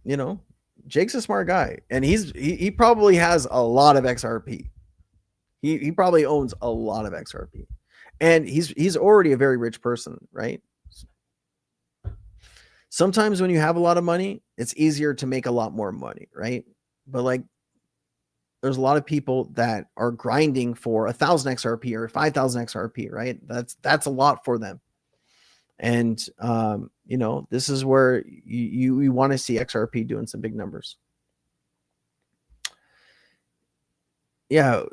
You know, Jake's a smart guy, and he probably has a lot of XRP. He probably owns a lot of XRP, and he's already a very rich person, right? Sometimes when you have a lot of money, it's easier to make a lot more money, right? But like, there's a lot of people that are grinding for 1,000 XRP or 5,000 XRP, right? That's a lot for them. And, you know, this is where you want to see XRP doing some big numbers. Yeah.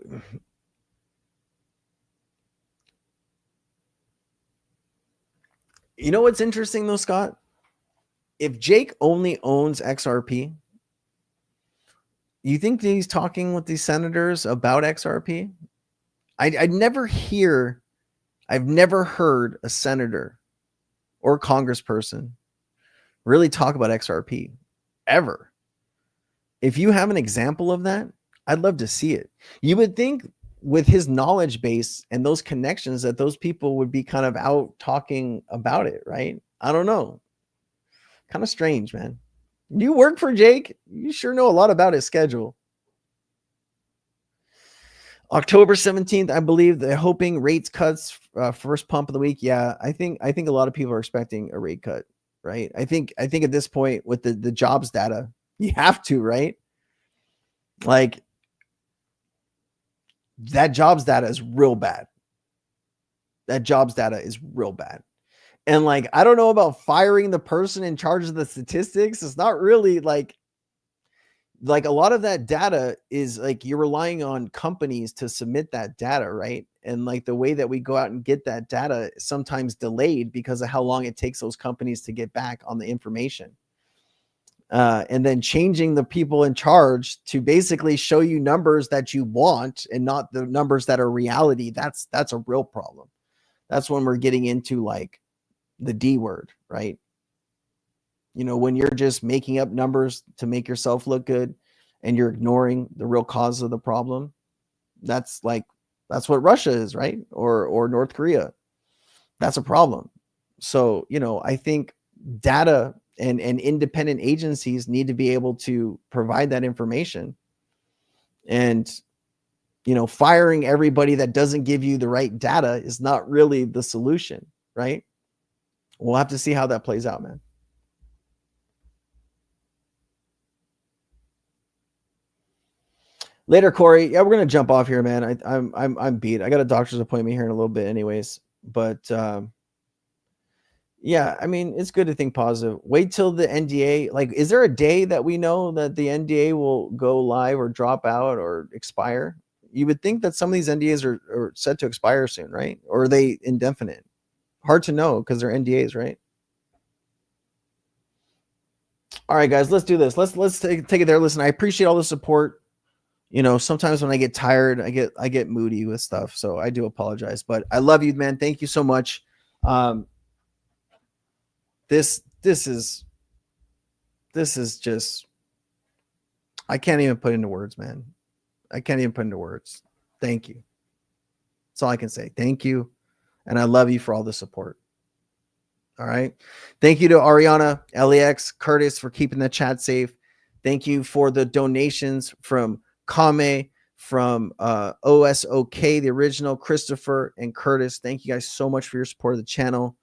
You know what's interesting though, Scott? If Jake only owns XRP, you think that he's talking with these senators about XRP? I've never heard a senator or congressperson really talk about XRP ever. If you have an example of that, I'd love to see it. You would think with his knowledge base and those connections that those people would be kind of out talking about it, right? I don't know. Kind of strange, man. You work for Jake. You sure know a lot about his schedule. October 17th, I believe they're hoping rates cuts, first pump of the week. Yeah, I think a lot of people are expecting a rate cut, right? I think at this point with the jobs data, you have to, right? Like that jobs data is real bad. That jobs data is real bad. And like, I don't know about firing the person in charge of the statistics. It's not really like, like a lot of that data is like you're relying on companies to submit that data, right? And like the way that we go out and get that data is sometimes delayed because of how long it takes those companies to get back on the information. And then changing the people in charge to basically show you numbers that you want and not the numbers that are reality. That's a real problem. That's when we're getting into like the D word, right? You know, when you're just making up numbers to make yourself look good and you're ignoring the real cause of the problem. That's what Russia is, right? Or North Korea. That's a problem. So, you know, I think data and independent agencies need to be able to provide that information. And, you know, firing everybody that doesn't give you the right data is not really the solution, right? We'll have to see how that plays out, man. Later, Corey. Yeah, we're gonna jump off here, man. I'm beat. I got a doctor's appointment here in a little bit, anyways. But yeah, I mean, it's good to think positive. Wait till the NDA. Like, is there a day that we know that the NDA will go live or drop out or expire? You would think that some of these NDAs are set to expire soon, right? Or are they indefinite? Hard to know because they're NDAs, right? All right, guys, let's do this. Let's take it there. Listen, I appreciate all the support. You know, sometimes when I get tired, I get moody with stuff. So I do apologize, but I love you, man. Thank you so much. This is just, I can't even put into words, man. I can't even put into words. Thank you. That's all I can say. Thank you. And I love you for all the support. All right. Thank you to Ariana, LAX, Curtis for keeping the chat safe. Thank you for the donations from Kame, from OSOK, the original, Christopher and Curtis. Thank you guys so much for your support of the channel.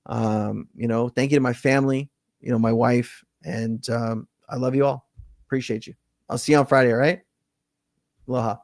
You know, thank you to my family, you know, my wife, and I love you all. Appreciate you. I'll see you on Friday. All right. Aloha.